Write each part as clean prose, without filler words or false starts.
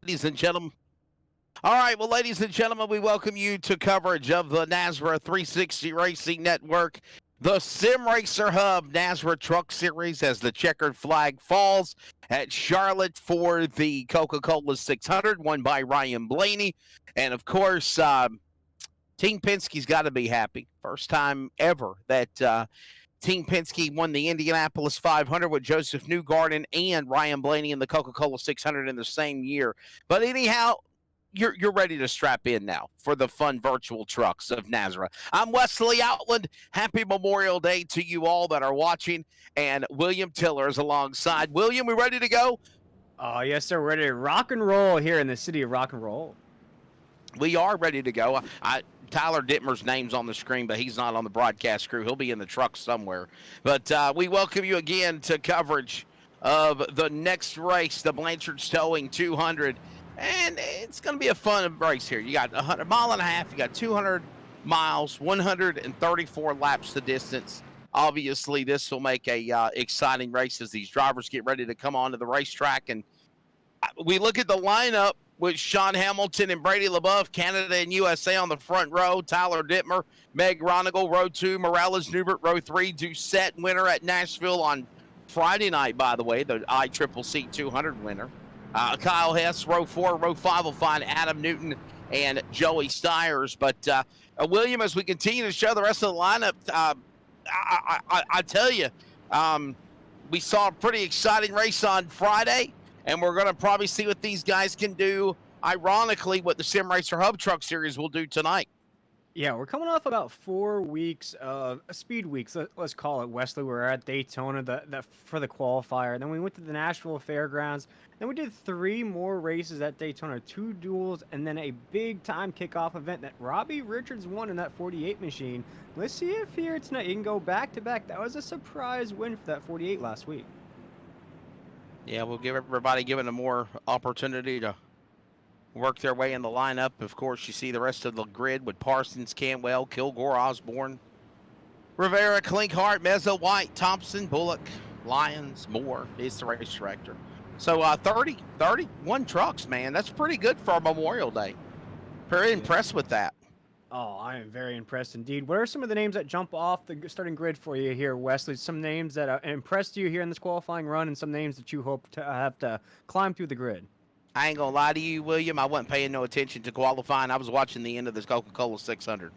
ladies and gentlemen. All right, well, ladies and gentlemen, we welcome you to coverage of the NASRA 360 Racing Network, the Sim Racer Hub NASRA Truck Series as the checkered flag falls at Charlotte for the Coca-Cola 600, won by Ryan Blaney. And, of course, Team Penske's got to be happy. First time ever that Team Penske won the Indianapolis 500 with Joseph Newgarden and Ryan Blaney in the Coca-Cola 600 in the same year. But anyhow, you're ready to strap in now for the fun virtual trucks of NASRA. I'm Wesley Outland. Happy Memorial Day to you all that are watching. And William Tiller is alongside. William, we ready to go? Oh, yes, sir. We're ready to rock and roll here in the city of rock and roll. We are ready to go. Tyler Dittmer's name's on the screen, but he's not on the broadcast crew. He'll be in the truck somewhere. But we welcome you again to coverage of the next race, the Blanchard Towing 200. And it's going to be a fun race here. You got 100 mile and a half. You got 200 miles, 134 laps the distance. Obviously, this will make a exciting race as these drivers get ready to come onto the racetrack. And we look at the lineup with Sean Hamilton and Brady LaBeouf, Canada and USA on the front row. Tyler Dittmer, Meg Ronigal, row 2. Morales Newbert, row 3. Doucette, winner at Nashville on Friday night, by the way, the ICCC 200 winner. Kyle Hess, row 4. Row 5 will find Adam Newton and Joey Stiers. But, William, as we continue to show the rest of the lineup, I tell you, we saw a pretty exciting race on Friday, and we're going to probably see what these guys can do, ironically, what the Sim Racer Hub Truck Series will do tonight. Yeah, we're coming off about 4 weeks of speed weeks. Let's call it, Wesley. We were at Daytona for the qualifier. Then we went to the Nashville Fairgrounds. Then we did 3 more races at Daytona, 2 duels, and then a big-time kickoff event that Robbie Richards won in that 48 machine. Let's see if here tonight he can go back-to-back. That was a surprise win for that 48 last week. Yeah, we'll give everybody given a more opportunity to work their way in the lineup. Of course, you see the rest of the grid with Parsons, Cantwell, Kilgore, Osborne, Rivera, Klinkhart, Meza, White, Thompson, Bullock, Lyons, Moore is the race director. So 31 trucks, man. That's pretty good for a Memorial Day. Very impressed with that. Oh, I am very impressed indeed. What are some of the names that jump off the starting grid for you here, Wesley? Some names that impressed you here in this qualifying run and some names that you hope to have to climb through the grid. I ain't gonna lie to you, William. I wasn't paying no attention to qualifying. I was watching the end of this Coca-Cola 600.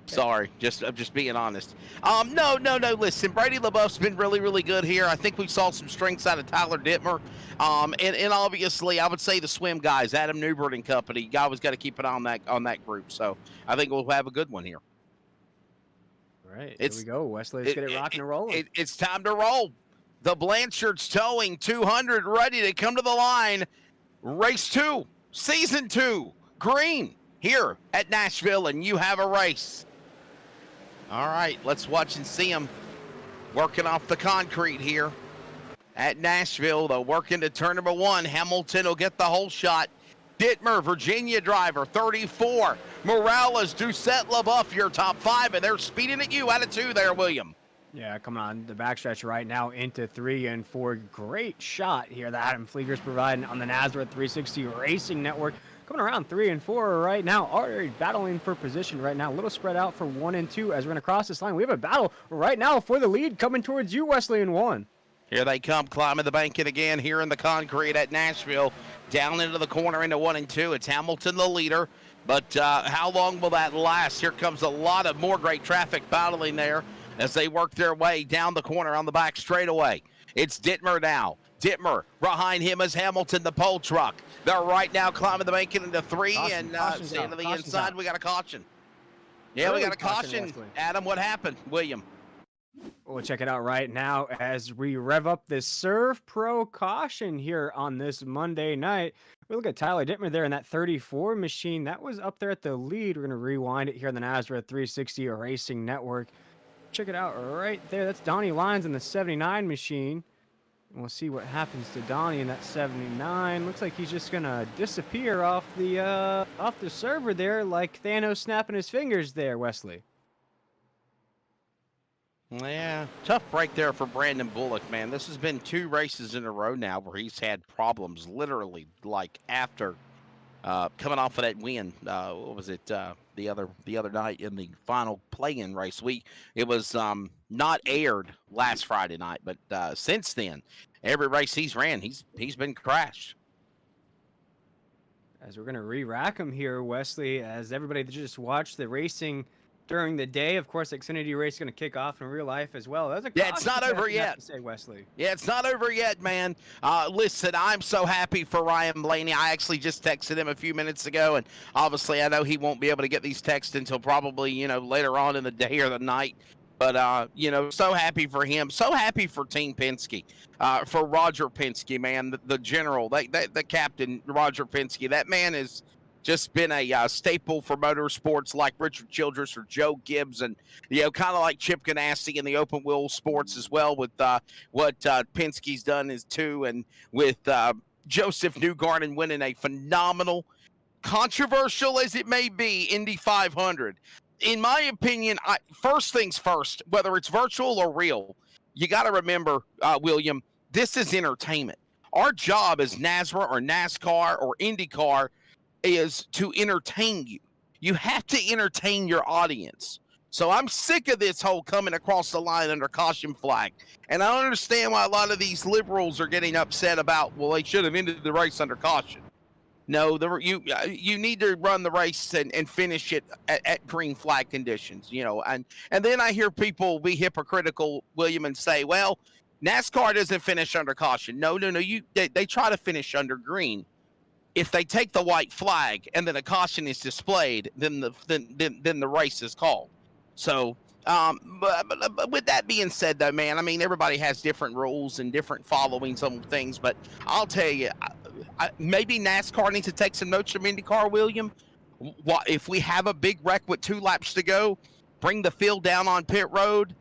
Sorry, I'm just being honest. No. Listen, Brady LaBeouf's been really good here. I think we saw some strengths out of Tyler Dittmer. And obviously, I would say the swim guys, Adam Newbert and company. You always got to keep an eye on that group. So I think we'll have a good one here. All right, here we go, Wesley. Let's get it rocking and rolling. It's time to roll. The Blanchard's Towing 200 ready to come to the line. Race 2, Season 2, green, here at Nashville, and you have a race. All right, let's watch and see them working off the concrete here at Nashville. They'll work into turn number 1. Hamilton will get the whole shot. Dittmer, Virginia driver, 34. Morales, Doucette, LaBeouf, your top 5, and they're speeding at you out of 2 there, William. Yeah, coming on the backstretch right now into 3 and 4. Great shot here that Adam Flieger's providing on the NASRA 360 Racing Network. Coming around 3 and 4 right now, already battling for position right now. A little spread out for 1 and 2 as we're going to cross this line. We have a battle right now for the lead coming towards you, Wesley, in 1. Here they come, climbing the bank again here in the concrete at Nashville. Down into the corner into 1 and 2. It's Hamilton, the leader. But how long will that last? Here comes a lot of more great traffic battling there as they work their way down the corner on the back straightaway. It's Dittmer now. Dittmer, behind him is Hamilton, the pole truck. They're right now climbing the bank into 3 and staying to the inside. We got a caution. Yeah, we got a caution. Adam, what happened? William. We'll check it out right now as we rev up this Serve Pro caution here on this Monday night. We look at Tyler Dittmer there in that 34 machine. That was up there at the lead. We're going to rewind it here on the NASRA 360 Racing Network. Check it out right there. That's Donnie Lyons in the 79 machine. And we'll see what happens to Donnie in that 79. Looks like he's just gonna disappear off the server there, like Thanos snapping his fingers there, Wesley. Yeah, tough break there for Brandon Bullock, man. This has been 2 races in a row now where he's had problems literally like after coming off of that win. What was it the other night in the final play-in race? It was not aired last Friday night, but since then, every race he's ran, he's been crashed. As we're going to re-rack them here, Wesley, as everybody that just watched the racing during the day, of course, the Xfinity race is going to kick off in real life as well. That's a Yeah, it's not over yet. To say, Wesley. Yeah, it's not over yet, man. Listen, I'm so happy for Ryan Blaney. I actually just texted him a few minutes ago, and obviously I know he won't be able to get these texts until probably, later on in the day or the night. But, so happy for him. So happy for Team Penske, for Roger Penske, man, the general, the captain, Roger Penske. That man has just been a staple for motorsports like Richard Childress or Joe Gibbs, and, kind of like Chip Ganassi in the open wheel sports as well with what Penske's done is too, and with Joseph Newgarden winning a phenomenal, controversial as it may be, Indy 500. In my opinion, first things first, whether it's virtual or real, you got to remember, William, this is entertainment. Our job as NASRA or NASCAR or IndyCar is to entertain you. You have to entertain your audience. So I'm sick of this whole coming across the line under caution flag. And I don't understand why a lot of these liberals are getting upset about, well, they should have ended the race under caution. No, you need to run the race and finish it at green flag conditions, and then I hear people be hypocritical, William, and say, well, NASCAR doesn't finish under caution. No, they try to finish under green. If they take the white flag and then a caution is displayed, then the race is called. So, but with that being said, though, man, I mean, everybody has different rules and different followings on things, but I'll tell you, maybe NASCAR needs to take some notes from IndyCar, William. If we have a big wreck with 2 laps to go, bring the field down on pit road,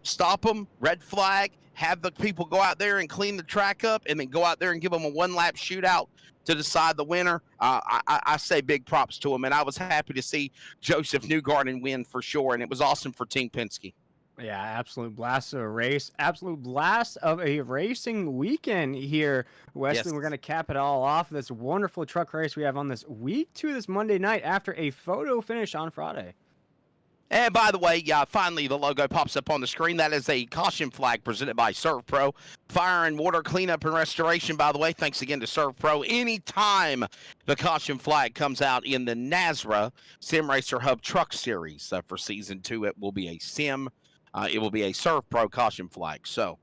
stop them, red flag, have the people go out there and clean the track up, and then go out there and give them a 1-lap shootout to decide the winner. I say big props to him, and I was happy to see Joseph Newgarden win for sure, and it was awesome for Team Penske. Yeah, absolute blast of a race. Absolute blast of a racing weekend here, Wesley. Yes. We're going to cap it all off. This wonderful truck race we have on this week 2 this Monday night after a photo finish on Friday. And by the way, finally the logo pops up on the screen. That is a caution flag presented by ServPro. Fire and water cleanup and restoration, by the way. Thanks again to ServPro. Anytime the caution flag comes out in the NASRA Sim Racer Hub Truck Series for Season 2, it will be a it will be a ServPro caution flag. So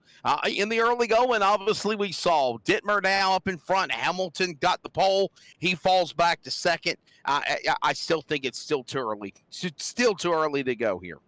in the early going, obviously we saw Dittmer now up in front. Hamilton got the pole. He falls back to second. I still think it's still too early. Still too early to go here.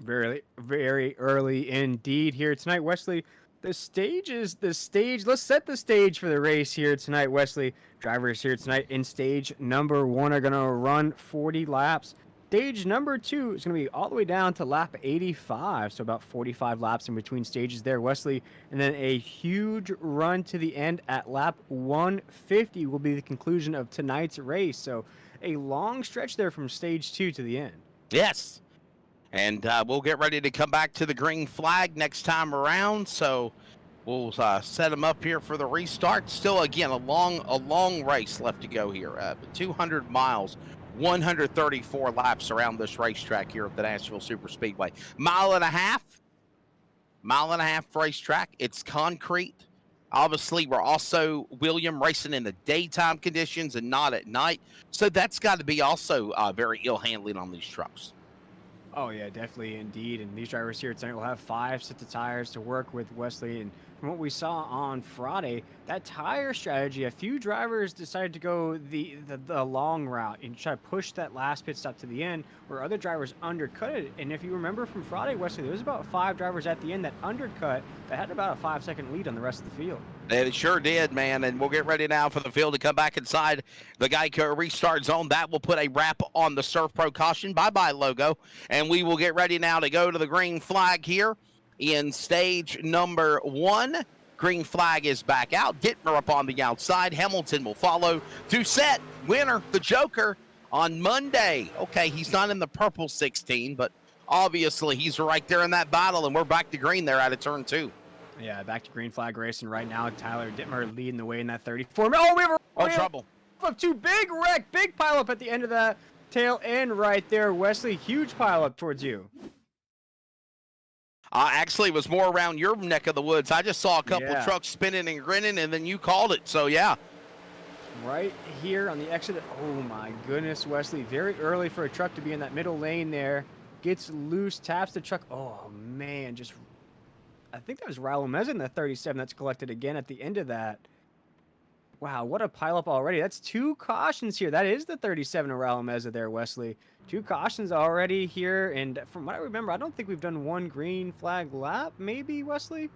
Very, very early indeed here tonight, Wesley. The stage is the stage. Let's set the stage for the race here tonight, Wesley. Drivers here tonight in stage number 1 are going to run 40 laps. Stage number 2 is going to be all the way down to lap 85, so about 45 laps in between stages there, Wesley. And then a huge run to the end at lap 150 will be the conclusion of tonight's race. So a long stretch there from stage 2 to the end. Yes. And we'll get ready to come back to the green flag next time around. So we'll set them up here for the restart. Still, again, a long race left to go here. 200 miles. 134 laps around this racetrack here at the Nashville Superspeedway. Mile and a half racetrack. It's concrete. Obviously, we're also, William, racing in the daytime conditions and not at night. So that's got to be also very ill handling on these trucks. Oh, yeah, definitely, indeed. And these drivers here tonight will have 5 sets of tires to work with, Wesley. And from what we saw on Friday, that tire strategy, a few drivers decided to go the long route and try to push that last pit stop to the end, where other drivers undercut it. And if you remember from Friday, Wesley, there was about 5 drivers at the end that undercut that had about a 5-second lead on the rest of the field. It sure did, man. And we'll get ready now for the field to come back inside the Geico restart zone. That will put a wrap on the ServPro caution. Bye-bye logo. And we will get ready now to go to the green flag here in stage number 1. Green flag is back out. Dittmer up on the outside. Hamilton will follow. Doucette, winner, the Joker, on Monday. Okay, he's not in the purple 16, but obviously he's right there in that battle, and we're back to green there out of turn 2. Yeah, back to green flag racing right now. Tyler Dittmer leading the way in that 34. Oh, we have a Trouble. Of two big wreck, big pile up at the end of that tail end right there. Wesley, huge pile up towards you. Actually, it was more around your neck of the woods. I just saw a couple of trucks spinning and grinning, and then you called it. So, yeah. Right here on the exit. Oh, my goodness, Wesley. Very early for a truck to be in that middle lane there. Gets loose, taps the truck. Oh, man, I think that was Raul Meza in the 37 that's collected again at the end of that. Wow, what a pileup already. That's 2 cautions here. That is the 37 of Raul Meza there, Wesley. 2 cautions already here, and from what I remember, I don't think we've done 1 green flag lap, maybe, Wesley?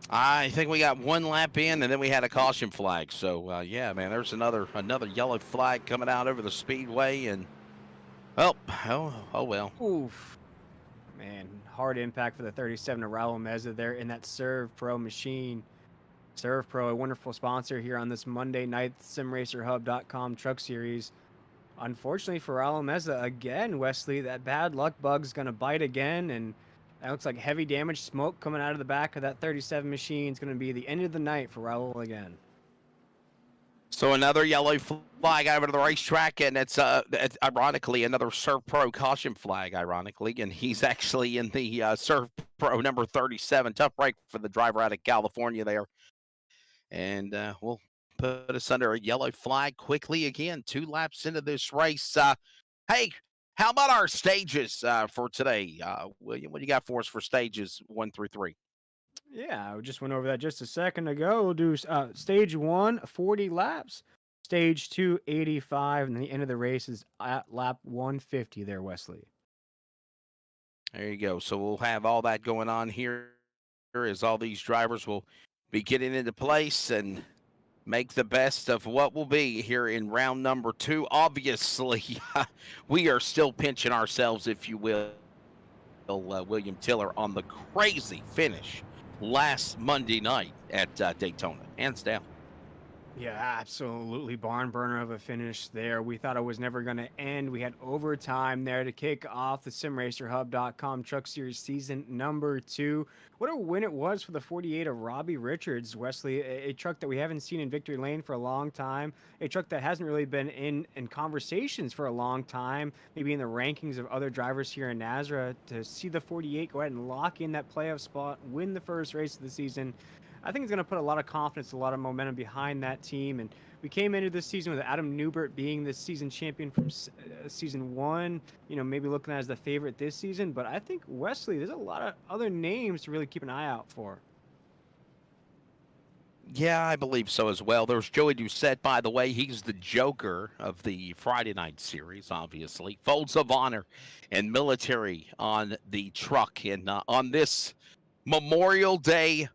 I think we got 1 lap in, and then we had a caution flag. So, yeah, man, there's another yellow flag coming out over the speedway, and, oh well. Oof. Man, hard impact for the 37 of Raul Meza there in that Serve Pro machine. Serve Pro, a wonderful sponsor here on this Monday night SimRacerHub.com Truck Series. Unfortunately for Raul Meza, again, Wesley, that bad luck bug's going to bite again, and that looks like heavy damage smoke coming out of the back of that 37 machine. It's going to be the end of the night for Raul again. So another yellow flag over to the racetrack, and it's ironically another Serve Pro caution flag, ironically, and he's actually in the Serve Pro number 37. Tough break for the driver out of California there. And we'll put us under a yellow flag quickly again. 2 laps into this race. Hey, how about our stages for today? William, what do you got for us for stages 1 through 3? Yeah, I just went over that just a second ago. We'll do stage 1, 40 laps. Stage 2, 85. And then the end of the race is at lap 150 there, Wesley. There you go. So we'll have all that going on here as all these drivers will be getting into place and make the best of what will be here in round number 2. Obviously, we are still pinching ourselves, if you will, William Tiller, on the crazy finish last Monday night at Daytona. Hands down. Yeah, absolutely barn burner of a finish there. We thought it was never going to end. We had overtime there to kick off the SimRacerHub.com Truck Series season number 2. What a win it was for the 48 of Robbie Richards, Wesley, a truck that we haven't seen in victory lane for a long time, a truck that hasn't really been in conversations for a long time, maybe in the rankings of other drivers here in Nazareth. To see the 48 go ahead and lock in that playoff spot, win the first race of the season, I think it's going to put a lot of confidence, a lot of momentum behind that team. And we came into this season with Adam Newbert being the season champion from season 1, maybe looking at as the favorite this season. But I think, Wesley, there's a lot of other names to really keep an eye out for. Yeah, I believe so as well. There's Joey Doucette, by the way. He's the joker of the Friday night series, obviously. Folds of honor and military on the truck. And on this Memorial Day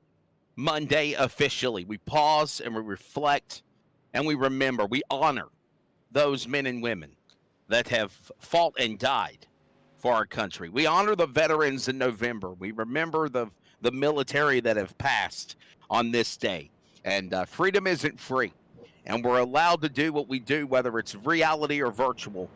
Monday officially, we pause and we reflect and we remember, we honor those men and women that have fought and died for our country. We honor the veterans in November. We remember the military that have passed on this day. And freedom isn't free. And we're allowed to do what we do, whether it's reality or virtual,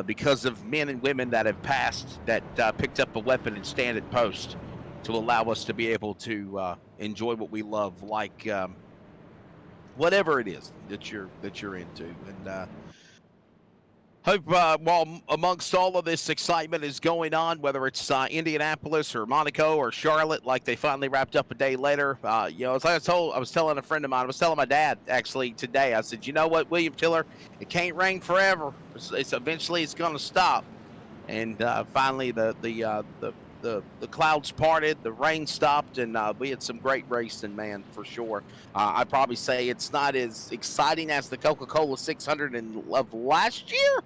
because of men and women that have passed, that picked up a weapon and stand at post to allow us to be able to enjoy what we love, like whatever it is that you're into. And hope while amongst all of this excitement is going on, whether it's Indianapolis or Monaco or Charlotte, like they finally wrapped up a day later, as I was telling a friend of mine, I was telling my dad actually today, I said, you know what, William Tiller, it can't rain forever. It's eventually it's going to stop. And finally the clouds parted, the rain stopped, and we had some great racing, man, for sure. I'd probably say it's not as exciting as the Coca-Cola 600 of last year,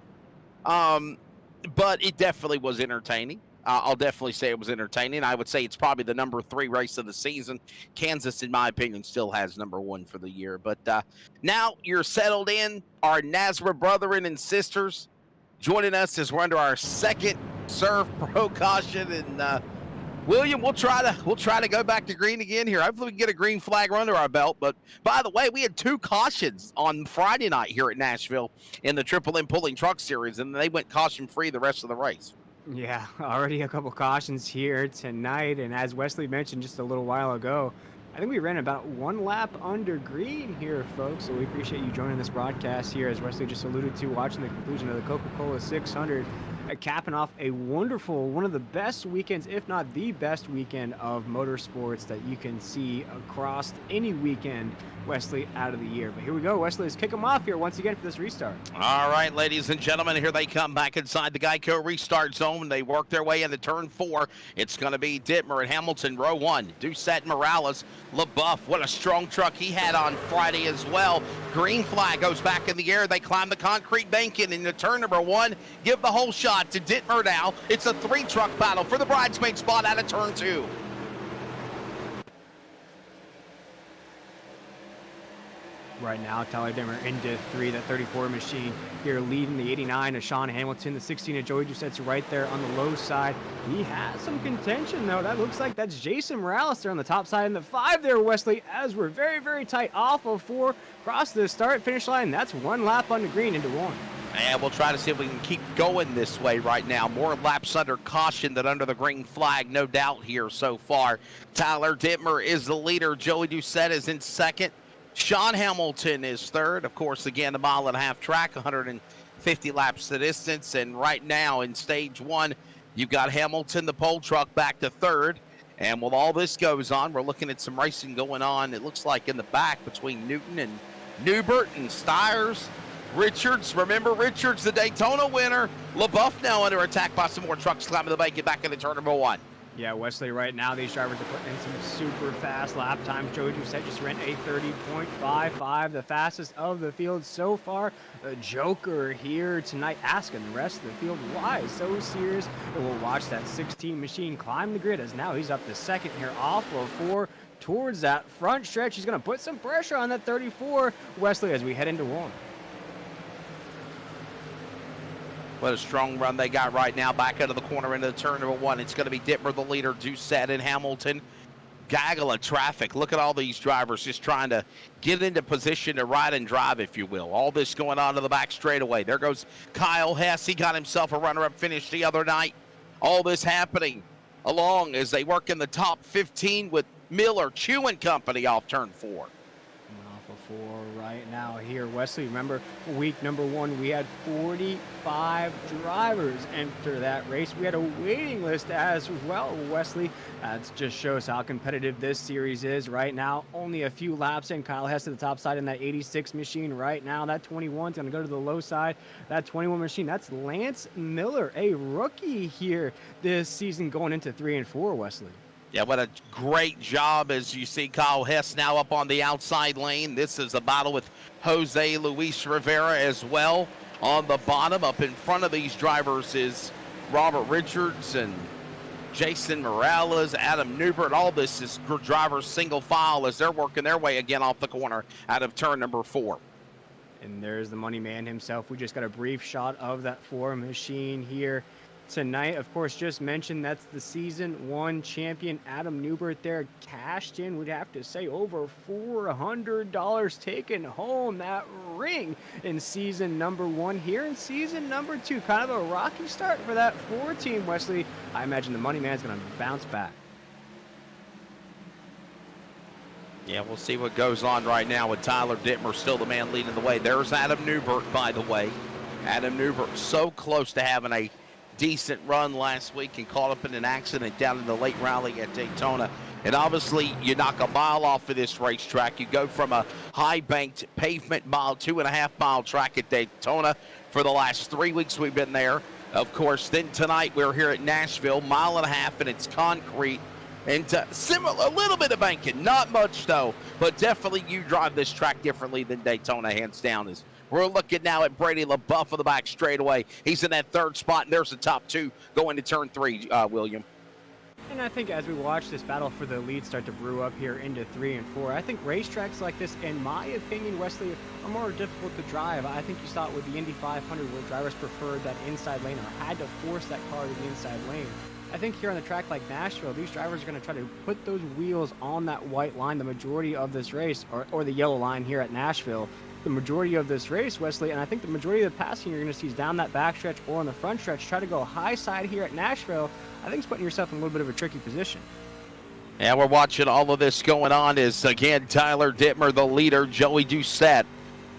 but it definitely was entertaining. I'll definitely say it was entertaining. I would say it's probably the number 3 race of the season. Kansas, in my opinion, still has number 1 for the year. But now you're settled in, our Nazareth brethren and sisters, joining us as we're under our second Serve Pro caution, and William, we'll try to go back to green again here. Hopefully we can get a green flag under our belt. But by the way, we had 2 cautions on Friday night here at Nashville in the Triple M Pulling Truck Series, and they went caution free the rest of the race. Yeah, already a couple cautions here tonight. And as Wesley mentioned just a little while ago, I think we ran about one lap under green here, folks. So we appreciate you joining this broadcast here, as Wesley just alluded to, watching the conclusion of the Coca-Cola 600, capping off a wonderful, one of the best weekends, if not the best weekend of motorsports that you can see across any weekend, Wesley, out of the year. But here we go. Wesley, let's kick them off here once again for this restart. All right, ladies and gentlemen, here they come back inside the Geico restart zone. They work their way into turn 4. It's going to be Dittmer and Hamilton, row 1. Doucette, Morales, LaBeouf. What a strong truck he had on Friday as well. Green flag goes back in the air. They climb the concrete banking into turn number 1. Give the whole shot to Dittmer now. It's a 3-truck battle for the bridesmaid spot out of turn 2. Right now, Tyler Dittmer into 3, that 34 machine here leading the 89 of Sean Hamilton, the 16 of Joey Doucette's right there on the low side. He has some contention though. That looks like that's Jason Morales there on the top side, and the 5 there, Wesley, as we're very, very tight off of 4, cross the start finish line. That's 1 lap on the green into 1. And we'll try to see if we can keep going this way right now. More laps under caution than under the green flag, no doubt here so far. Tyler Dittmer is the leader. Joey Doucette is in second. Sean Hamilton is third. Of course, again, a 1.5-mile track, 150 laps the distance. And right now in stage 1, you've got Hamilton, the pole truck, back to third. And while all this goes on, we're looking at some racing going on, it looks like in the back between Newton and Newbert and Stiers. Richards, remember Richards, the Daytona winner. LaBeouf now under attack by some more trucks climbing the bank, get back into turn number 1. Yeah, Wesley, right now these drivers are putting in some super fast lap times. Joey Doucette just ran a 30.55, the fastest of the field so far. The Joker here tonight asking the rest of the field why is so serious. And we'll watch that 16 machine climb the grid, as now he's up to second here off of 4 towards that front stretch. He's going to put some pressure on that 34, Wesley, as we head into 1. What a strong run they got right now. Back out of the corner into the turn number 1. It's going to be Dittmer, the leader, Doucette and Hamilton. Gaggle of traffic. Look at all these drivers just trying to get into position to ride and drive, if you will. All this going on to the back straightaway. There goes Kyle Hess. He got himself a runner-up finish the other night. All this happening along as they work in the top 15 with Miller Chewing Company off turn 4. 4 right now here. Wesley, remember week number 1, we had 45 drivers enter that race. We had a waiting list as well, Wesley. That just shows how competitive this series is right now. Only a few laps in. Kyle Hess to the top side in that 86 machine right now. That 21 is going to go to the low side. That 21 machine, that's Lance Miller, a rookie here this season going into 3 and 4, Wesley. Yeah, what a great job as you see Kyle Hess now up on the outside lane. This is a battle with Jose Luis Rivera as well on the bottom. Up in front of these drivers is Robert Richards and Jason Morales, Adam Newbert. All this is drivers single file as they're working their way again off the corner out of turn number 4. And there's the money man himself. We just got a brief shot of that 4 machine here tonight. Of course, just mentioned that's the season 1 champion Adam Newbert there, cashed in, we'd have to say, over $400, taking home that ring in season number 1. Here in season number 2, kind of a rocky start for that 4 team, Wesley. I imagine the money man's going to bounce back. Yeah, we'll see what goes on right now with Tyler Dittmer still the man leading the way. There's Adam Newbert, by the way. Adam Newbert so close to having a decent run last week and caught up in an accident down in the late rally at Daytona. And obviously, you knock a mile off of this racetrack. You go from a high-banked pavement mile, 2.5-mile track at Daytona. For the last 3 weeks we've been there. Of course, then tonight we're here at Nashville, 1.5 miles, and it's concrete. And similar, a little bit of banking, not much though, but definitely you drive this track differently than Daytona, hands down. Is we're looking now at Brady LaBeouf on the back straightaway. He's in that 3rd spot, and there's the top 2 going to turn 3, William. And I think as we watch this battle for the lead start to brew up here into 3 and 4, I think racetracks like this, in my opinion, Wesley, are more difficult to drive. I think you saw it with the Indy 500 where drivers preferred that inside lane or had to force that car to the inside lane. I think here on a track like Nashville, these drivers are going to try to put those wheels on that white line the majority of this race, or the yellow line here at Nashville. the majority of this race, Wesley, and I think the majority of the passing you're going to see is down that backstretch or on the front stretch. Try to go high side here at Nashville. I think it's putting yourself in a little bit of a tricky position. Yeah, we're watching all of this going on is, again, Tyler Dittmer, the leader, Joey Doucette.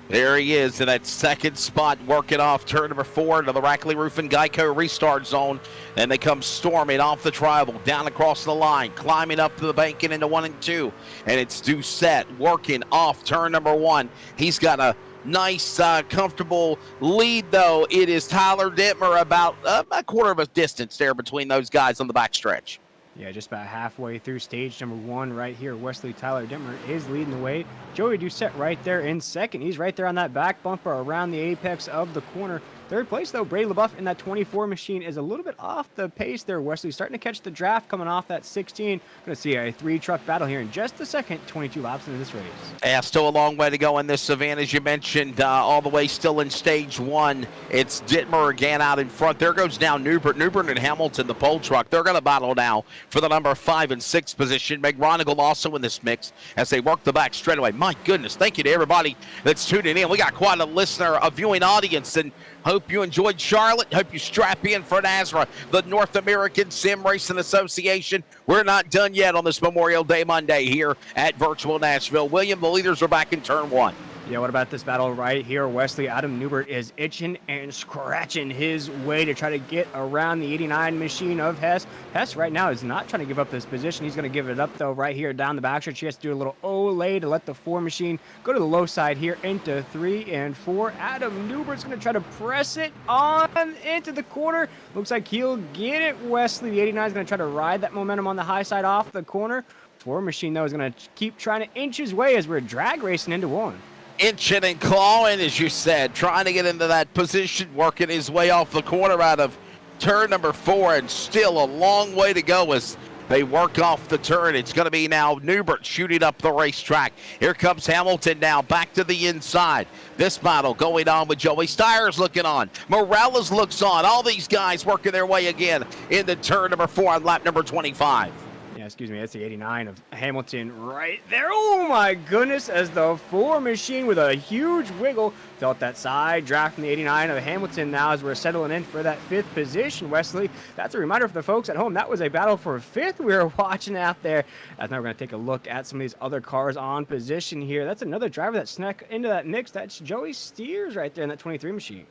There he is in that second spot, working off turn number 4 to the Rackley Roof and Geico restart zone. And they come storming off the tribal, down across the line, climbing up to the bank and into 1 and 2. And it's Doucette working off turn number 1. He's got a nice, comfortable lead, though. It is Tyler Dittmer about a quarter of a distance there between those guys on the backstretch. Yeah, just about halfway through stage number 1 right here. Wesley Tyler Dittmer is leading the way. Joey Doucette right there in second. He's right there on that back bumper around the apex of the corner. Third place, though, Brady LaBeouf in that 24 machine is a little bit off the pace there, Wesley. Starting to catch the draft coming off that 16. Going to see a 3-truck battle here in just a second. 22 laps into this race. Yeah, still a long way to go in this event, as you mentioned. All the way still in stage 1. It's Dittmer again out in front. There goes now Newbert and Hamilton, the pole truck. They're going to battle now for the number 5 and 6 position. Meg Ronigal also in this mix as they work the back straightaway. My goodness, thank you to everybody that's tuning in. We got quite a viewing audience, and hope you enjoyed Charlotte. Hope you strap in for NASRA, the North American Sim Racing Association. We're not done yet on this Memorial Day Monday here at Virtual Nashville. William, the leaders are back in turn 1. Yeah, what about this battle right here, Wesley? Adam Newbert is itching and scratching his way to try to get around the 89 machine of Hess. Hess right now is not trying to give up this position. He's going to give it up, though, right here down the backstretch. He has to do a little Olay to let the 4 machine go to the low side here into 3 and 4. Adam Newbert's going to try to press it on into the corner. Looks like he'll get it, Wesley. The 89 is going to try to ride that momentum on the high side off the corner. 4 machine, though, is going to keep trying to inch his way as we're drag racing into 1. Inching and clawing, as you said, trying to get into that position, working his way off the corner out of turn number 4, and still a long way to go as they work off the turn. It's going to be now Newbert shooting up the racetrack. Here comes Hamilton now back to the inside. This battle going on with Joey Stiers looking on. Morales looks on. All these guys working their way again into turn number 4 on lap number 25. Yeah, excuse me, that's the 89 of Hamilton right there. Oh my goodness, as the 4 machine with a huge wiggle felt that side draft from the 89 of Hamilton now as we're settling in for that 5th position, Wesley. That's a reminder for the folks at home. That was a battle for 5th we were watching out there. As now we're going to take a look at some of these other cars on position here. That's another driver that snuck into that mix. That's Joey Stiers right there in that 23 machine.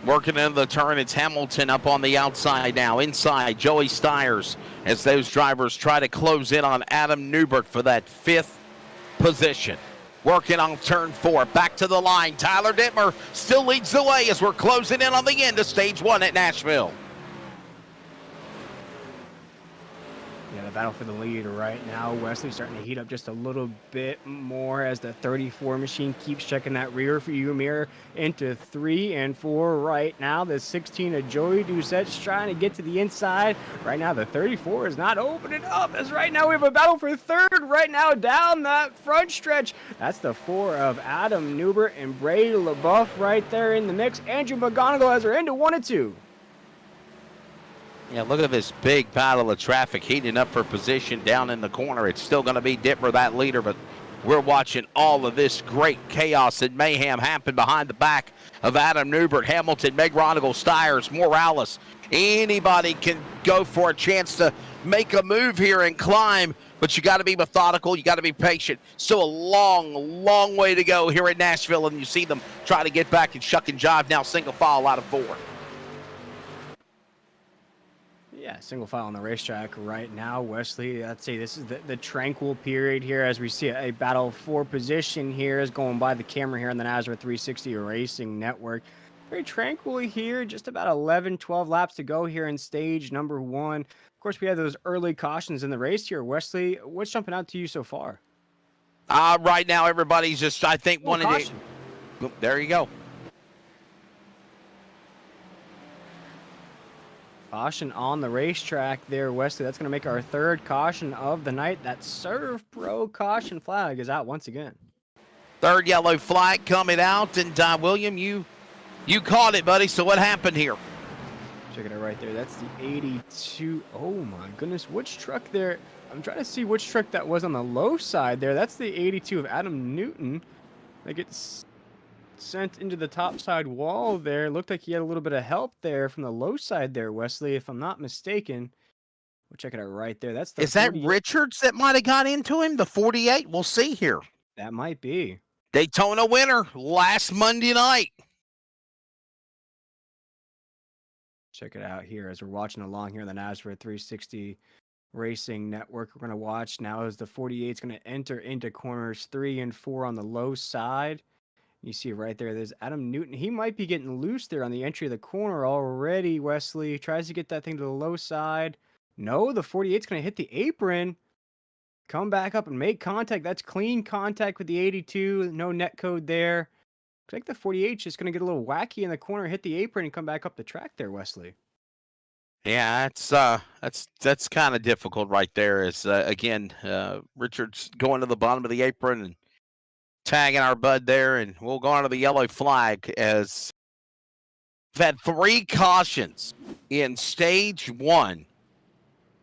Working into the turn, it's Hamilton up on the outside now. Inside, Joey Stiers as those drivers try to close in on Adam Newbert for that 5th position. Working on turn 4, back to the line. Tyler Dittmer still leads the way as we're closing in on the end of stage 1 at Nashville. Yeah, the battle for the lead right now. Wesley starting to heat up just a little bit more as the 34 machine keeps checking that rear view mirror into 3 and 4 right now. The 16 of Joey Doucette's trying to get to the inside. Right now, the 34 is not opening up as right now we have a battle for 3rd right now down that front stretch. That's the 4 of Adam Newbert and Brady LaBeouf right there in the mix. Andrew McGonigal as we're into 1 and 2. Yeah, look at this big battle of traffic heating up for position down in the corner. It's still going to be Dittmer, that leader, but we're watching all of this great chaos and mayhem happen behind the back of Adam Newbert, Hamilton, Meg Ronigal, Stiers, Morales. Anybody can go for a chance to make a move here and climb, but you got to be methodical. You got to be patient. Still a long, long way to go here at Nashville, and you see them try to get back and shuck and jive now single file out of 4. Yeah, single file on the racetrack right now, Wesley. I'd say this is the tranquil period here as we see a battle for position here is going by the camera here on the NASRA 360 Racing Network. Very tranquilly here, just about 11, 12 laps to go here in stage number 1. Of course, we had those early cautions in the race here. Wesley, what's jumping out to you so far? Right now, everybody's just, I think, wanting to... There you go. Caution on the racetrack there, Wesley. That's going to make our 3rd caution of the night. That Serve Pro caution flag is out once again. 3rd yellow flag coming out, and William, you caught it, buddy. So what happened here? Check it out right there. That's the 82. Oh my goodness. Which truck there? I'm trying to see which truck that was on the low side there. That's the 82 of Adam Newton. That gets sent into the top side wall there. Looked like he had a little bit of help there from the low side there, Wesley, if I'm not mistaken. We'll check it out right there. That's the Is that 48. Richards that might have got into him? The 48? We'll see here. That might be. Daytona winner last Monday night. Check it out here as we're watching along here on the NASCAR 360 Racing Network. We're going to watch now as the 48 is going to enter into corners 3 and 4 on the low side. You see right there, there's Adam Newton. He might be getting loose there on the entry of the corner already, Wesley. Tries to get that thing to the low side. No, the 48 is going to hit the apron. Come back up and make contact. That's clean contact with the 82. No net code there. Looks like the 48 is just going to get a little wacky in the corner, hit the apron, and come back up the track there, Wesley. Yeah, that's kind of difficult right there. Is again, Richards going to the bottom of the apron and tagging our bud there, and we'll go on to the yellow flag as we've had 3 cautions in stage 1.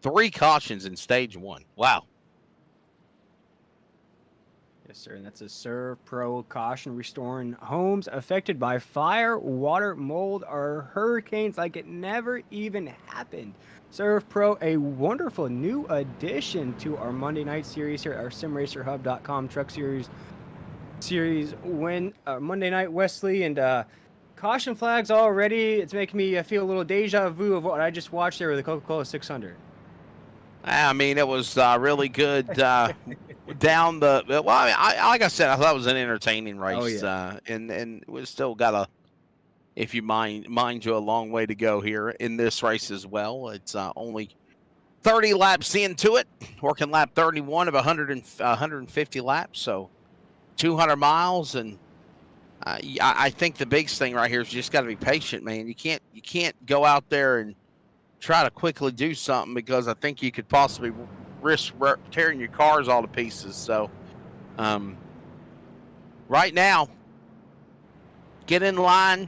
3 cautions in stage 1. Wow. Yes, sir. And that's a Serve Pro caution restoring homes affected by fire, water, mold, or hurricanes like it never even happened. Serve Pro, a wonderful new addition to our Monday night series here at our simracerhub.com truck series win Monday night, Wesley. And caution flags already. It's making me feel a little deja vu of what I just watched there with the Coca-Cola 600. I mean, it was really good down the. Well, I like I said, I thought it was an entertaining race. Oh, yeah. And we still got a, if you mind you, a long way to go here in this race as well. It's only 30 laps into it, working lap 31 of 150 laps, so 200 miles. And I think the biggest thing right here is you just got to be patient, man. You can't go out there and try to quickly do something because I think you could possibly risk tearing your cars all to pieces. So right now, get in line,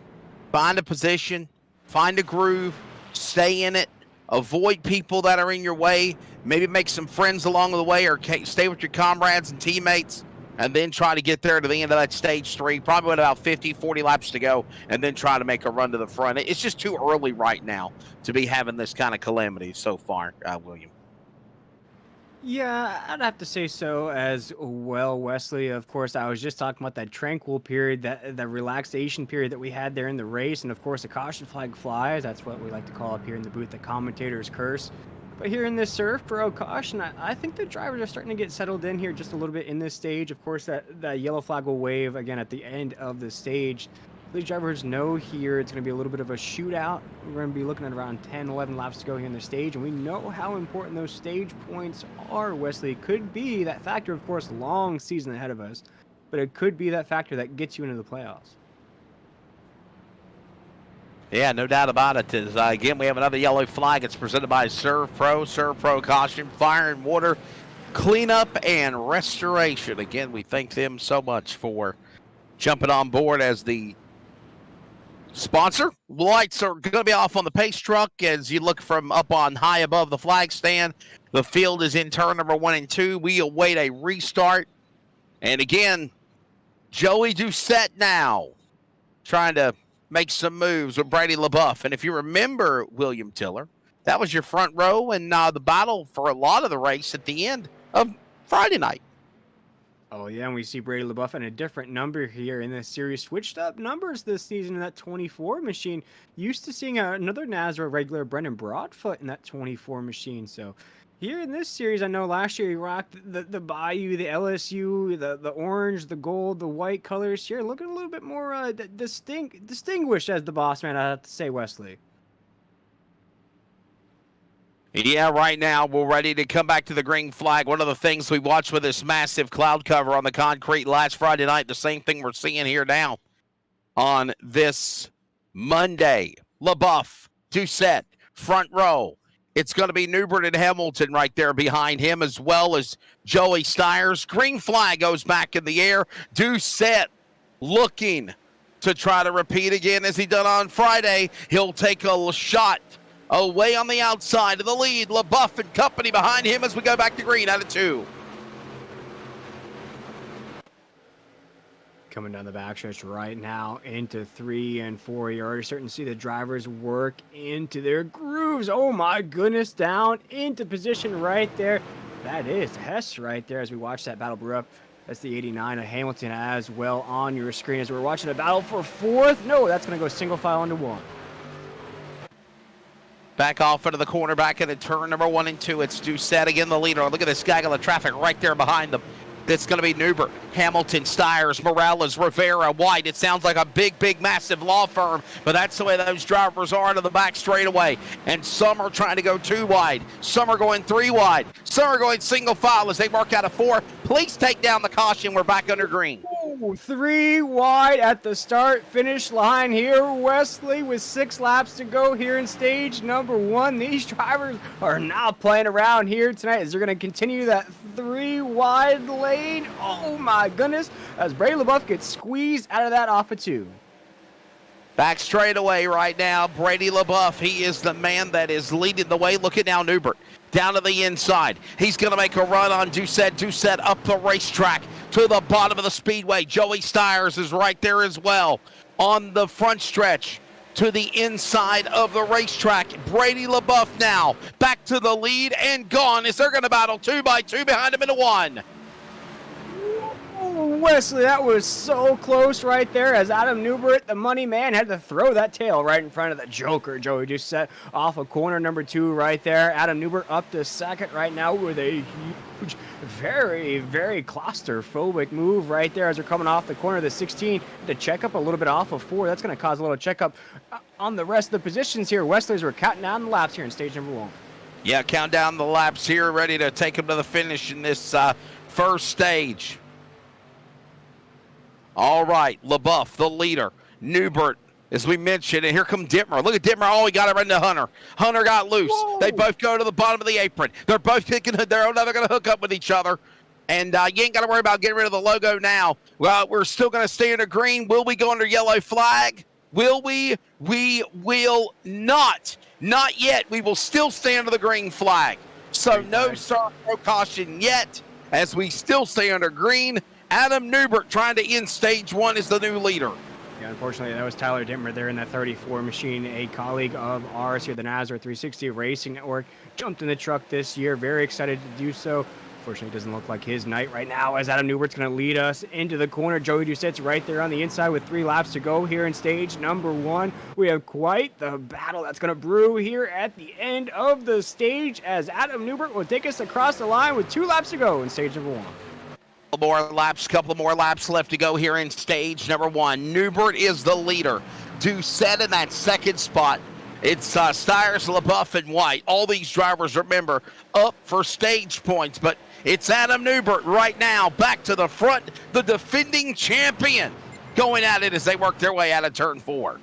find a position, find a groove, stay in it, avoid people that are in your way, maybe make some friends along the way or stay with your comrades and teammates, and then try to get there to the end of that stage 3, probably with about 50, 40 laps to go, and then try to make a run to the front. It's just too early right now to be having this kind of calamity so far, William. Yeah, I'd have to say so as well, Wesley. Of course, I was just talking about that tranquil period, that relaxation period that we had there in the race, and of course, a caution flag flies. That's what we like to call up here in the booth the commentator's curse. But here in this Serve Pro caution, I think the drivers are starting to get settled in here just a little bit in this stage. Of course, that yellow flag will wave again at the end of the stage. These drivers know here it's going to be a little bit of a shootout. We're going to be looking at around 10, 11 laps to go here in the stage, and we know how important those stage points are, Wesley. It could be that factor, of course, long season ahead of us, but it could be that factor that gets you into the playoffs. Yeah, no doubt about it. Again, we have another yellow flag. It's presented by Serve Pro Caution, Fire and Water Cleanup and Restoration. Again, we thank them so much for jumping on board as the sponsor. Lights are going to be off on the pace truck as you look from up on high above the flag stand. The field is in turn number 1 and 2. We await a restart. And again, Joey Doucette now trying to make some moves with Brady LaBeouf. And if you remember, William Tiller, that was your front row and the battle for a lot of the race at the end of Friday night. Oh, yeah, and we see Brady LaBeouf in a different number here in this series. Switched up numbers this season in that 24 machine. Used to seeing another NASCAR regular, Brendan Broadfoot, in that 24 machine. So here in this series, I know last year he rocked the Bayou, the LSU, the orange, the gold, the white colors. Here, looking a little bit more distinguished as the boss man, I have to say, Wesley. Yeah, right now we're ready to come back to the green flag. One of the things we watched with this massive cloud cover on the concrete last Friday night, the same thing we're seeing here now on this Monday. LaBeouf, Doucette, front row. It's going to be Newbern and Hamilton right there behind him, as well as Joey Stiers. Green flag goes back in the air. Doucette looking to try to repeat again as he done on Friday. He'll take a shot away on the outside of the lead. LaBeouf and company behind him as we go back to green out of 2. Coming down the backstretch right now into 3 and 4. You're already starting to see the drivers work into their grooves. Oh my goodness, down into position right there. That is Hess right there as we watch that battle brew up. That's the 89 of Hamilton as well on your screen as we're watching a battle for 4th. No, that's going to go single file into 1. Back off into the corner, back into turn number 1 and 2. It's Doucette again, the leader. Look at this gaggle of traffic right there behind them. That's going to be Newbert, Hamilton, Stiers, Morales, Rivera, White. It sounds like a big, massive law firm, but that's the way those drivers are to the back straightaway. And some are trying to go 2 wide. Some are going 3 wide. Some are going single file as they mark out of 4. Please take down the caution. We're back under green. 3 wide at the start finish line here. Wesley with 6 laps to go here in stage number 1. These drivers are not playing around here tonight as they're going to continue that 3 wide lane. Oh my goodness, as Brady LaBeouf gets squeezed out of that off of 2. Back straight away right now, Brady LaBeouf. He is the man that is leading the way. Look at now Newbert down to the inside. He's going to make a run on Doucette. Doucette up the racetrack to the bottom of the speedway. Joey Stiers is right there as well on the front stretch to the inside of the racetrack. Brady LaBeouf now back to the lead and gone as they're going to battle 2 by 2 behind him into 1. Wesley, that was so close right there as Adam Newbert, the money man, had to throw that tail right in front of the Joker. Joey Doucette off of corner number 2 right there. Adam Newbert up to 2nd right now with a huge, very claustrophobic move right there as they're coming off the corner of the 16 to check up a little bit off of 4. That's going to cause a little checkup on the rest of the positions here. Wesley's we're counting down the laps here in stage number 1. Yeah, count down the laps here, ready to take them to the finish in this first stage. All right, LaBeouf, the leader. Newbert, as we mentioned, and here come Dittmer. Look at Dittmer. Oh, he got it right into Hunter. Hunter got loose. Whoa. They both go to the bottom of the apron. They're both thinking they're going to hook up with each other. And you ain't got to worry about getting rid of the logo now. Well, we're still going to stay under green. Will we go under yellow flag? Will we? We will not. Not yet. We will still stay under the green flag. So no caution yet as we still stay under green. Adam Newbert trying to end stage 1 as the new leader. Yeah, unfortunately, that was Tyler Dittmer there in that 34 machine, a colleague of ours here, the Nazareth 360 Racing Network. Jumped in the truck this year, very excited to do so. Unfortunately, it doesn't look like his night right now as Adam Newbert's going to lead us into the corner. Joey Doucette's right there on the inside with 3 laps to go here in stage number 1. We have quite the battle that's going to brew here at the end of the stage as Adam Newbert will take us across the line with 2 laps to go in stage number 1. Couple more laps left to go here in stage number 1. Newbert is the leader. Doucette in that 2nd spot. It's Stiers, LaBeouf, and White. All these drivers, remember, up for stage points, but it's Adam Newbert right now back to the front, the defending champion, going at it as they work their way out of turn 4.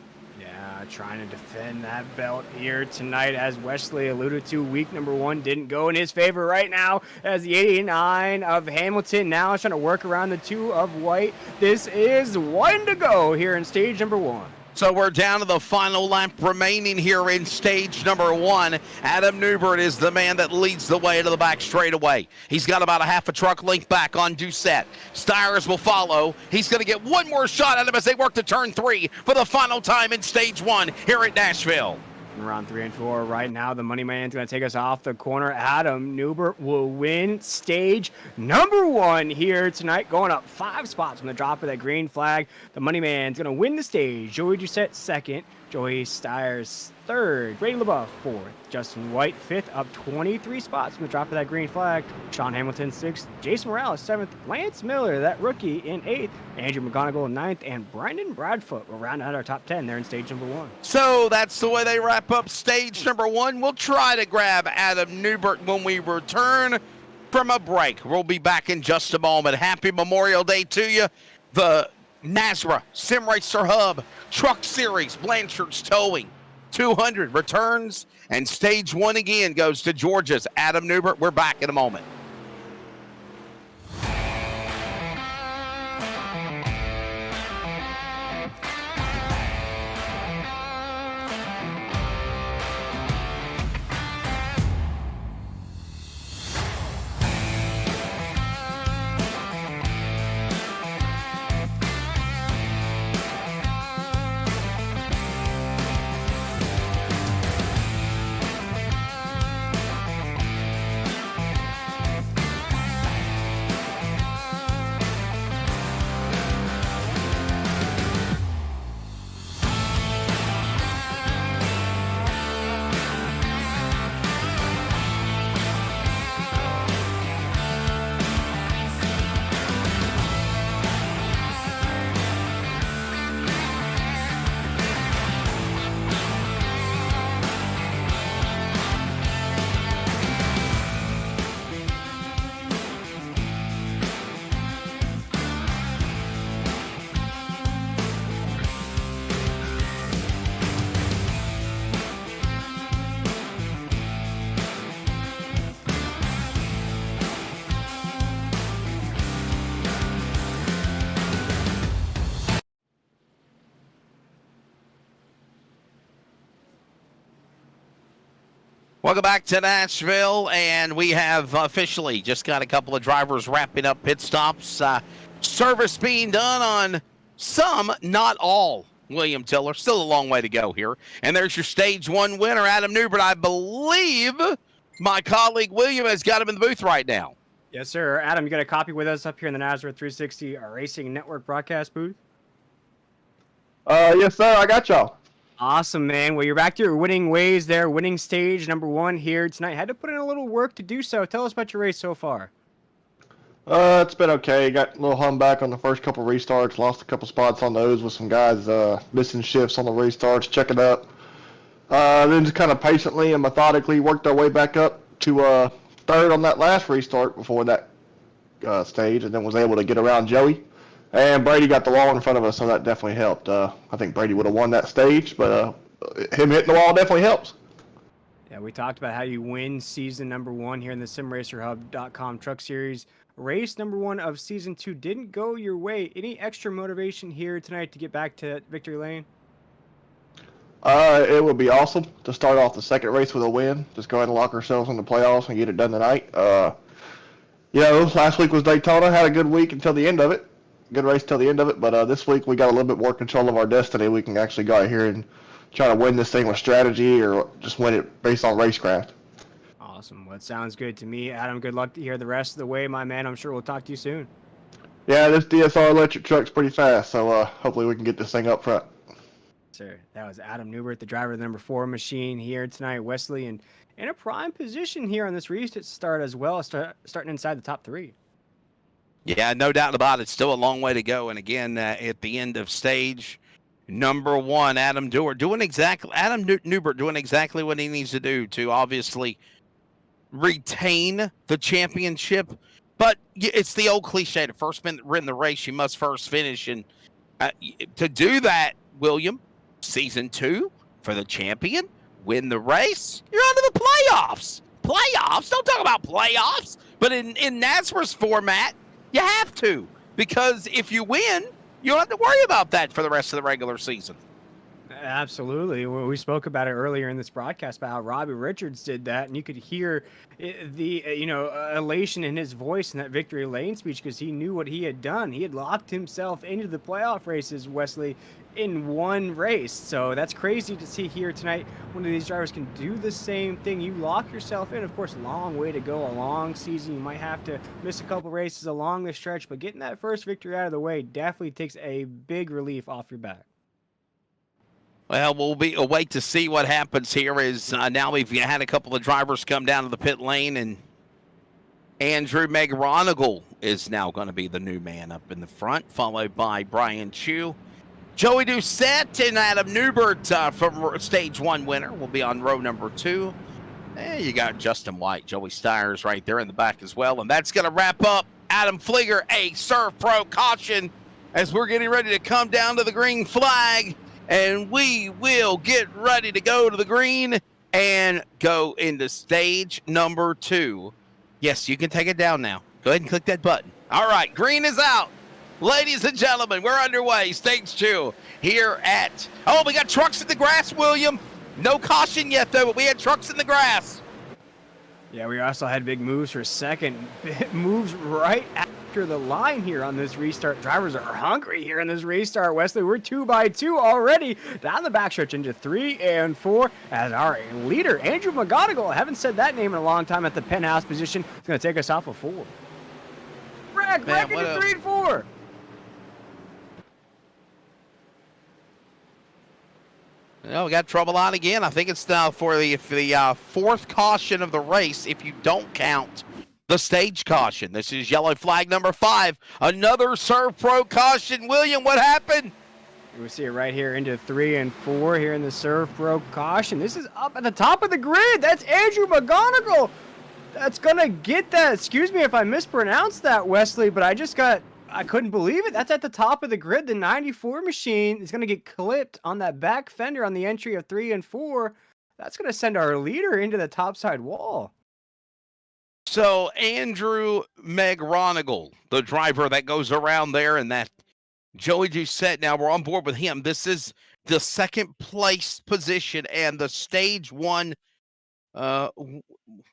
Trying to defend that belt here tonight. As Wesley alluded to, week number 1 didn't go in his favor right now as the 89 of Hamilton now is trying to work around the 2 of White. This is 1 to go here in stage number 1. So we're down to the final lap remaining here in stage number 1. Adam Newbert is the man that leads the way to the back straightaway. He's got about a half a truck length back on Doucette. Stiers will follow. He's going to get one more shot at him as they work to turn 3 for the final time in stage 1 here at Nashville. Around 3 and 4 right now, the money man's going to take us off the corner. Adam Newbert will win stage number 1 here tonight, going up 5 spots from the drop of that green flag. The money man's going to win the stage. Joey Doucette 2nd, Joey Stiers 3rd, Brady LaBeouf 4th, Justin White 5th, up 23 spots from the drop of that green flag. Sean Hamilton 6th, Jason Morales 7th, Lance Miller, that rookie, in 8th, Andrew McGonigal in 9th, and Brandon Bradfoot will round out our top 10 there in stage number 1. So that's the way they wrap up stage number 1. We'll try to grab Adam Newbert when we return from a break. We'll be back in just a moment. Happy Memorial Day to you. The Nazareth Sim Racer Hub Truck Series Blanchard's Towing 200 returns, and stage 1 again goes to Georgia's Adam Newbert. We're back in a moment. Welcome back to Nashville, and we have officially just got a couple of drivers wrapping up pit stops. Service being done on some, not all. William Tiller, still a long way to go here. And there's your stage one winner, Adam Newbert. I believe my colleague William has got him in the booth right now. Yes, sir. Adam, you got a copy with us up here in the Nazareth 360 Racing Network broadcast booth? Yes, sir. I got y'all. Awesome, man. Well, you're back to your winning ways there, winning stage number one here tonight. Had to put in a little work to do so. Tell us about your race so far. It's been okay. Got a little hum back on the first couple restarts. Lost a couple spots on those with some guys missing shifts on the restarts. Check it up. Then just kind of patiently and methodically worked our way back up to third on that last restart before that stage, and then was able to get around Joey. And Brady got the wall in front of us, so that definitely helped. I think Brady would have won that stage, but him hitting the wall definitely helps. Yeah, we talked about how you win season number one here in the SimRacerHub.com Truck Series. Race number one of season two didn't go your way. Any extra motivation here tonight to get back to victory lane? It would be awesome to start off the second race with a win. Just go ahead and lock ourselves in the playoffs and get it done tonight. Last week was Daytona. Had a good week until the end of it. Good race till the end of it, but this week we got a little bit more control of our destiny. We can actually go out here and try to win this thing with strategy or just win it based on racecraft. Awesome. Well, it sounds good to me. Adam, good luck to here the rest of the way, my man. I'm sure we'll talk to you soon. Yeah, this DSR electric truck's pretty fast, so hopefully we can get this thing up front. Sir, that was Adam Newbert, the driver of the number 4 machine here tonight. Wesley in a prime position here on this restart as well, starting inside the top 3. Yeah, no doubt about it. Still a long way to go. And again, at the end of stage number one, Adam Newbert doing exactly what he needs to do to obviously retain the championship. But it's the old cliche: to first win the race, you must first finish. And to do that, William, season 2 for the champion, win the race, you're on to the playoffs. Playoffs? Don't talk about playoffs. But in Nazareth's format, you have to, because if you win, you don't have to worry about that for the rest of the regular season. Absolutely. We spoke about it earlier in this broadcast about how Robbie Richards did that, and you could hear the elation in his voice in that victory lane speech because he knew what he had done. He had locked himself into the playoff races, Wesley, in one race. So that's crazy to see here tonight. One of these drivers can do the same thing. You lock yourself in. Of course, long way to go, a long season. You might have to miss a couple races along the stretch, but getting that first victory out of the way definitely takes a big relief off your back. Well, we'll wait to see what happens here. Is now we've had a couple of drivers come down to the pit lane, and Andrew McGonigal is now going to be the new man up in the front, followed by Brian Chu. Joey Doucette and Adam Newbert from stage 1 winner will be on row number 2. And you got Justin White, Joey Stiers right there in the back as well. And that's going to wrap up Adam Flieger, a Surf Pro caution, as we're getting ready to come down to the green flag. And we will get ready to go to the green and go into stage number 2. Yes, you can take it down now. Go ahead and click that button. All right, green is out. Ladies and gentlemen, we're underway. Stage 2 here at... Oh, we got trucks in the grass, William. No caution yet, though, but we had trucks in the grass. Yeah, we also had big moves for second. Moves right after the line here on this restart. Drivers are hungry here in this restart, Wesley. We're 2 by 2 already. Down the backstretch into 3 and 4 as our leader, Andrew McGonigal. I haven't said that name in a long time at the penthouse position. It's going to take us off of 4. Wreck into 3 and 4. Oh, we got trouble on again. I think it's now for the fourth caution of the race, if you don't count the stage caution. This is yellow flag number 5. Another Surf Pro caution. William, what happened? We see it right here into 3 and 4 here in the Surf Pro caution. This is up at the top of the grid. That's Andrew McGonigal. That's going to get that. Excuse me if I mispronounced that, Wesley, but I couldn't believe it. That's at the top of the grid. The 94 machine is going to get clipped on that back fender on the entry of 3 and 4. That's going to send our leader into the topside wall. So Andrew McGonigal, the driver that goes around there, and that Joey Doucette, now we're on board with him. This is the second place position and the stage 1 Well,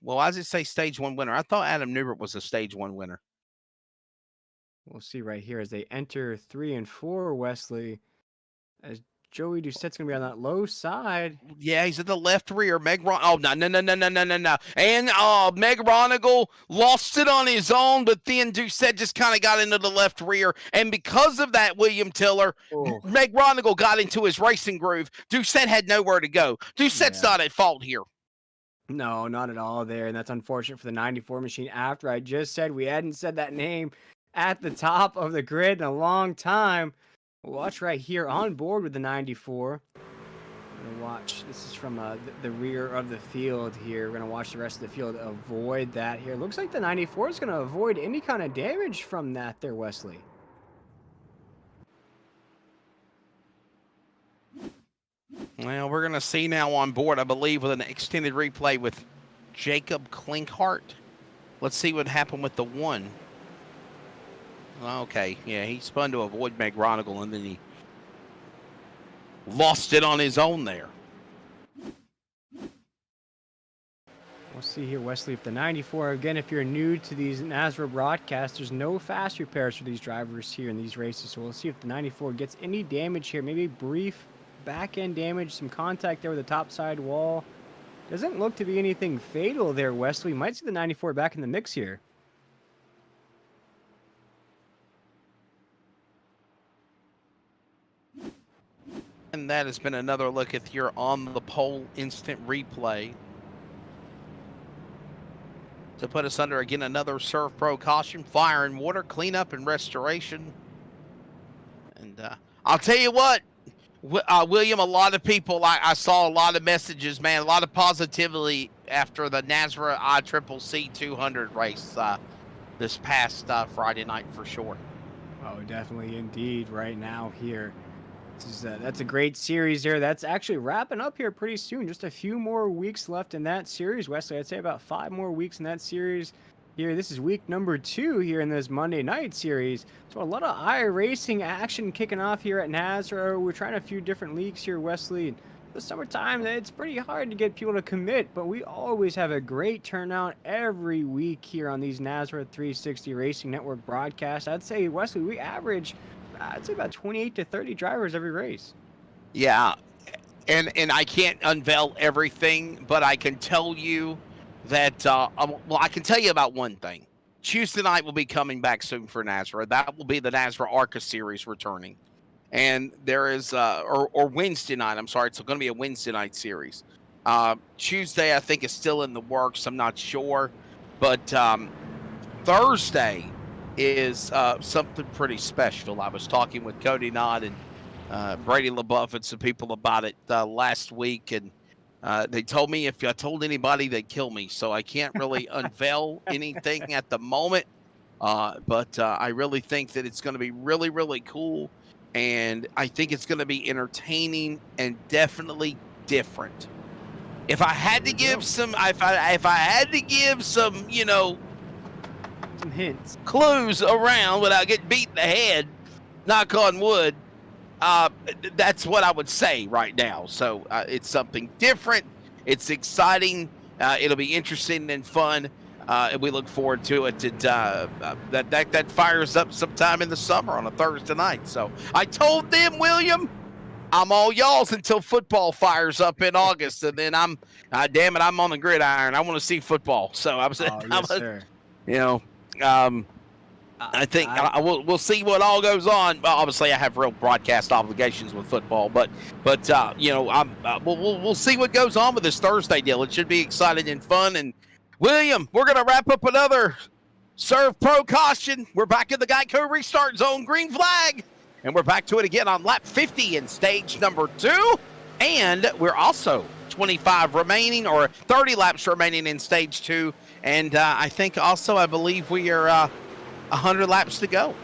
why does it say stage 1 winner? I thought Adam Newbert was a stage 1 winner. We'll see right here as they enter 3 and 4, Wesley. As Joey Doucette's going to be on that low side. Yeah, he's at the left rear. Oh, no. And Meg Ronigal lost it on his own, but then Doucette just kind of got into the left rear. And because of that, William Tiller, Meg Ronigal got into his racing groove. Doucette had nowhere to go. Doucette's not at fault here. No, not at all there. And that's unfortunate for the 94 machine. After I just said we hadn't said that name at the top of the grid in a long time. Watch right here on board with the 94. We're going to watch. This is from the rear of the field here. We're going to watch the rest of the field avoid that here. Looks like the 94 is going to avoid any kind of damage from that there, Wesley. Well, we're going to see now on board, I believe, with an extended replay with Jacob Klinkhart. Let's see what happened with the 1. Okay, yeah, he spun to avoid Meg Ronigal, and then he lost it on his own there. We'll see here, Wesley, if the 94, again, if you're new to these NASRA broadcasts, there's no fast repairs for these drivers here in these races. So we'll see if the 94 gets any damage here, maybe brief back-end damage, some contact there with the top side wall. Doesn't look to be anything fatal there, Wesley. Might see the 94 back in the mix here. And that has been another look at your on the pole instant replay to put us under again another Serve Pro caution, fire and water cleanup and restoration. And I'll tell you what, William, a lot of people, I saw a lot of messages, man, a lot of positivity after the NASRA ICCC 200 race this past Friday night for sure. Oh, definitely indeed right now here. That's a great series there. That's actually wrapping up here pretty soon. Just a few more weeks left in that series, Wesley. I'd say about 5 more weeks in that series here. This is week number 2 here in this Monday night series. So a lot of iRacing action kicking off here at NASRA. We're trying a few different leagues here, Wesley. The summertime, it's pretty hard to get people to commit, but we always have a great turnout every week here on these NASRA 360 Racing Network broadcasts. I'd say, Wesley, we average I'd say about 28 to 30 drivers every race. Yeah, and I can't unveil everything, but I can tell you that, I can tell you about one thing. Tuesday night will be coming back soon for NASRA. That will be the NASRA ARCA series returning. And there is, or Wednesday night, I'm sorry, it's going to be a Wednesday night series. Tuesday, I think, is still in the works. I'm not sure. But Thursday is something pretty special. I was talking with Cody Nod and Brady LaBeouf and some people about it last week, and they told me if I told anybody, they'd kill me. So I can't really unveil anything at the moment, but I really think that it's going to be really, really cool, and I think it's going to be entertaining and definitely different. If I had to give some, if I had to give some, you know, some hints, clues around without getting beat in the head, knock on wood, that's what I would say right now. So it's something different. It's exciting. It'll be interesting and fun. And we look forward to it. That fires up sometime in the summer on a Thursday night. So I told them, William, I'm all y'all's until football fires up in August, and then I'm on the gridiron. I want to see football. So I think we'll see what all goes on. Obviously, I have real broadcast obligations with football, but we'll see what goes on with this Thursday deal. It should be exciting and fun. And William, we're gonna wrap up another Serve Pro caution. We're back in the Geico restart zone, green flag. And we're back to it again on lap 50 in stage number 2. And we're also 25 remaining, or 30 laps remaining in stage 2. And I think also, I believe we are 100 laps to go.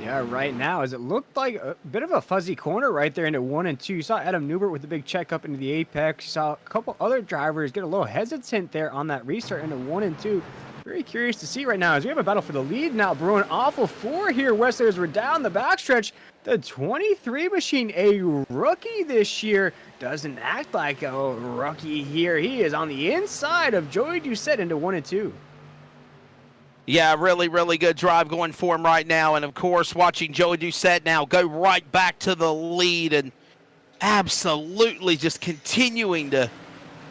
Yeah, right now, as it looked like a bit of a fuzzy corner right there into 1 and 2. You saw Adam Newbert with the big check up into the apex. You saw a couple other drivers get a little hesitant there on that restart into 1 and 2. Very curious to see right now as we have a battle for the lead now brewing off of 4 here, Wesley, as we're down the backstretch. The 23 machine, a rookie this year, doesn't act like a rookie here. He is on the inside of Joey Doucette into 1 and 2. Yeah, really, really good drive going for him right now. And, of course, watching Joey Doucette now go right back to the lead and absolutely just continuing to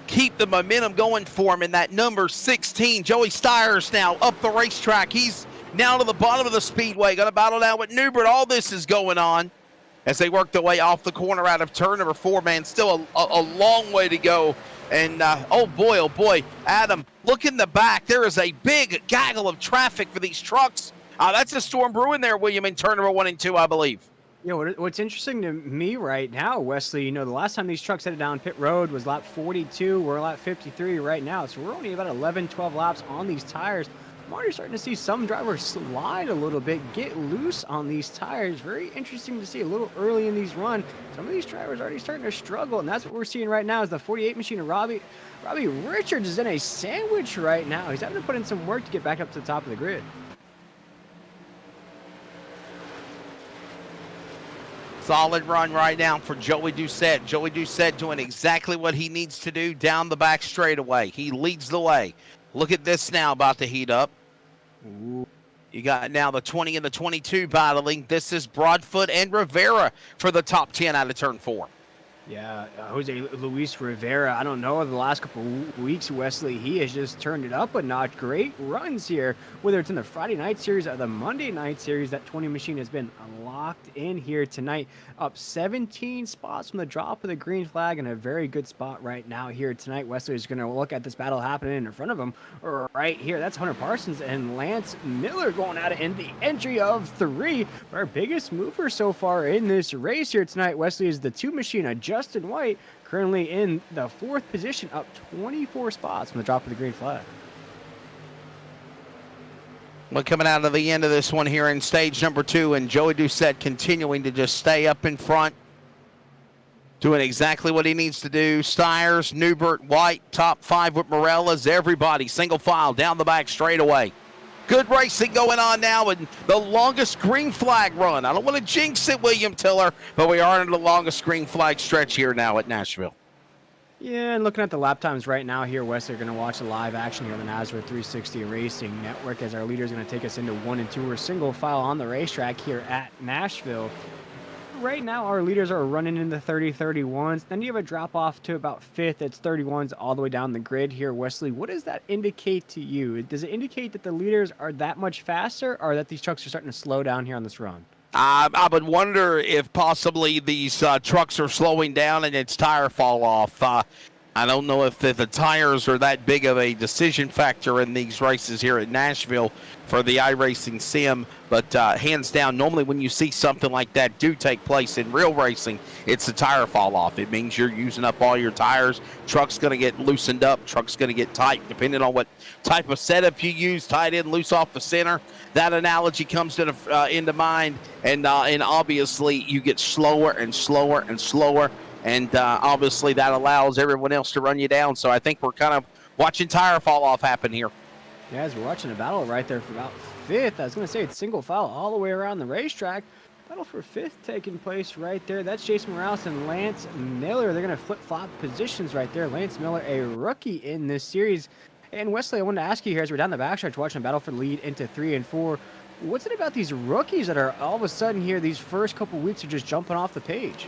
keep the momentum going for him in that number 16. Joey Stiers now up the racetrack. He's now to the bottom of the speedway. Going to battle now with Newbert. All this is going on as they work their way off the corner out of turn number 4, man. Still a long way to go. And, oh, boy, Adam, look in the back. There is a big gaggle of traffic for these trucks. That's a storm brewing there, William, in turn number 1 and 2, I believe. You know, what's interesting to me right now, Wesley, you know, the last time these trucks headed down pit road was lap 42. We're lap 53 right now. So we're only about 11, 12 laps on these tires. I'm already starting to see some drivers slide a little bit, get loose on these tires. Very interesting to see a little early in these runs. Some of these drivers already starting to struggle, and that's what we're seeing right now is the 48 machine of Robbie Richards is in a sandwich right now. He's having to put in some work to get back up to the top of the grid. Solid run right now for Joey Doucette. Joey Doucette doing exactly what he needs to do down the back straightaway. He leads the way. Look at this now about to heat up. Ooh. You got now the 20 and the 22 battling. This is Broadfoot and Rivera for the top 10 out of turn 4. Yeah, Jose Luis Rivera, I don't know, the last couple weeks, Wesley, he has just turned it up a notch. Great runs here, whether it's in the Friday night series or the Monday night series. That 20 machine has been locked in here tonight. Up 17 spots from the drop of the green flag, and a very good spot right now here tonight. Wesley is going to look at this battle happening in front of him right here. That's Hunter Parsons and Lance Miller going at it in the entry of 3. Our biggest mover so far in this race here tonight, Wesley, is the 2 machine of Justin White, currently in the 4th position, up 24 spots from the drop of the green flag. Well, coming out of the end of this one here in stage number 2, and Joey Doucette continuing to just stay up in front, doing exactly what he needs to do. Stiers, Newbert, White, top 5 with Morellas, everybody single file down the back straightaway. Good racing going on now in the longest green flag run. I don't want to jinx it, William Tiller, but we are in the longest green flag stretch here now at Nashville. Yeah, and looking at the lap times right now here, Wes, they're going to watch the live action here on the NASRA 360 Racing Network as our leader is going to take us into 1 and 2. We're single file on the racetrack here at Nashville. Right now, our leaders are running in the 30-31s. Then you have a drop off to about 5th. It's 31s all the way down the grid here, Wesley. What does that indicate to you? Does it indicate that the leaders are that much faster, or that these trucks are starting to slow down here on this run? I would wonder if possibly these trucks are slowing down and it's tire fall off. I don't know if the tires are that big of a decision factor in these races here at Nashville for the iRacing sim, but hands down, normally when you see something like that do take place in real racing, it's a tire fall off. It means you're using up all your tires. Truck's going to get loosened up. Truck's going to get tight, depending on what type of setup you use, tight in, loose off the center. That analogy comes into mind, and obviously you get slower and slower and slower. And obviously that allows everyone else to run you down. So I think we're kind of watching tire fall off happen here. Yeah, as we're watching a battle right there for about 5th. I was going to say it's single file all the way around the racetrack. Battle for 5th taking place right there. That's Jason Morales and Lance Miller. They're going to flip-flop positions right there. Lance Miller, a rookie in this series. And Wesley, I wanted to ask you here as we're down the backstretch watching a battle for the lead into 3 and 4. What's it about these rookies that are all of a sudden here, these first couple weeks are just jumping off the page?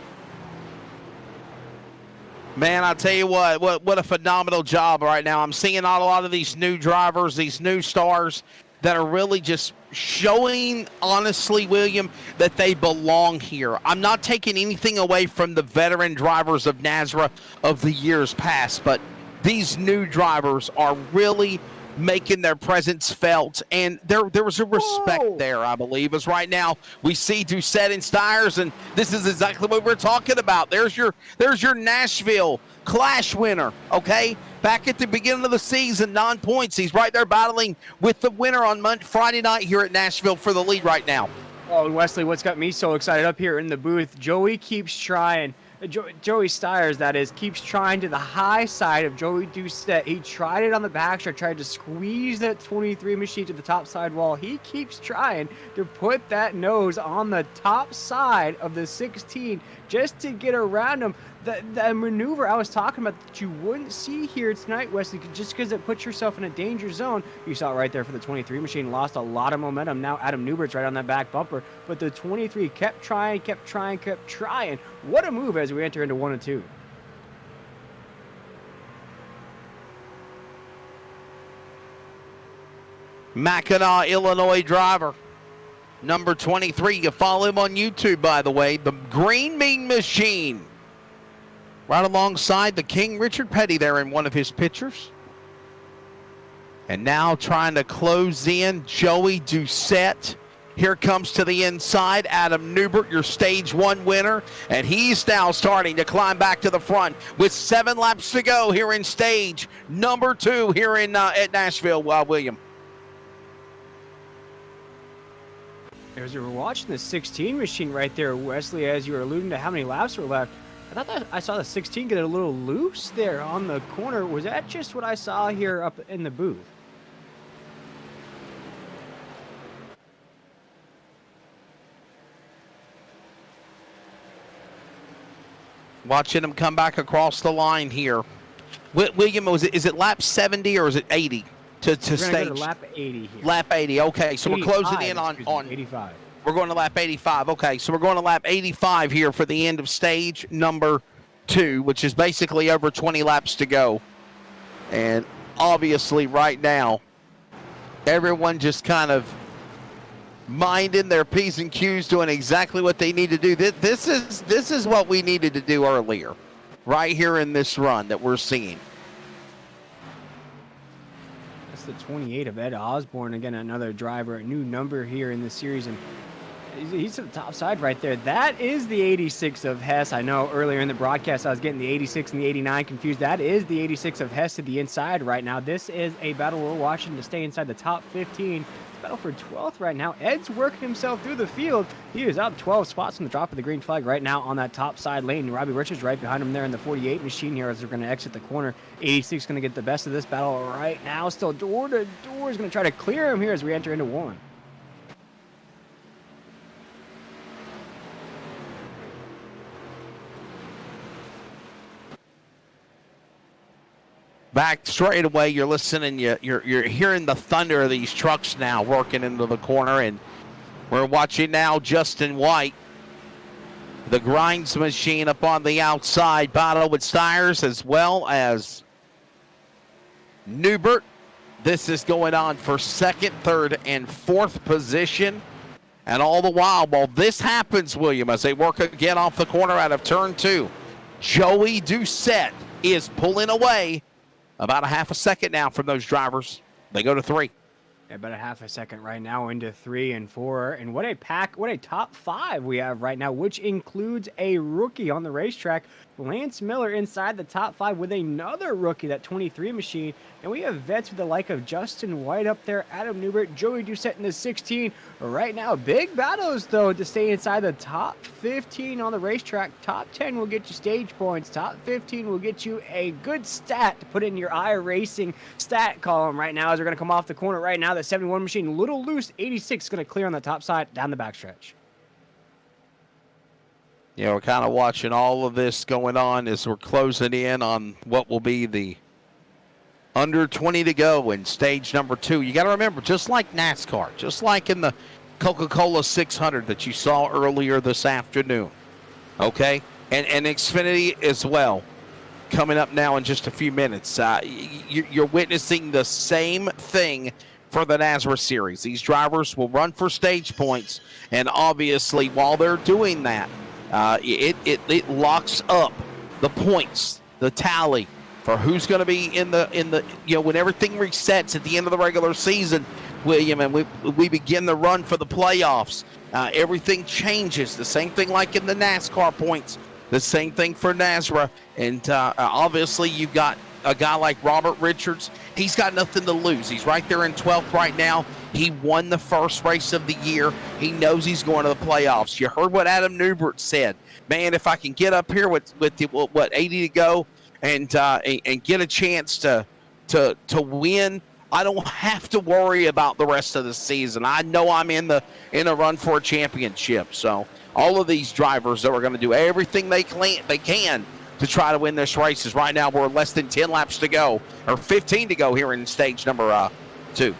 Man, I'll tell you what a phenomenal job right now. I'm seeing a lot of these new drivers, these new stars that are really just showing, honestly, William, that they belong here. I'm not taking anything away from the veteran drivers of NASRA of the years past, but these new drivers are really making their presence felt, and there was a respect there, I believe, as right now we see Doucette and Stiers, and this is exactly what we're talking about. There's your Nashville Clash winner, okay? Back at the beginning of the season, 9 points. He's right there battling with the winner on Friday night here at Nashville for the lead right now. Oh, Wesley, what's got me so excited up here in the booth, Joey keeps trying. Joey Stiers, that is, keeps trying to the high side of Joey Doucette. He tried it on the backstretch, tried to squeeze that 23 machine to the top side wall. He keeps trying to put that nose on the top side of the 16 just to get around him. The maneuver I was talking about that you wouldn't see here tonight, Wesley, just because it puts yourself in a danger zone. You saw it right there for the 23 machine, lost a lot of momentum. Now Adam Newbert's right on that back bumper, but the 23 kept trying. What a move as we enter into 1 and 2. Mackinac, Illinois driver, number 23. You follow him on YouTube, by the way. The Green Mean Machine. Right alongside the King, Richard Petty, there in one of his pictures. And now trying to close in, Joey Doucette. Here comes to the inside, Adam Newbert, your stage 1 winner. And he's now starting to climb back to the front with 7 laps to go here in stage number 2 here in at Nashville, William. As we were watching the 16 machine right there, Wesley, as you were alluding to how many laps were left, I thought that I saw the 16 get a little loose there on the corner. Was that just what I saw here up in the booth? Watching him come back across the line here. William, is it lap 70 or is it 80 to stage? Go to lap 80 here. Lap 80, okay. So we're closing in on 85. We're going to lap 85. Okay, so we're going to lap 85 here for the end of stage number 2, which is basically over 20 laps to go. And obviously right now, everyone just kind of minding their P's and Q's, doing exactly what they need to do. This is what we needed to do earlier, right here in this run that we're seeing. That's the 28 of Ed Osborne. Again, another driver, a new number here in this series. And he's to the top side right there. That is the 86 of Hess. I know earlier in the broadcast I was getting the 86 and the 89 confused. That is the 86 of Hess to the inside right now. This is a battle we're watching to stay inside the top 15. It's a battle for 12th right now. Ed's working himself through the field. He is up 12 spots from the drop of the green flag right now on that top side lane. Robbie Richards right behind him there in the 48 machine here as they're going to exit the corner. 86 going to get the best of this battle right now. Still door to door is going to try to clear him here as we enter into 1. Back straight away, you're listening, you're hearing the thunder of these trucks now working into the corner, and we're watching now Justin White, the grinds machine up on the outside, battle with Stiers as well as Newbert. This is going on for 2nd, 3rd, and 4th position. And all the while this happens, William, as they work again off the corner out of turn 2, Joey Doucette is pulling away. About a half a second now from those drivers. They go to 3. Yeah, about a half a second right now into 3 and 4. And what a top 5 we have right now, which includes a rookie on the racetrack. Lance Miller inside the top 5 with another rookie, that 23 machine. And we have vets with the like of Justin White up there, Adam Newbert, Joey Doucette in the 16. Right now, big battles, though, to stay inside the top 15 on the racetrack. Top 10 will get you stage points. Top 15 will get you a good stat to put in your iRacing stat column right now as they're going to come off the corner right now. The 71 machine, a little loose. 86 is going to clear on the top side, down the backstretch. You know, we're kind of watching all of this going on as we're closing in on what will be the under 20 to go in stage number 2. You got to remember, just like NASCAR, just like in the Coca-Cola 600 that you saw earlier this afternoon, okay? And Xfinity as well, coming up now in just a few minutes. You're witnessing the same thing for the NASCAR series. These drivers will run for stage points, and obviously while they're doing that, it locks up the points, the tally for who's going to be in the when everything resets at the end of the regular season, William, and we begin the run for the playoffs. Everything changes. The same thing like in the NASCAR points, the same thing for NASRA. And obviously you've got a guy like Robert Richards. He's got nothing to lose. He's right there in 12th right now. He won the first race of the year. He knows he's going to the playoffs. You heard what Adam Newbert said. Man, if I can get up here with 80 to go and get a chance to win, I don't have to worry about the rest of the season. I know I'm in a run for a championship. So all of these drivers that are going to do everything they can to try to win this race. Is right now we're less than 10 laps to go, or 15 to go here in stage number 2.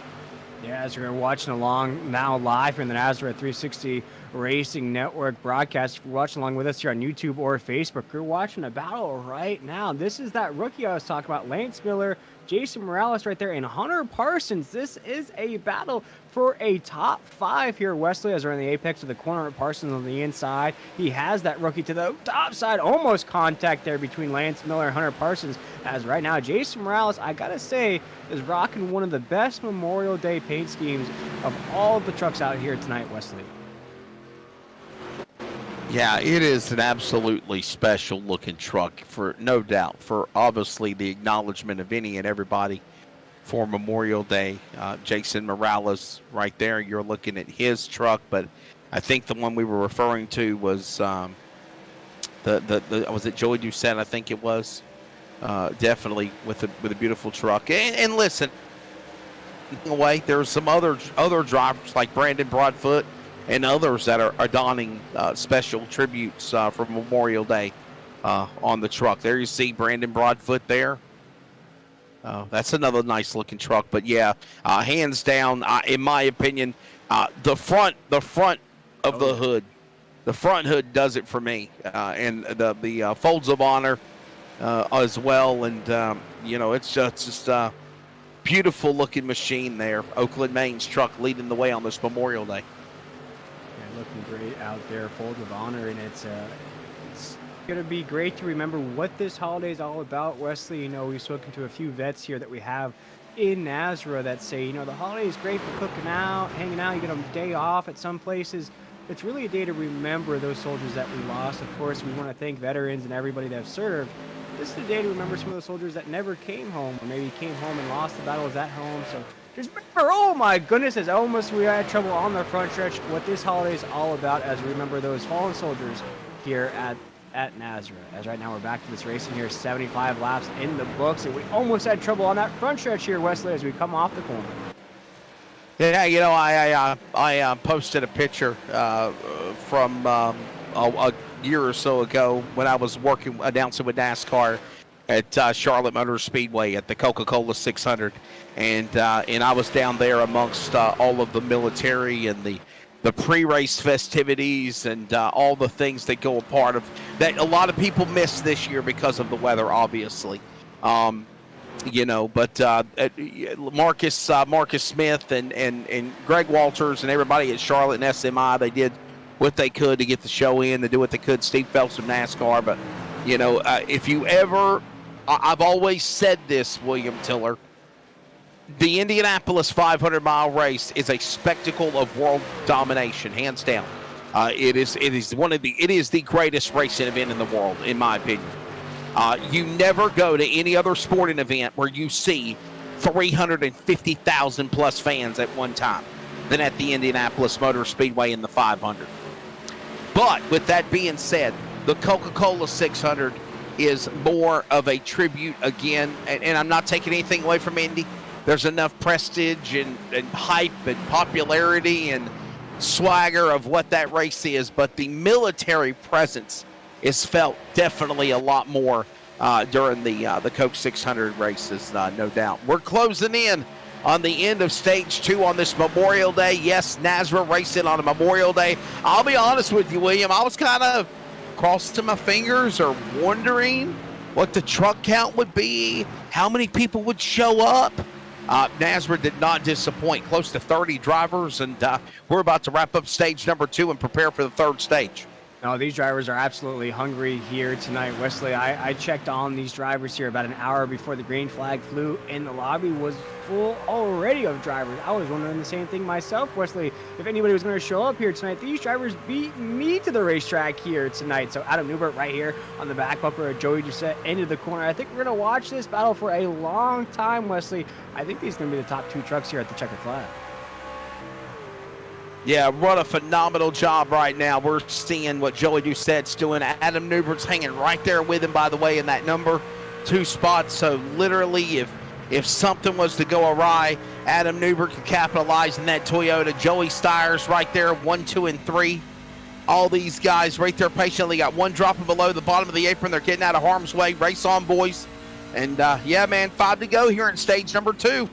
Yeah, as we're watching along now live here in the Nazareth 360 Racing Network broadcast. If you're watching along with us here on YouTube or Facebook, you're watching a battle right now. This is that rookie I was talking about, Lance Miller, Jason Morales right there, and Hunter Parsons. This is a battle for a top 5 here, Wesley, as we're in the apex of the corner. Parsons on the inside. He has that rookie to the top side. Almost contact there between Lance Miller and Hunter Parsons. As right now, Jason Morales, I gotta say, is rocking one of the best Memorial Day paint schemes of all of the trucks out here tonight, Wesley. Yeah, it is an absolutely special looking truck, for no doubt, for obviously the acknowledgement of any and everybody for Memorial Day. Jason Morales right there, you're looking at his truck, but I think the one we were referring to was was it Joey Doucette? I think it was. Definitely with a beautiful truck. And listen, away, there's some other drivers like Brandon Broadfoot and others that are donning special tributes for Memorial Day on the truck. There you see Brandon Broadfoot there. That's another nice looking truck. But yeah, hands down, in my opinion, the front of the hood, the front hood does it for me, and the folds of honor as well. And it's just a beautiful looking machine there. Oakland, Maine's truck leading the way on this Memorial Day. Looking great out there, folds of honor, and it's going to be great to remember what this holiday is all about, Wesley. We've spoken to a few vets here that we have in Nazareth that say, the holiday is great for cooking out, hanging out, you get a day off at some places. It's really a day to remember those soldiers that we lost. Of course, we want to thank veterans and everybody that have served. This is a day to remember some of those soldiers that never came home, or maybe came home and lost the battles at home. So just remember, oh my goodness, as almost we had trouble on the front stretch, what this holiday is all about, as we remember those fallen soldiers here at Nazareth. As right now we're back to this racing here, 75 laps in the books, and we almost had trouble on that front stretch here, Wesley, as we come off the corner. Yeah, I posted a picture from a year or so ago when I was announcing with NASCAR at Charlotte Motor Speedway at the Coca-Cola 600, and I was down there amongst all of the military and the pre-race festivities and all the things that go a part of that. A lot of people missed this year because of the weather, obviously. But Marcus Smith and Greg Walters and everybody at Charlotte and SMI, they did what they could to get the show in. They did what they could. Steve Phelps of NASCAR, but if you ever, I've always said this, William Tiller, the Indianapolis 500-mile race is a spectacle of world domination, hands down. It is the greatest racing event in the world, in my opinion. You never go to any other sporting event where you see 350,000 plus fans at one time than at the Indianapolis Motor Speedway in the 500. But with that being said, the Coca-Cola 600 is more of a tribute again, and I'm not taking anything away from Indy. There's enough prestige and hype and popularity and swagger of what that race is, but the military presence is felt definitely a lot more during the Coke 600 races, no doubt. We're closing in on the end of stage 2 on this Memorial Day. Yes, Nazareth racing on a Memorial Day. I'll be honest with you, William, I was kind of crossing my fingers or wondering what the truck count would be, how many people would show up. Nazareth did not disappoint, close to 30 drivers, and we're about to wrap up stage number 2 and prepare for the third stage. No, these drivers are absolutely hungry here tonight, Wesley. I checked on these drivers here about an hour before the green flag flew, and the lobby was full already of drivers. I was wondering the same thing myself, Wesley, if anybody was going to show up here tonight. These drivers beat me to the racetrack here tonight. So Adam Newbert right here on the back bumper of Joey Doucette into the corner. I think we're going to watch this battle for a long time, Wesley. I think these are going to be the top 2 trucks here at the checkered flag. Yeah, what a phenomenal job right now. We're seeing what Joey Doucette's doing. Adam Newbert's hanging right there with him, by the way, in that number 2 spot. So literally, if something was to go awry, Adam Newbert could capitalize in that Toyota. Joey Stiers right there, 1, 2, and 3. All these guys right there patiently got one dropping below the bottom of the apron. They're getting out of harm's way. Race on, boys. And, yeah, man, 5 to go here in stage number 2.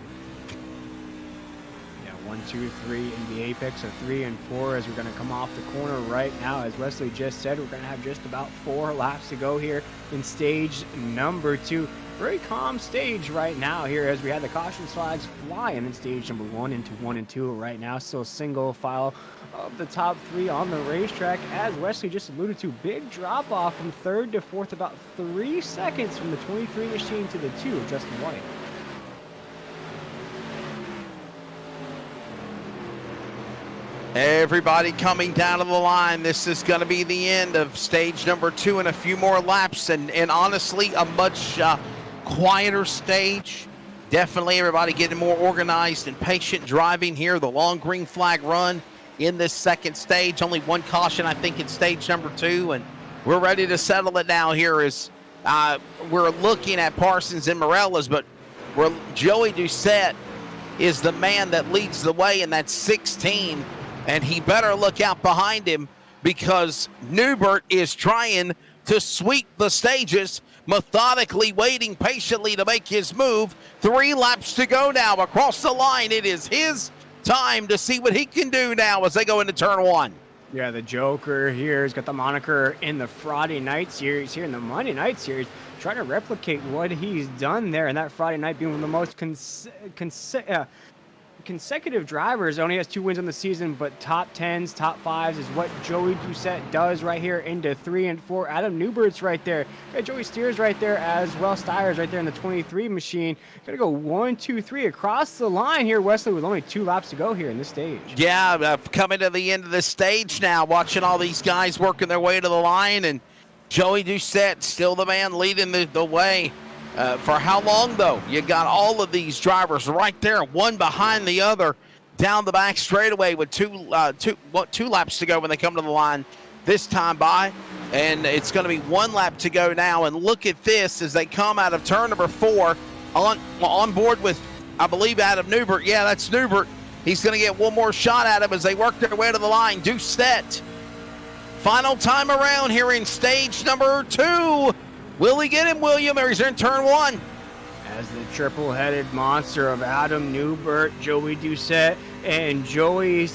1, 2, 3 in the apex of 3 and 4 as we're going to come off the corner right now. As Wesley just said, we're going to have just about 4 laps to go here in stage number 2. Very calm stage right now here as we have the caution flags flying in stage number 1 into 1 and 2 right now. Still single file of the top 3 on the racetrack. As Wesley just alluded to, big drop off from 3rd to 4th, about 3 seconds from the 23 machine to the 2 of Justin White. Everybody coming down to the line. This is going to be the end of stage number 2 and a few more laps. And honestly, a much quieter stage. Definitely everybody getting more organized and patient driving here. The long green flag run in this second stage. Only one caution, I think, in stage number 2. And we're ready to settle it now here as we're looking at Parsons and Morellas. But Joey Doucette is the man that leads the way in that 16. And he better look out behind him because Newbert is trying to sweep the stages, methodically waiting patiently to make his move. 3 laps to go now across the line. It is his time to see what he can do now as they go into turn 1. Yeah, the Joker here has got the moniker in the Friday Night Series here in the Monday Night Series, trying to replicate what he's done there. And that Friday night being one of the most consecutive drivers. Only has 2 wins on the season, but top 10s, top 5s is what Joey Doucette does right here into 3 and 4. Adam Newbert's right there. Got Joey Stiers right there as well. Stiers right there in the 23 machine. Gonna go 1, 2, 3 across the line here, Wesley, with only 2 laps to go here in this stage. Yeah, coming to the end of this stage now, watching all these guys working their way to the line, and Joey Doucette still the man leading the way. For how long, though? You got all of these drivers right there, one behind the other, down the back straightaway with two laps to go when they come to the line this time by. And it's going to be 1 lap to go now. And look at this as they come out of turn number 4 on board with, I believe, Adam Newbert. Yeah, that's Newbert. He's going to get one more shot at him as they work their way to the line. Doucette, final time around here in stage number 2. Will he get him, William, or he's in turn 1? As the triple-headed monster of Adam Newbert, Joey Doucette, and Joey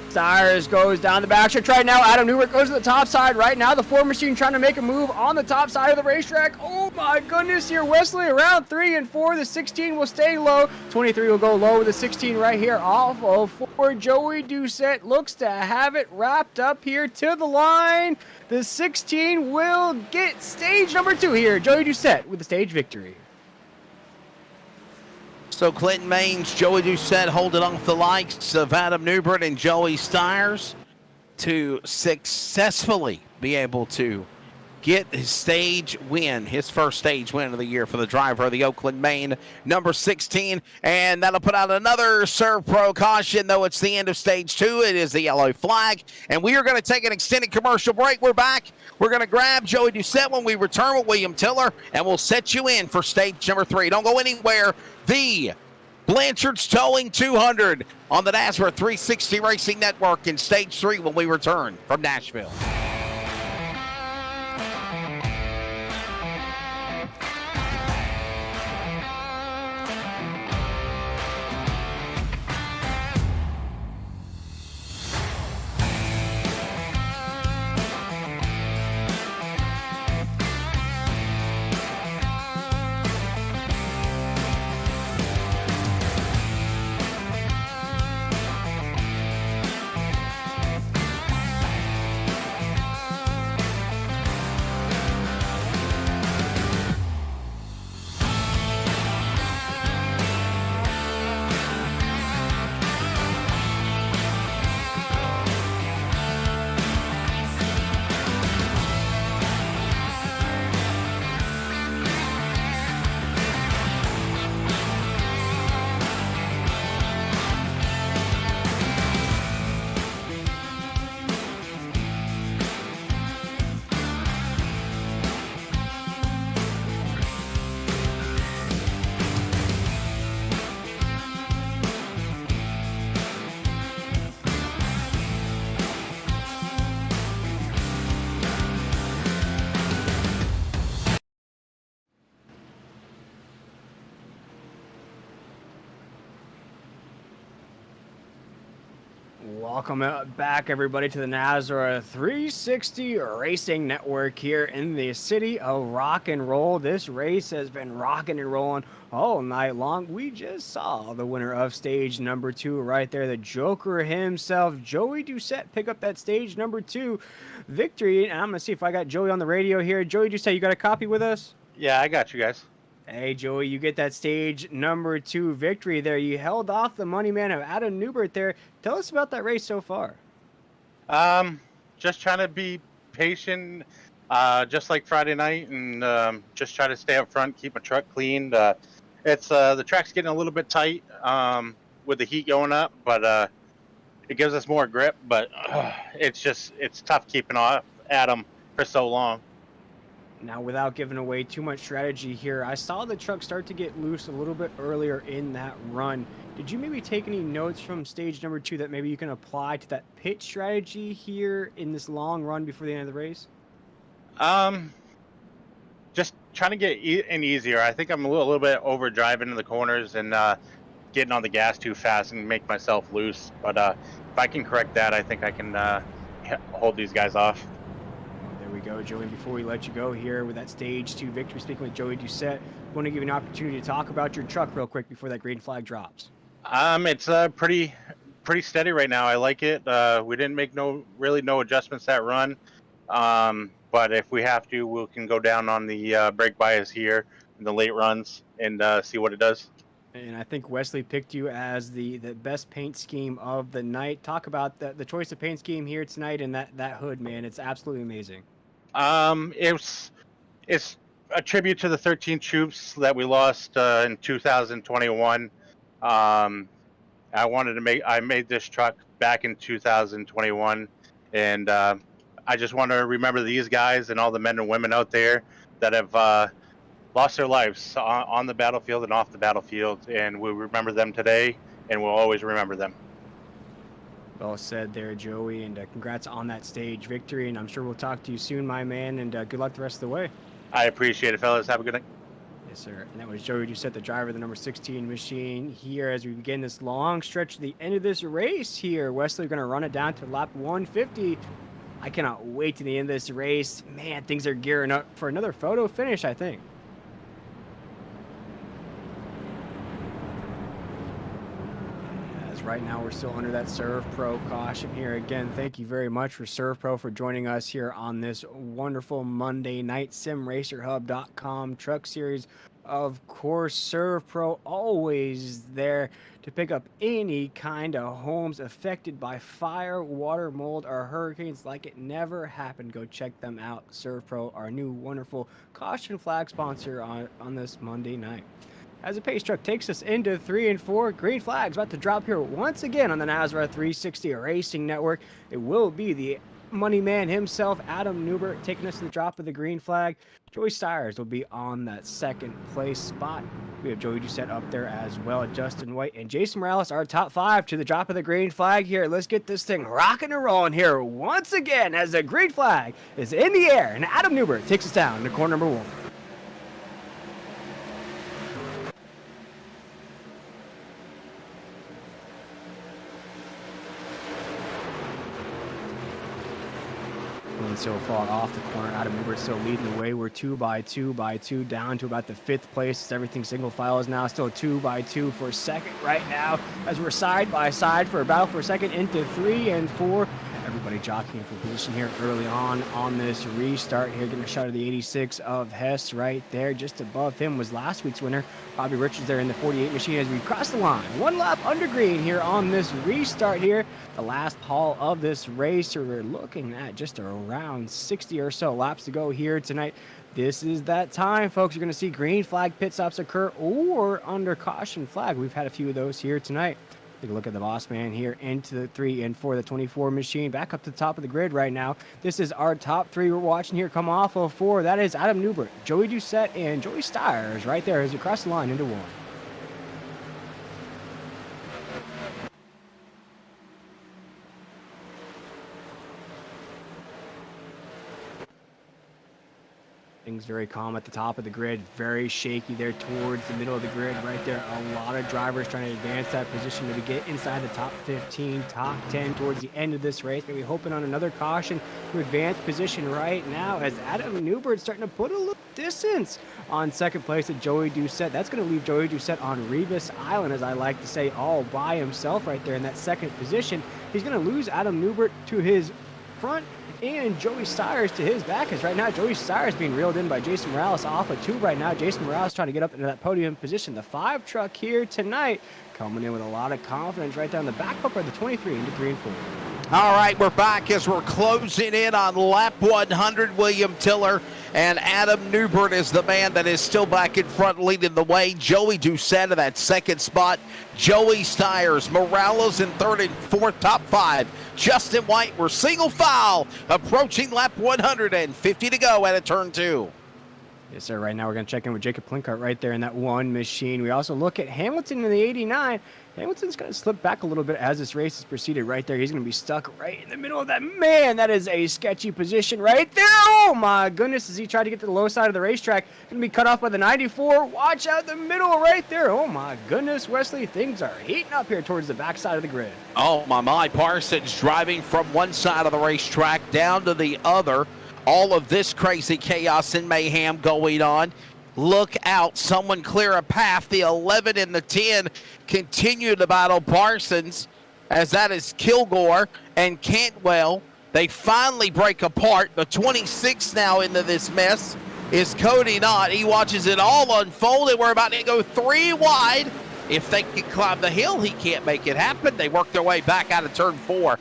Stiers goes down the backstretch right now. Adam Newbert goes to the top side right now. The 4 machine trying to make a move on the top side of the racetrack. Oh my goodness here, Wesley, around 3 and 4. The 16 will stay low. 23 will go low with the 16 right here off of 4. Joey Doucette looks to have it wrapped up here to the line. The 16 will get stage number 2 here. Joey Doucette with the stage victory. So Clinton Maines, Joey Doucette holding off the likes of Adam Newbert and Joey Stiers to successfully be able to get his stage win, his first stage win of the year for the driver of the Oakland, Maine, number 16. And that'll put out another Serve Pro caution, though it's the end of stage 2. It is the yellow flag. And we are going to take an extended commercial break. We're back. We're going to grab Joey Doucette when we return with William Tiller, and we'll set you in for stage number 3. Don't go anywhere. The Blanchard's Towing 200 on the NASCAR 360 Racing Network in stage 3 when we return from Nashville. Welcome back, everybody, to the Nazareth 360 Racing Network here in the city of rock and roll. This race has been rocking and rolling all night long. We just saw the winner of stage number 2 right there, the Joker himself, Joey Doucette, pick up that stage number 2 victory. And I'm going to see if I got Joey on the radio here. Joey Doucette, you got a copy with us? Yeah, I got you guys. Hey, Joey, you get that stage number 2 victory there. You held off the money man of Adam Newbert there. Tell us about that race so far. Just trying to be patient, just like Friday night, and just try to stay up front, keep my truck clean. It's the track's getting a little bit tight with the heat going up, but it gives us more grip. But it's tough keeping off Adam for so long. Now, without giving away too much strategy here, I saw the truck start to get loose a little bit earlier in that run. Did you maybe take any notes from stage number 2 that maybe you can apply to that pit strategy here in this long run before the end of the race? Just trying to get in easier. I think I'm a little bit over driving in the corners and getting on the gas too fast and make myself loose. But if I can correct that, I think I can hold these guys off. We go, Joey. Before we let you go here with that stage 2 victory, speaking with Joey Doucette, I want to give you an opportunity to talk about your truck real quick before that green flag drops. It's pretty steady right now. I like it. We didn't make no adjustments that run, but if we have to, we can go down on the brake bias here in the late runs and see what it does. And I think Wesley picked you as the best paint scheme of the night. Talk about the choice of paint scheme here tonight and that hood, man. It's absolutely amazing. It's a tribute to the 13 troops that we lost in 2021. I made this truck back in 2021, and I just want to remember these guys and all the men and women out there that have lost their lives on the battlefield and off the battlefield, and we remember them today, and we'll always remember them. Well said there, Joey, and congrats on that stage victory, and I'm sure we'll talk to you soon, my man, and good luck the rest of the way. I appreciate it, fellas. Have a good night. Yes, sir. And that was Joey Doucette, the driver of the number 16 machine here as we begin this long stretch to the end of this race here. Wesley, going to run it down to lap 150. I cannot wait to the end of this race. Man, things are gearing up for another photo finish, I think. Right now, we're still under that Serve Pro caution here. Again, thank you very much for Serve Pro for joining us here on this wonderful Monday night SimRacerHub.com truck series. Of course, Serve Pro always there to pick up any kind of homes affected by fire, water, mold, or hurricanes like it never happened. Go check them out. Serve Pro, our new wonderful caution flag sponsor on this Monday night. As the pace truck takes us into 3 and 4, green flag's about to drop here once again on the Nazareth 360 Racing Network. It will be the money man himself, Adam Newbert, taking us to the drop of the green flag. Joey Stires will be on that second place spot. We have Joey Doucette up there as well, Justin White and Jason Morales, our top 5 to the drop of the green flag here. Let's get this thing rocking and rolling here once again as the green flag is in the air, and Adam Newbert takes us down to corner number 1. So far off the corner, Adam Newbert still leading the way. We're 2 by 2 by 2 down to about the 5th place. Everything single file is now still 2 by 2 for second right now as we're side by side for a battle for second into 3 and 4. Everybody jockeying for position here early on this restart here, getting a shot of the 86 of Hess right there. Just above him was last week's winner, Bobby Richards, there in the 48 machine as we cross the line. 1 lap under green here on this restart here. The last haul of this race, we're looking at just around 60 or so laps to go here tonight. This is that time, folks. You're going to see green flag pit stops occur or under caution flag. We've had a few of those here tonight. Take a look at the boss man here into the 3 and 4, the 24 machine, back up to the top of the grid right now. This is our top 3 we're watching here come off of 4. That is Adam Newbert, Joey Doucette, and Joey Stires right there as we cross the line into 1. Things very calm at the top of the grid, very shaky there towards the middle of the grid right there. A lot of drivers trying to advance that position to get inside the top 15, top 10 towards the end of this race. Maybe hoping on another caution to advance position right now as Adam Newbert's starting to put a little distance on second place at Joey Doucette. That's going to leave Joey Doucette on Revis Island, as I like to say, all by himself right there in that second position. He's going to lose Adam Newbert to his front and Joey Stires to his back, as right now Joey Stires being reeled in by Jason Morales off of 2 right now. Jason Morales trying to get up into that podium position. The 5 truck here tonight coming in with a lot of confidence right down the back bumper, the 23 into 3 and 4. All right, we're back as we're closing in on lap 100. William Tiller and Adam Newbert is the man that is still back in front leading the way. Joey Doucette in that second spot. Joey Stires, Morales in third and fourth, top 5. Justin White, we're single file approaching lap 150 to go at a turn 2. Yes, sir. Right now we're going to check in with Jacob Plinkart right there in that 1 machine. We also look at Hamilton in the 89. Hamilton's going to slip back a little bit as this race has proceeded right there. He's going to be stuck right in the middle of that. Man, that is a sketchy position right there. Oh, my goodness, as he tried to get to the low side of the racetrack. Going to be cut off by the 94. Watch out the middle right there. Oh, my goodness, Wesley, things are heating up here towards the backside of the grid. Oh, my. Parsons driving from one side of the racetrack down to the other. All of this crazy chaos and mayhem going on. Look out, someone clear a path. The 11 and the 10 continue to battle Parsons, as that is Kilgore and Cantwell. They finally break apart. The 26 now into this mess is Cody Knott. He watches it all unfold, and we're about to go 3 wide. If they can climb the hill, he can't make it happen. They work their way back out of turn 4.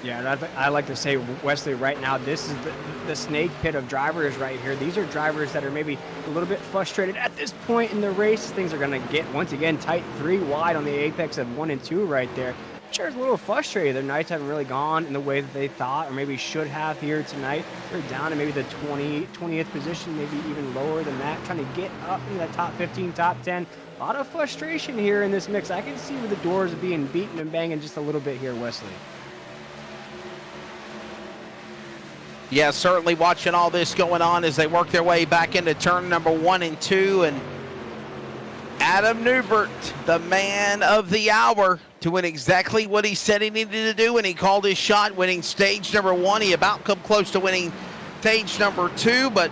Yeah, I like to say, Wesley, right now, this is the snake pit of drivers right here. These are drivers that are maybe a little bit frustrated at this point in the race. Things are going to get, once again, tight 3 wide on the apex of 1 and 2 right there. Sure, it's a little frustrated. Their nights haven't really gone in the way that they thought or maybe should have here tonight. They're down in maybe the 20th position, maybe even lower than that, trying to get up into that top 15, top 10. A lot of frustration here in this mix. I can see where the doors are being beaten and banging just a little bit here, Wesley. Yeah, certainly watching all this going on as they work their way back into turn number 1 and 2. And Adam Newbert, the man of the hour, doing exactly what he said he needed to do when he called his shot, winning stage number 1. He about come close to winning stage number 2, but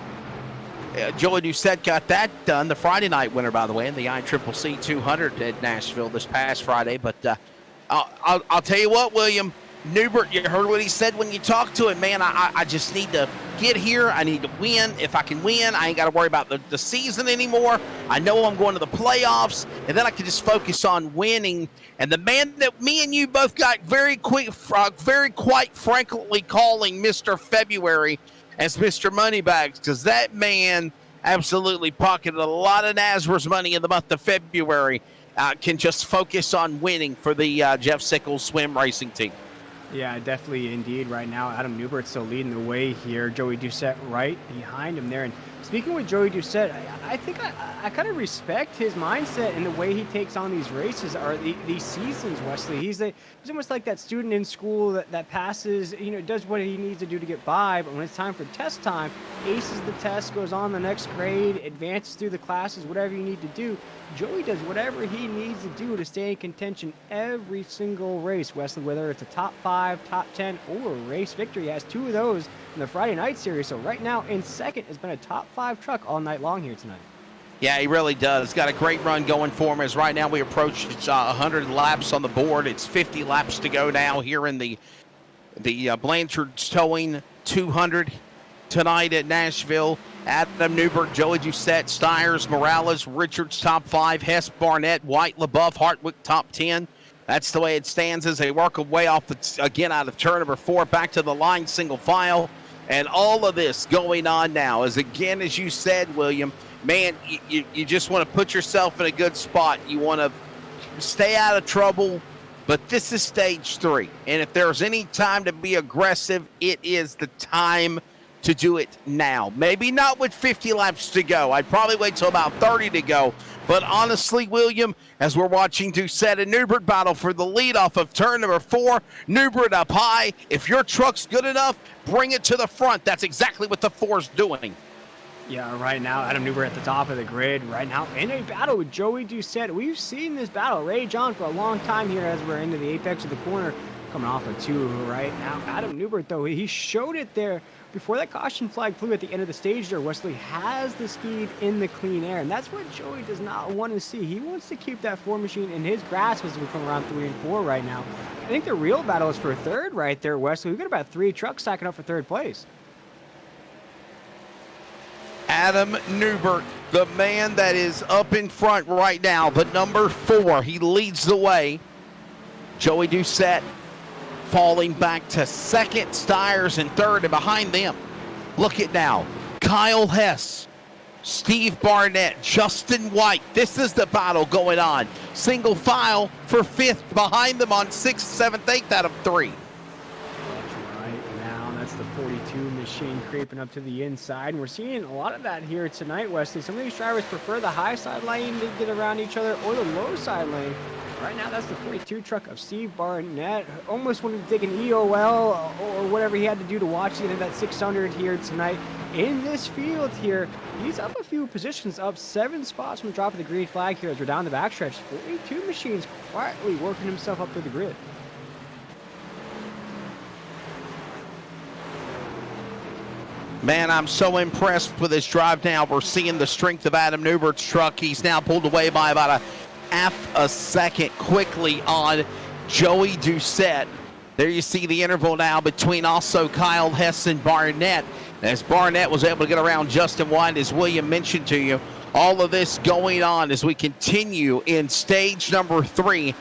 Joey Doucette got that done. The Friday night winner, by the way, in the ICCC 200 at Nashville this past Friday. But I'll tell you what, William, Newbert, you heard what he said when you talked to him, man. I just need to get here. I need to win. If I can win, I ain't got to worry about the season anymore. I know I'm going to the playoffs, and then I can just focus on winning. And the man that me and you both got very quite frankly calling Mr. February as Mr. Moneybags, because that man absolutely pocketed a lot of NASRA's money in the month of February, can just focus on winning for the Jeff Sickles swim racing team. Yeah, definitely indeed. Right now, Adam Newbert's still leading the way here. Joey Doucette right behind him there. And speaking with Joey Doucette, I think I kind of respect his mindset and the way he takes on these races or these seasons, Wesley. He's almost like that student in school that passes, does what he needs to do to get by. But when it's time for test time, aces the test, goes on the next grade, advances through the classes, whatever you need to do. Joey does whatever he needs to do to stay in contention every single race, Wesley, whether it's a top 5, top 10, or a race victory. He has 2 of those in the Friday night series. So right now in second has been a top 5 truck all night long here tonight. Yeah, he really does. Got a great run going for him as right now we approach 100 laps on the board. It's 50 laps to go now here in the Blanchard Towing 200 tonight at Nashville. Adam Newbert, Joey Doucette, Stires, Morales, Richards top 5, Hess, Barnett, White, LaBeouf, Hartwick top 10. That's the way it stands as they work away off again out of turn number 4 back to the line single file. And all of this going on now is, again, as you said, William, man, you just want to put yourself in a good spot. You want to stay out of trouble, but this is stage 3. And if there's any time to be aggressive, it is the time to do it now. Maybe not with 50 laps to go. I'd probably wait till about 30 to go. But honestly, William, as we're watching Doucette and Newbert battle for the lead off of turn number 4, Newbert up high. If your truck's good enough, bring it to the front. That's exactly what the 4's doing. Yeah, right now, Adam Newbert at the top of the grid. Right now, in a battle with Joey Doucette. We've seen this battle rage on for a long time here as we're into the apex of the corner. Coming off of 2 right now. Adam Newbert, though, he showed it there before that caution flag flew at the end of the stage there. Wesley has the speed in the clean air, and that's what Joey does not want to see. He wants to keep that 4 machine in his grasp as we come around 3 and 4 right now. I think the real battle is for 3rd right there, Wesley. We've got about 3 trucks stacking up for 3rd place. Adam Newbert, the man that is up in front right now, the number 4. He leads the way. Joey Doucette falling back to 2nd, Stiers in 3rd, and behind them, look at now, Kyle Hess, Steve Barnett, Justin White. This is the battle going on. Single file for 5th, behind them on 6th, 7th, 8th out of 3. Right now, that's the 42 machine creeping up to the inside, and we're seeing a lot of that here tonight, Wesley. Some of these drivers prefer the high side lane to get around each other or the low side lane. Right now, that's the 42 truck of Steve Barnett. Almost wanted to take an EOL or whatever he had to do to watch the end of that 600 here tonight. In this field here, he's up a few positions, up 7 spots from the drop of the green flag here as we're down the backstretch. 42 machines quietly working himself up to the grid. Man, I'm so impressed with his drive now. We're seeing the strength of Adam Newbert's truck. He's now pulled away by about a half a second quickly on Joey Doucette. There you see the interval now between also Kyle Hess and Barnett. As Barnett was able to get around Justin White, as William mentioned to you, all of this going on as we continue in stage number 3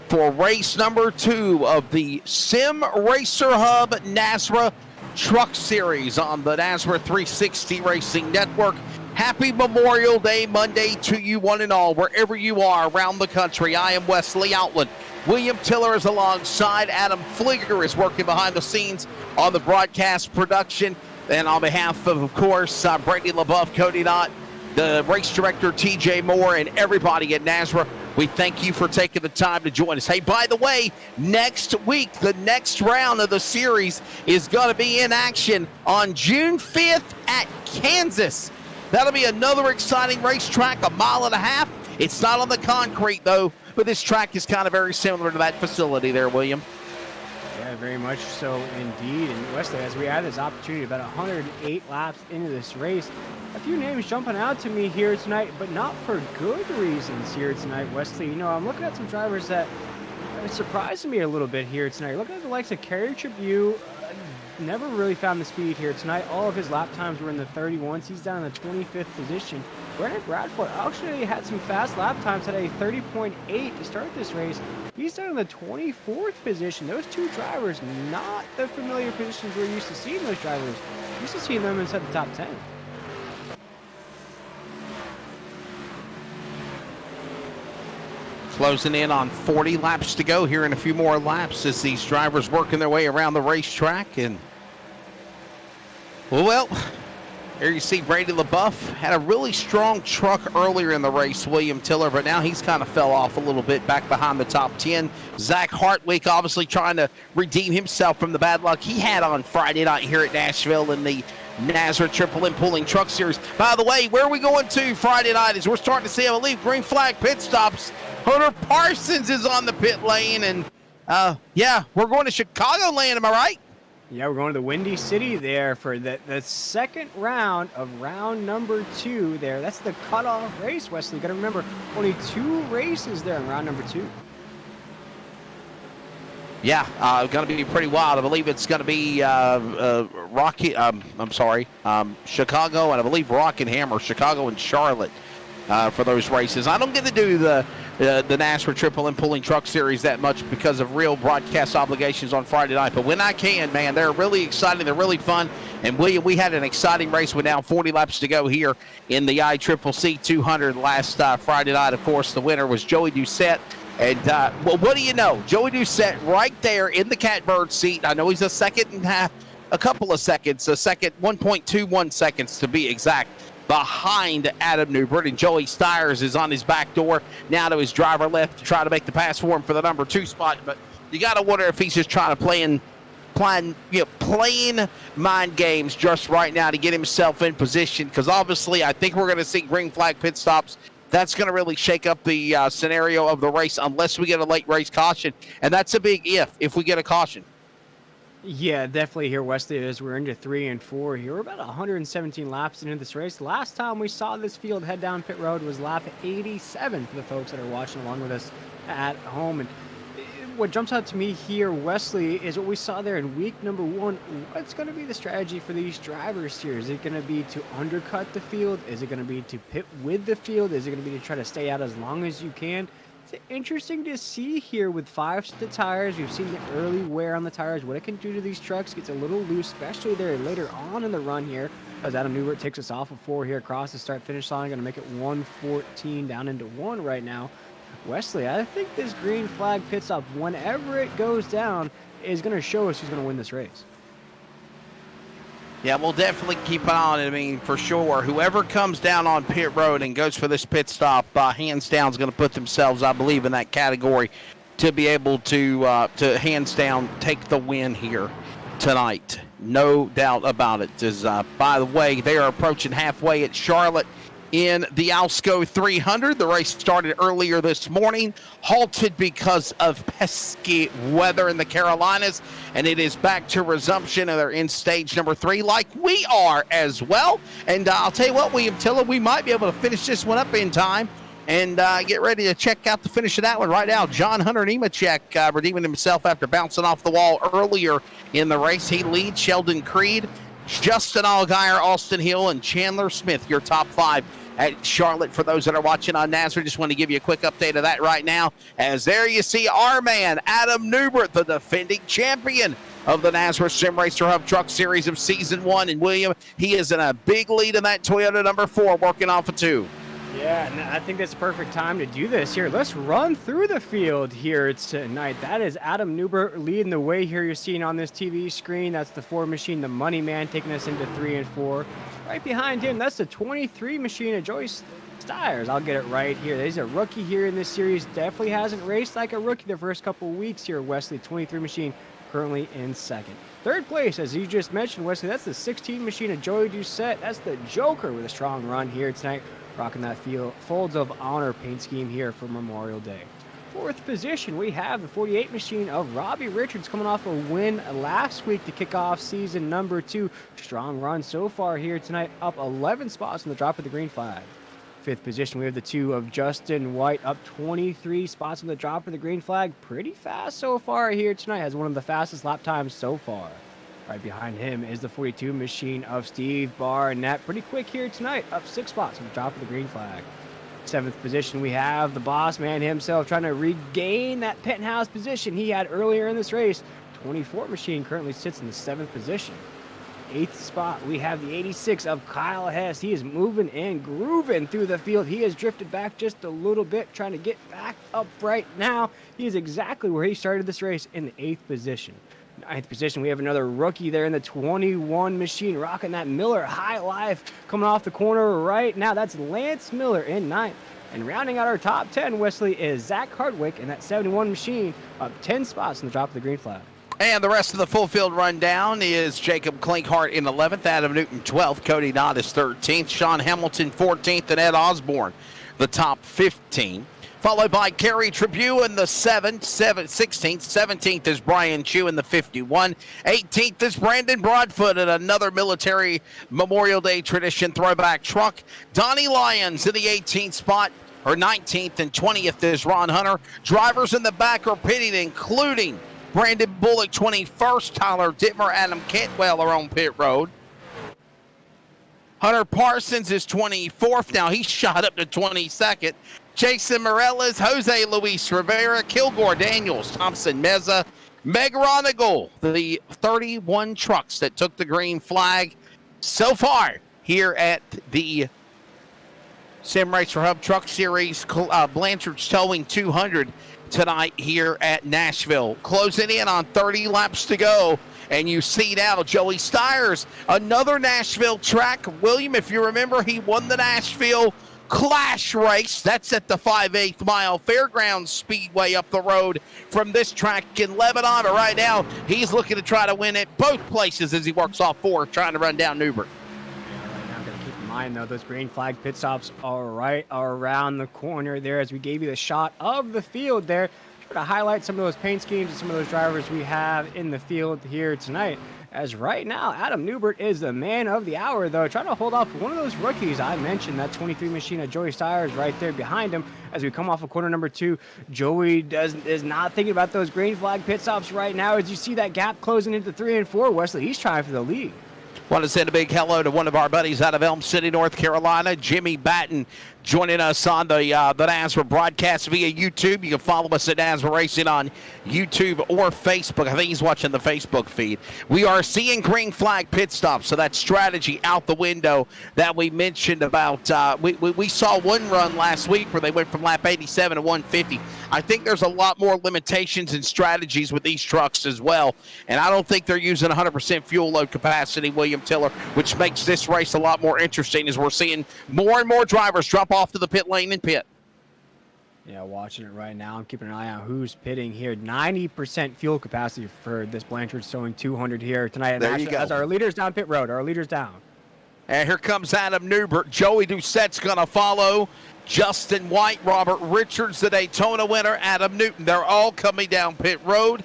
for race number 2 of the Sim Racer Hub NASRA Truck Series on the NASRA 360 Racing Network. Happy Memorial Day Monday to you one and all, wherever you are around the country. I am Wesley Outland. William Tiller is alongside. Adam Flieger is working behind the scenes on the broadcast production. And on behalf of course, Brady LaBeouf, Cody Knott, the race director, TJ Moore, and everybody at NASRA, we thank you for taking the time to join us. Hey, by the way, next week, the next round of the series is going to be in action on June 5th at Kansas. That'll be another exciting racetrack, 1.5 miles. It's not on the concrete, though, but this track is kind of very similar to that facility there, William. Yeah, very much so indeed. And Wesley, as we had this opportunity, about 108 laps into this race, a few names jumping out to me here tonight, but not for good reasons here tonight, Wesley. You know, I'm looking at some drivers that are surprising me a little bit here tonight. Looking at the likes of Kerry Tribute, never really found the speed here tonight. All of his lap times were in the 31s. He's down in the 25th position. Brennan Bradford actually had some fast lap times at a 30.8 to start this race. He's down in the 24th position. Those 2 drivers, not the familiar positions we're used to seeing those drivers. Used to seeing them inside the top 10. Closing in on 40 laps to go here in a few more laps as these drivers working their way around the racetrack. And well, here you see Brady LaBeouf had a really strong truck earlier in the race, William Tiller, but now he's kind of fell off a little bit back behind the top 10. Zach Hartwick obviously trying to redeem himself from the bad luck he had on Friday night here at Nashville in the NASRA Triple M Pulling Truck Series. By the way, where are we going to Friday night is we're starting to see, I believe, green flag pit stops. Hunter Parsons is on the pit lane, and yeah, we're going to Chicagoland, am I right? Yeah, we're going to the Windy City there for the second round of round number 2 there. That's the cutoff race, Wesley. You got to remember, only 2 races there in round number 2. Yeah, going to be pretty wild. I believe it's going to be Chicago, and I believe Rockingham or Chicago and Charlotte for those races. I don't get to do the NASRA Triple M Pulling Truck Series that much because of real broadcast obligations on Friday night. But when I can, man, they're really exciting. They're really fun. And William, we had an exciting race with now 40 laps to go here in the ICCC 200 last Friday night. Of course, the winner was Joey Doucette. And, well, what do you know? Joey Doucette right there in the catbird seat. I know he's a second and a couple of seconds, 1.21 seconds to be exact, behind Adam Newbert. And Joey Stiers is on his back door now to his driver left to try to make the pass for him for the number 2 spot. But you got to wonder if he's just trying to play playing mind games just right now to get himself in position, because obviously I think we're going to see green flag pit stops. That's going to really shake up the scenario of the race unless we get a late race caution, and that's a big if we get a caution. Yeah, definitely here, Wesley, as we're into 3 and 4 here. We're about 117 laps into this race. Last time we saw this field head down pit road was lap 87 for the folks that are watching along with us at home. And what jumps out to me here, Wesley, is what we saw there in week number 1. What's going to be the strategy for these drivers here? Is it going to be to undercut the field? Is it going to be to pit with the field? Is it going to be to try to stay out as long as you can? It's interesting to see here with 5 sets of tires. We've seen the early wear on the tires, what it can do to these trucks. Gets a little loose, especially there later on in the run here, as Adam Newbert takes us off of 4 here across the start-finish line. Going to make it 1:14 down into 1 right now. Wesley, I think this green flag pit stop, whenever it goes down, is going to show us who's going to win this race. Yeah, we'll definitely keep an eye on it. I mean, for sure, whoever comes down on pit road and goes for this pit stop, hands down, is going to put themselves, I believe, in that category to be able to hands down take the win here tonight. No doubt about it. As, by the way, they are approaching halfway at Charlotte in the Alsco 300. The race started earlier this morning, halted because of pesky weather in the Carolinas, and it is back to resumption, and they're in stage number 3 like we are as well. And I'll tell you what, William Tiller, we might be able to finish this one up in time and get ready to check out the finish of that one right now. John Hunter Nemechek redeeming himself after bouncing off the wall earlier in the race. He leads Sheldon Creed, Justin Allgaier, Austin Hill, and Chandler Smith, your top 5 at Charlotte. For those that are watching on NASCAR, just want to give you a quick update of that right now. As there you see our man, Adam Newbert, the defending champion of the NASCAR Sim Racer Hub Truck Series of Season 1. And William, he is in a big lead in that Toyota number 4, working off of 2. Yeah, and I think that's the perfect time to do this here. Let's run through the field here tonight. That is Adam Newbert leading the way here. You're seeing on this TV screen. That's the 4 machine, the Money Man, taking us into 3 and 4. Right behind him, that's the 23 machine of Joey Stiers. I'll get it right here. He's a rookie here in this series. Definitely hasn't raced like a rookie the first couple weeks here, Wesley. 23 machine currently in 2nd. 3rd place, as you just mentioned, Wesley, that's the 16 machine of Joey Doucette. That's the Joker with a strong run here tonight, rocking that Folds of Honor paint scheme here for Memorial Day. 4th position, we have the 48 machine of Robbie Richards, coming off a win last week to kick off season number 2. Strong run so far here tonight, up 11 spots on the drop of the green flag. 5th position, we have the 2 of Justin White, up 23 spots on the drop of the green flag. Pretty fast so far here tonight, has one of the fastest lap times so far. Right behind him is the 42 machine of Steve Barnett. Pretty quick here tonight, up 6 spots on the drop of the green flag. 7th position, we have the boss man himself trying to regain that penthouse position he had earlier in this race. 24 machine currently sits in the 7th position. 8th spot, we have the 86 of Kyle Hess. He is moving and grooving through the field. He has drifted back just a little bit, trying to get back up right now. He is exactly where he started this race, in the 8th position. 9th position, we have another rookie there in the 21 machine, rocking that Miller High Life, coming off the corner right now. That's Lance Miller in 9th. And rounding out our top 10, Wesley, is Zach Hardwick in that 71 machine, up 10 spots on the drop of the green flag. And the rest of the full field rundown is Jacob Klinkhart in 11th, Adam Newton 12th, Cody Knott is 13th, Sean Hamilton 14th, and Ed Osborne the top 15. Followed by Kerry Tribune in the 16th. 17th is Brian Chu in the 51. 18th is Brandon Broadfoot in another military Memorial Day tradition throwback truck. Donnie Lyons in the 18th spot, or 19th, and 20th is Ron Hunter. Drivers in the back are pitting, including Brandon Bullock 21st, Tyler Dittmer, Adam Cantwell are on pit road. Hunter Parsons is 24th. Now he's shot up to 22nd. Jason Morales, Jose Luis Rivera, Kilgore Daniels, Thompson Meza, Meg Ronigal, the 31 trucks that took the green flag so far here at the Sim Racer Hub Truck Series. Blanchard's towing 200 tonight here at Nashville. Closing in on 30 laps to go. And you see now Joey Stiers, another Nashville track. William, if you remember, he won the Nashville Clash race. That's at the 5/8 mile Fairgrounds Speedway up the road from this track in Lebanon. But right now, he's looking to try to win it both places as he works off 4, trying to run down Newbert. Right now, got to keep in mind, though, those green flag pit stops are right around the corner there as we gave you the shot of the field there. Try to highlight some of those paint schemes and some of those drivers we have in the field here tonight. As right now, Adam Newbert is the man of the hour, though, trying to hold off one of those rookies. I mentioned that 23 machine of Joey Stires right there behind him as we come off of corner number 2. Joey is not thinking about those green flag pit stops right now as you see that gap closing into 3 and 4. Wesley, he's trying for the lead. Want to send a big hello to one of our buddies out of Elm City, North Carolina, Jimmy Batten, joining us on the NASRA broadcast via YouTube. You can follow us at NASRA Racing on YouTube or Facebook. I think he's watching the Facebook feed. We are seeing green flag pit stops, so that strategy out the window that we mentioned about. We saw one run last week where they went from lap 87 to 150. I think there's a lot more limitations and strategies with these trucks as well, and I don't think they're using 100% fuel load capacity, William Tiller, which makes this race a lot more interesting as we're seeing more and more drivers drop off to the pit lane and pit. Yeah, watching it right now. I'm keeping an eye on who's pitting here. 90% fuel capacity for this Blanchard showing 200 here tonight. There you go. As our leaders down pit road, our leaders down. And here comes Adam Newbert. Joey Doucette's going to follow. Justin White, Robert Richards, the Daytona winner, Adam Newton. They're all coming down pit road,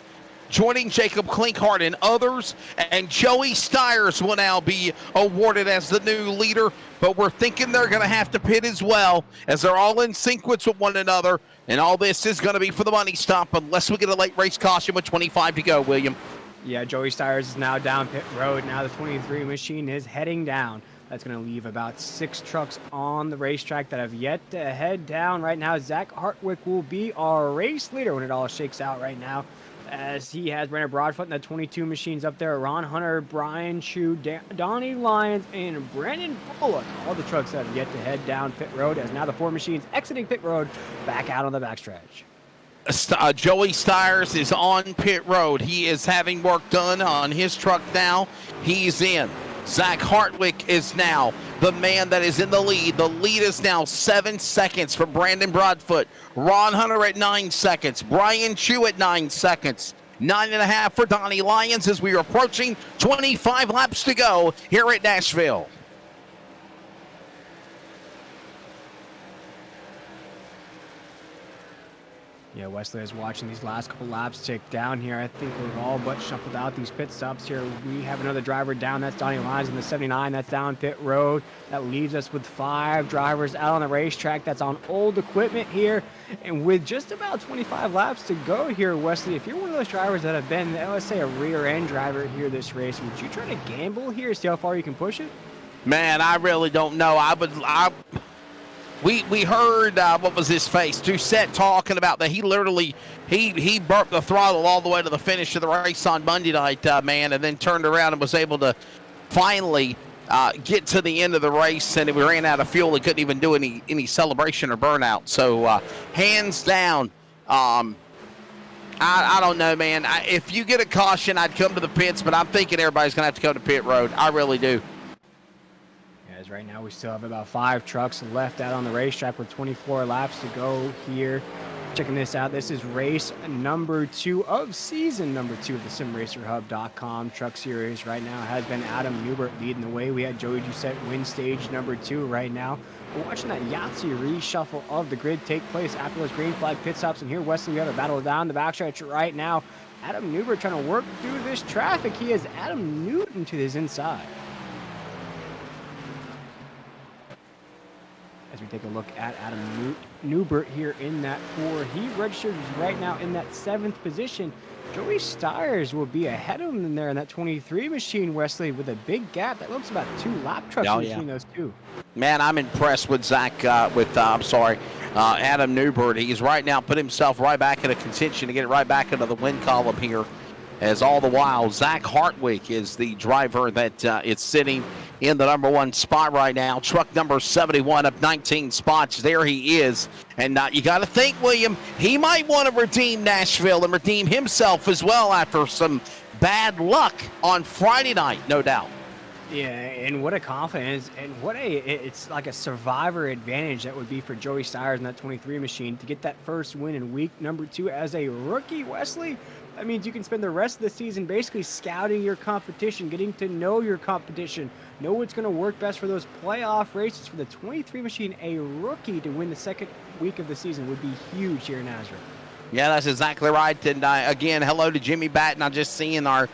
joining Jacob Klinkhart and others. And Joey Stires will now be awarded as the new leader. But we're thinking they're going to have to pit as well, as they're all in sequence with one another. And all this is going to be for the money stop unless we get a late race caution with 25 to go, William. Yeah, Joey Stires is now down pit road. Now the 23 machine is heading down. That's going to leave about 6 trucks on the racetrack that have yet to head down. Right now, Zach Hartwick will be our race leader when it all shakes out right now, as he has Brandon Broadfoot and the 22 machines up there. Ron Hunter, Brian Chu, Donnie Lyons, and Brandon Bullock. All the trucks that have yet to head down pit road, as now the 4 machines exiting pit road back out on the backstretch. Joey Stires is on pit road. He is having work done on his truck now. He's in. Zach Hartwick is now the man that is in the lead. The lead is now 7 seconds for Brandon Broadfoot. Ron Hunter at 9 seconds. Brian Chu at 9 seconds. 9.5 for Donnie Lyons as we are approaching 25 laps to go here at Nashville. Yeah, Wesley is watching these last couple laps tick down here. I think we've all but shuffled out these pit stops here. We have another driver down. That's Donnie Lyons in the 79. That's down pit road. That leaves us with 5 drivers out on the racetrack. That's on old equipment here. And with just about 25 laps to go here, Wesley, if you're one of those drivers that have been, let's say, a rear-end driver here this race, would you try to gamble here, see how far you can push it? Man, I really don't know. We heard, what was his face, Doucette talking about that he literally, he burped the throttle all the way to the finish of the race on Monday night, man, and then turned around and was able to finally get to the end of the race, and we ran out of fuel. He couldn't even do any celebration or burnout. So, hands down, I don't know, man. If you get a caution, I'd come to the pits, but I'm thinking everybody's going to have to go to pit road. I really do. Right now we still have about 5 trucks left out on the racetrack with 24 laps to go here. Checking this out, this is race number 2 of season number 2 of the SimRacerHub.com Truck Series. Right now has been Adam Newbert leading the way. We had Joey Doucette win stage number 2 right now. We're watching that Yahtzee reshuffle of the grid take place after those green flag pit stops. And here, Wesley, we have a battle down the backstretch right now. Adam Newbert trying to work through this traffic. He has Adam Newton to his inside. As we take a look at Adam Newbert here in that 4, he registers right now in that 7th position. Joey Stires will be ahead of him in there in that 23 machine, Wesley, with a big gap. That looks about 2 lap trucks between those 2. Man, I'm impressed with Adam Newbert. He's right now put himself right back into contention to get it right back into the win column here. As all the while, Zach Hartwick is the driver that is sitting in the number 1 spot right now. Truck number 71 up 19 spots. There he is. And you got to think, William, he might want to redeem Nashville and redeem himself as well after some bad luck on Friday night, no doubt. Yeah, and what a confidence, and it's like a survivor advantage that would be for Joey Stires in that 23 machine to get that first win in week number 2 as a rookie, Wesley. That means you can spend the rest of the season basically scouting your competition, getting to know your competition, know what's going to work best for those playoff races. For the 23 machine, a rookie to win the second week of the season would be huge here in Nashville. Yeah, that's exactly right. And again, hello to Jimmy Batten. I just see in our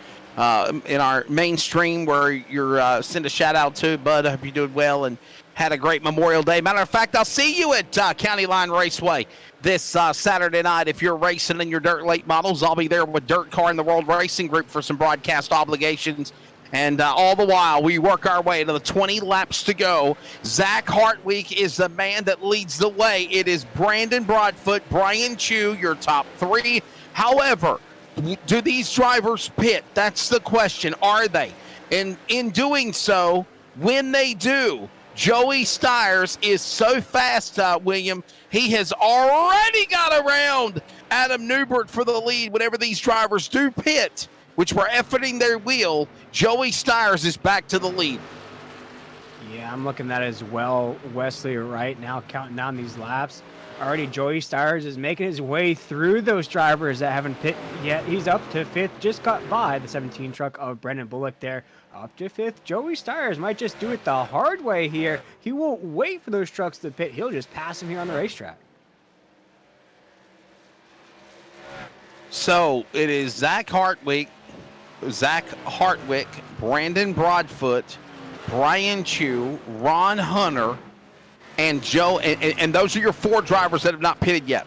mainstream where you're send a shout out to, bud. I hope you're doing well and had a great Memorial Day. Matter of fact, I'll see you at County Line Raceway this Saturday night. If you're racing in your dirt late models, I'll be there with Dirt Car and the World Racing Group for some broadcast obligations. And all the while, we work our way to the 20 laps to go. Zach Hartwig is the man that leads the way. It is Brandon Broadfoot, Brian Chu, your top 3. However, do these drivers pit? That's the question. Are they? And in doing so, when they do, Joey Stires is so fast, William, he has already got around Adam Newbert for the lead. Whenever these drivers do pit, which were efforting their wheel, Joey Stires is back to the lead. Yeah, I'm looking at that as well, Wesley, right now, counting down these laps. Already Joey Stires is making his way through those drivers that haven't pit yet. He's up to 5th, just got by the 17 truck of Brendan Bullock there. Up to 5th. Joey Stires might just do it the hard way here. He won't wait for those trucks to pit. He'll just pass him here on the racetrack. So it is Zach Hartwick, Brandon Broadfoot, Brian Chu, Ron Hunter, and Joe, and those are your 4 drivers that have not pitted yet.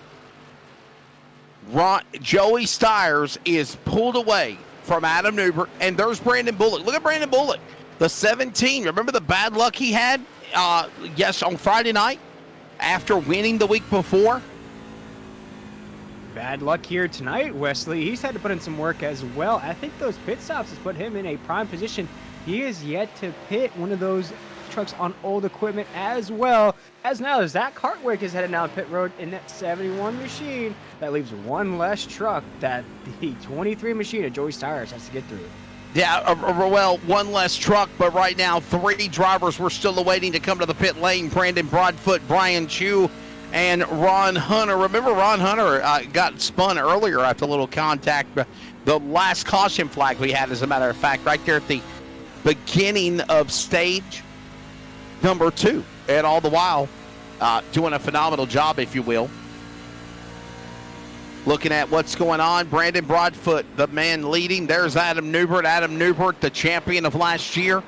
Joey Stires is pulled away from Adam Newbert, and there's Brandon Bullock. Look at Brandon Bullock, the 17. Remember the bad luck he had, on Friday night after winning the week before? Bad luck here tonight, Wesley. He's had to put in some work as well. I think those pit stops has put him in a prime position. He is yet to pit one of those trucks on old equipment as well. As now Zach Hartwig is headed down pit road in that 71 machine. That leaves one less truck that the 23 machine of Joey Stires has to get through. Yeah, well, one less truck, but right now 3 drivers were still awaiting to come to the pit lane. Brandon Broadfoot, Brian Chu, and Ron Hunter. Remember, Ron Hunter got spun earlier after a little contact. The last caution flag we had, as a matter of fact, right there at the beginning of stage number 2. And all the while, doing a phenomenal job, if you will. Looking at what's going on, Brandon Broadfoot, the man leading. There's Adam Newbert. Adam Newbert, the champion of last year.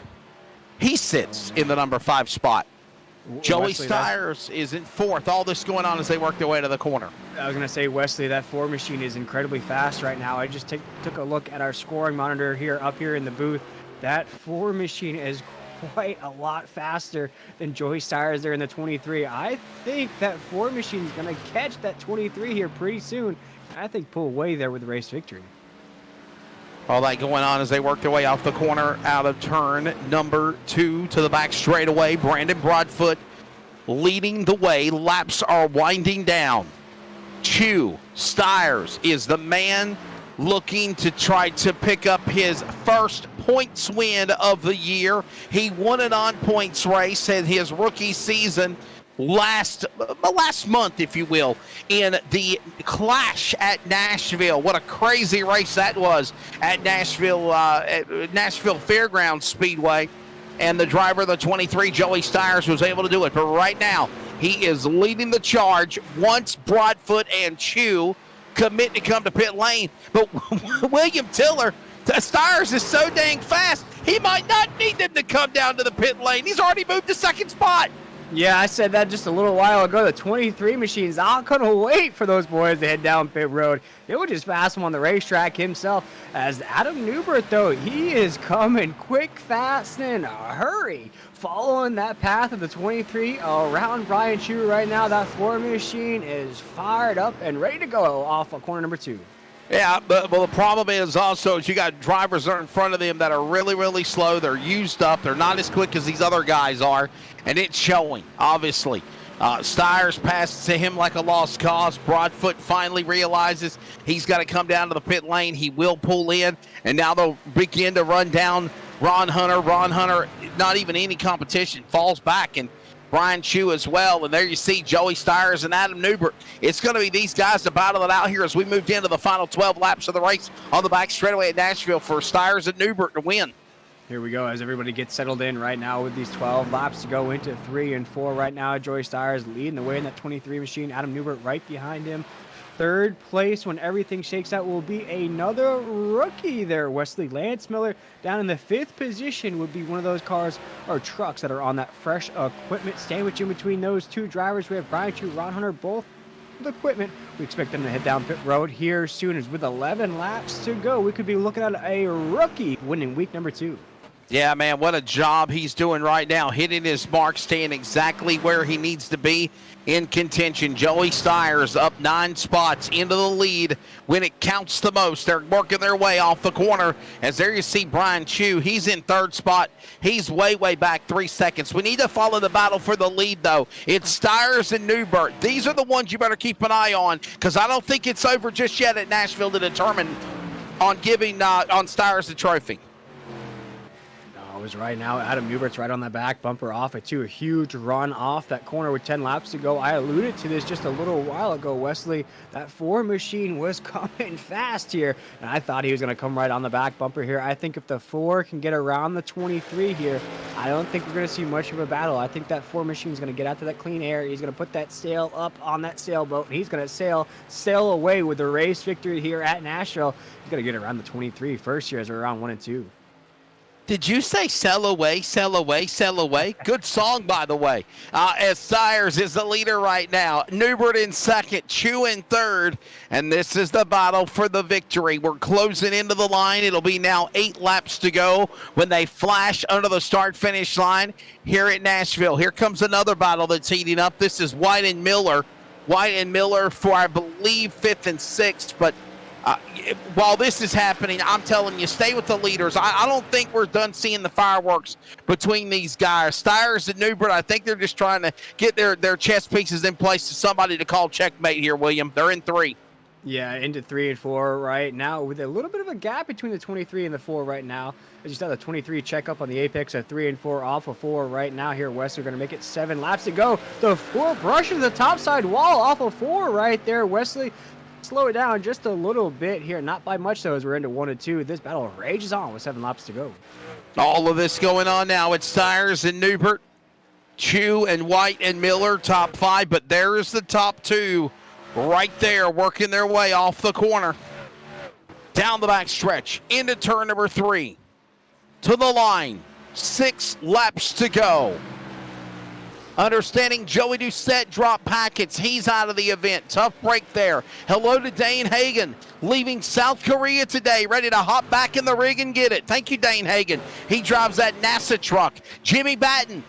He sits in the number 5 spot. Joey Stires is in 4th. All this going on as they work their way to the corner. I was going to say, Wesley, that 4 machine is incredibly fast right now. I just took a look at our scoring monitor here up here in the booth. That 4 machine is quite a lot faster than Joey Stires there in the 23. I think that 4 machine is going to catch that 23 here pretty soon. I think pull away there with the race victory. All that going on as they work their way off the corner out of turn number 2 to the back straightaway. Brandon Broadfoot leading the way. Laps are winding down. Chu Stires is the man looking to try to pick up his first points win of the year. He won an on-points race in his rookie season last month, if you will, in the Clash at Nashville. What a crazy race that was at Nashville Fairgrounds Speedway. And the driver of the 23, Joey Stires, was able to do it. But right now, he is leading the charge once Broadfoot and Chu commit to come to pit lane. But William Tiller, Stires is so dang fast, he might not need them to come down to the pit lane. He's already moved to 2nd spot. Yeah, I said that just a little while ago. The 23 machine's not going to wait for those boys to head down pit road. It would just pass him on the racetrack himself. As Adam Newbert, though, he is coming quick, fast, and in a hurry. Following that path of the 23 around Brian Chu right now. That 4 machine is fired up and ready to go off of corner number 2. Yeah, but the problem is also you got drivers that are in front of them that are really, really slow. They're used up. They're not as quick as these other guys are, and it's showing, obviously. Stires passes to him like a lost cause. Broadfoot finally realizes he's got to come down to the pit lane. He will pull in, and now they'll begin to run down Ron Hunter, not even any competition, falls back, and Brian Chu as well. And there you see Joey Stires and Adam Newbert. It's going to be these guys to battle it out here as we moved into the final 12 laps of the race on the back straightaway at Nashville for Stires and Newbert to win. Here we go as everybody gets settled in right now with these 12 laps to go into 3 and 4 right now. Joey Stires leading the way in that 23 machine. Adam Newbert right behind him. Third place when everything shakes out will be another rookie there, Wesley. Lance Miller down in the 5th position would be one of those cars or trucks that are on that fresh equipment. Sandwich in between those two drivers, we have Brian Chu, Ron Hunter, both with equipment. We expect them to head down pit road here soon, as with 11 laps to go, we could be looking at a rookie winning week number 2. Yeah, man, what a job he's doing right now, hitting his mark, staying exactly where he needs to be in contention. Joey Stires up 9 spots into the lead when it counts the most. They're working their way off the corner, as there you see Brian Chu. He's in 3rd spot. He's way back 3 seconds. We need to follow the battle for the lead, though. It's Stires and Newbert. These are the ones you better keep an eye on, because I don't think it's over just yet at Nashville to determine on giving on Stires the trophy. Is right now. Adam Newbert's right on the back bumper off it too. A huge run off that corner with 10 laps to go. I alluded to this just a little while ago, Wesley. That 4 machine was coming fast here, and I thought he was going to come right on the back bumper here. I think if the 4 can get around the 23 here, I don't think we're going to see much of a battle. I think that 4 machine is going to get out to that clean air. He's going to put that sail up on that sailboat, and he's going to sail away with the race victory here at Nashville. He's going to get around the 23 first here as we're around 1 and 2. Did you say sail away, sail away, sail away? Good song, by the way. As Stires is the leader right now. Newbert in 2nd, Chu in 3rd, and this is the battle for the victory. We're closing into the line. It'll be now 8 laps to go when they flash under the start-finish line here at Nashville. Here comes another battle that's heating up. This is White and Miller. White and Miller for, I believe, 5th and 6th, but while this is happening, I'm telling you, stay with the leaders. I don't think we're done seeing the fireworks between these guys. Stires and Newbert, I think they're just trying to get their chess pieces in place to somebody to call checkmate here, William. They're in 3. Yeah, into 3 and 4 right now with a little bit of a gap between the 23 and the 4 right now. As you saw, the 23 check up on the apex at 3 and 4 off of 4 right now here. West are going to make it 7 laps to go. The 4 brushes the topside wall off of 4 right there. Wesley, slow it down just a little bit here, not by much though, as we're into 1 and 2. This battle rages on with 7 laps to go. All of this going on now. It's Stires and Newbert, Chu and White and Miller, top 5, but there's the top 2 right there working their way off the corner. Down the back stretch, into turn number 3, to the line, 6 laps to go. Understanding Joey Doucette dropped packets. He's out of the event. Tough break there. Hello to Dane Hagen, leaving South Korea today, ready to hop back in the rig and get it. Thank you, Dane Hagen. He drives that NASA truck. Jimmy Batten,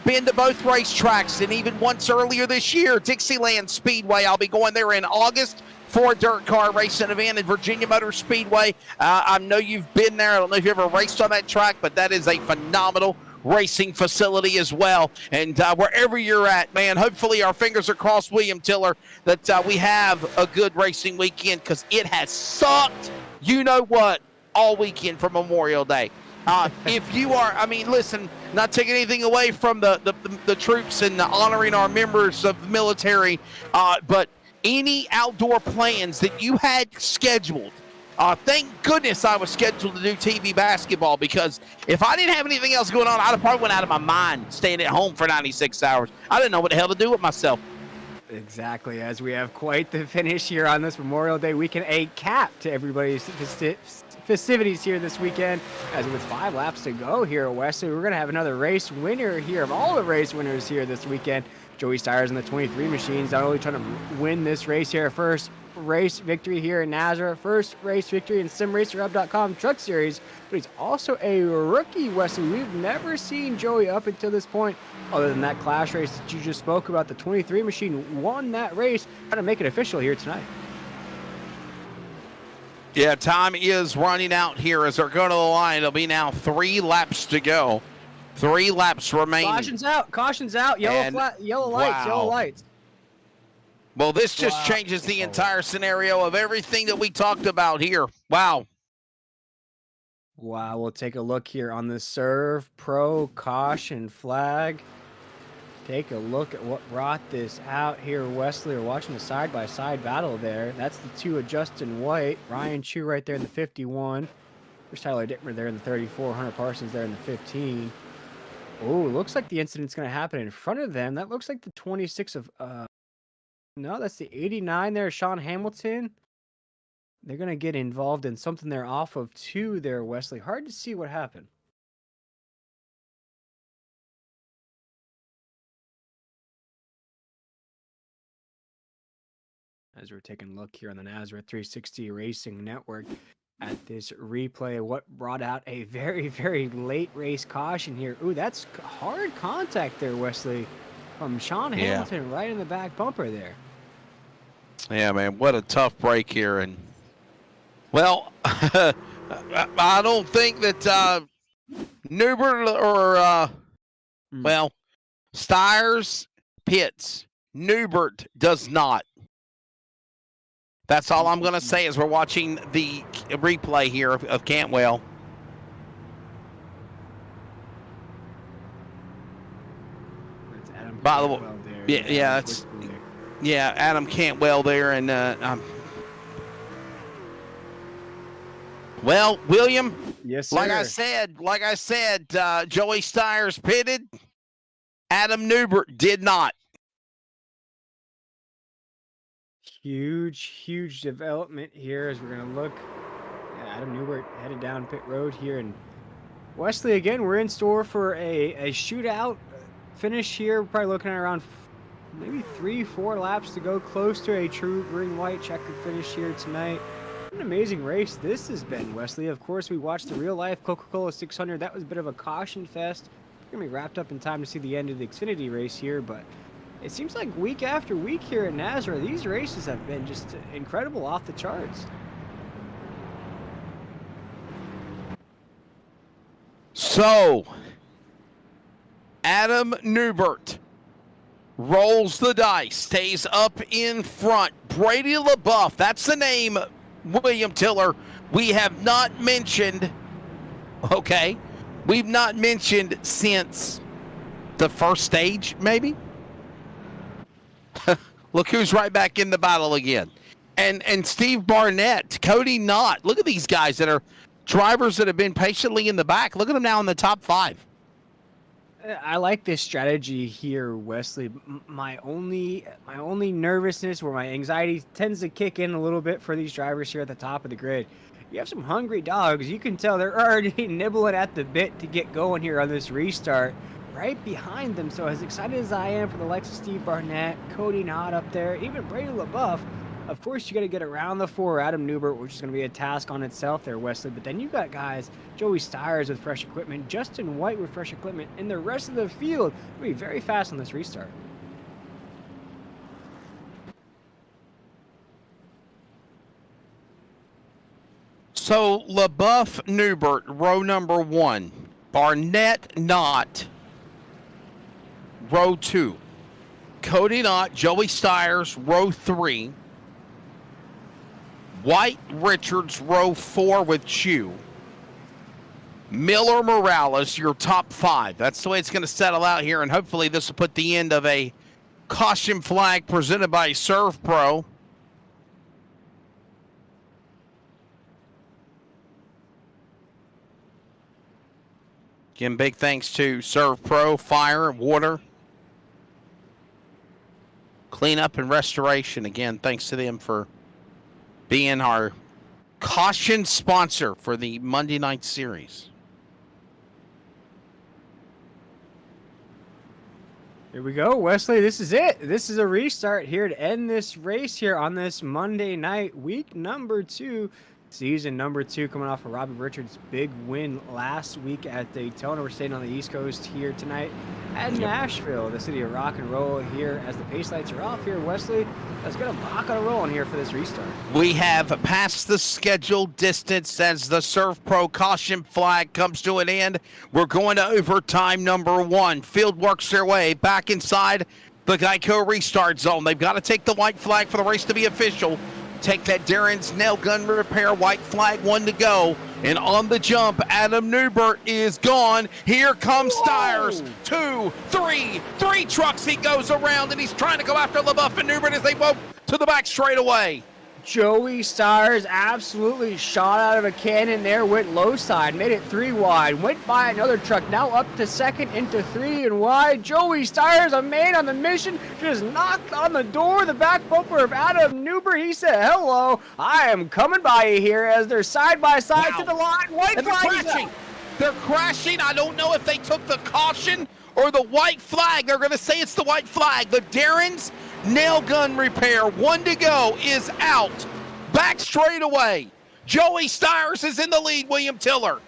been to both racetracks, and even once earlier this year, Dixieland Speedway. I'll be going there in August for a dirt car racing event at Virginia Motor Speedway. I know you've been there. I don't know if you ever raced on that track, but that is a phenomenal racing facility as well. And wherever you're at, man, hopefully our fingers are crossed, William Tiller, that we have a good racing weekend, because it has sucked, you know what, all weekend for Memorial Day. If you are, I mean, listen, not taking anything away from the troops and honoring our members of the military, but any outdoor plans that you had scheduled, thank goodness I was scheduled to do TV basketball, because if I didn't have anything else going on, I'd have probably went out of my mind staying at home for 96 hours. I didn't know what the hell to do with myself. Exactly, as we have quite the finish here on this Memorial Day weekend, a cap to everybody's festivities here this weekend, as with 5 laps to go here at Wesley. We're going to have another race winner here, of all the race winners here this weekend. Joey Stires in the 23 machines, not only trying to win this race here, first race victory here in Nazareth, first race victory in SimRacerHub.com Truck Series, but he's also a rookie, Wesley. We've never seen Joey up until this point, other than that clash race that you just spoke about. The 23 machine won that race, trying to make it official here tonight. Yeah, time is running out here as they're going to the line. It'll be now 3 laps to go. 3 laps remaining. Caution's out, yellow lights, yellow lights. Well, this just changes the entire scenario of everything that we talked about here. Wow. Wow, we'll take a look here on the Serve Pro caution flag. Take a look at what brought this out here, Wesley. We're watching a side-by-side battle there. That's the two of Justin White. Ryan Chu right there in the 51. There's Tyler Dittmer there in the 34. Hunter Parsons there in the 15. Oh, looks like the incident's going to happen in front of them. That looks like the 26 of... No, that's the 89 there, Sean Hamilton. They're going to get involved in something there off of 2 there, Wesley. Hard to see what happened. As we're taking a look here on the Nazareth 360 Racing Network at this replay, what brought out a very, very late race caution here. Ooh, that's hard contact there, Wesley, from Sean Hamilton right in the back bumper there. Yeah, man, what a tough break here. And, well, I don't think that Newbert or, well, Stiers pits. Newbert does not. That's all I'm going to say as we're watching the replay here of Cantwell. That's Adam By the way, Cantwell there. Yeah, Adam Cantwell there. And, well, William, yes, sir. like I said, Joey Stiers pitted. Adam Newbert did not. Huge development here as we're going to look. Yeah, Adam Newbert headed down pit road here. And Wesley, again, we're in store for a shootout finish here. We're probably looking at around maybe 3-4 laps to go, close to a true green-white checkered finish here tonight. What an amazing race this has been, Wesley. Of course, we watched the real-life Coca-Cola 600. That was a bit of a caution fest. We're going to be wrapped up in time to see the end of the Xfinity race here, but it seems like week after week here at Nazareth, these races have been just incredible, off the charts. So, Adam Newbert rolls the dice, stays up in front. Brady LaBeouf, that's the name, William Tiller. We have not mentioned, we've not mentioned since the first stage, maybe? Look who's right back in the battle again. And Steve Barnett, Cody Knott. Look at these guys that are drivers that have been patiently in the back. Look at them now in the top 5. I like this strategy here, Wesley. My only nervousness, where my anxiety tends to kick in a little bit for these drivers here at the top of the grid. You have some hungry dogs. You can tell they're already nibbling at the bit to get going here on this restart. Right behind them. So as excited as I am for the likes of Steve Barnett, Cody Knott up there, even Brady LaBeouf, of course you got to get around the 4 Adam Newbert, which is going to be a task on itself there, Wesley. But then you've got guys, Joey Stiers with fresh equipment, Justin White with fresh equipment, and the rest of the field will be very fast on this restart. So LaBeouf, Newbert, row number 1. Barnett, Knott, row 2. Cody Knott, Joey Stiers, row 3. White, Richards, row 4 with Chu. Miller, Morales, your top 5. That's the way it's going to settle out here, and hopefully this will put the end of a caution flag presented by Serve Pro. Again, big thanks to Serve Pro, Fire, Water, Cleanup, and Restoration. Again, thanks to them for being our caution sponsor for the Monday night series. Here we go, Wesley. This is it. This is a restart here to end this race here on this Monday night, week number 2. Season number 2, coming off of Robbie Richards' big win last week at Daytona. We're staying on the East Coast here tonight at Nashville, the city of rock and roll here as the pace lights are off here. Wesley, let's get a rock on a roll in here for this restart. We have passed the scheduled distance as the Serve Pro caution flag comes to an end. We're going to overtime number 1. Field works their way back inside the Geico restart zone. They've got to take the white flag for the race to be official. Take that Darren's nail gun repair, white flag, 1 to go. And on the jump, Adam Newbert is gone. Here comes Stiers. 2, 3, 3 trucks. He goes around and he's trying to go after LaBeouf and Newbert as they go to the back straightaway. Joey Stiers absolutely shot out of a cannon there, went low side, made it 3 wide, went by another truck, now up to second into 3 and wide. Joey Stiers, a man on the mission, just knocked on the door, the back bumper of Adam Newbert. He said, hello, I am coming by you here as they're side by side to the line. White and they're flag crashing. They're crashing. I don't know if they took the caution or the white flag. They're going to say it's the white flag. The Darren's nail gun repair, 1 to go, is out. Back straightaway. Joey Stiers is in the lead, William Tiller.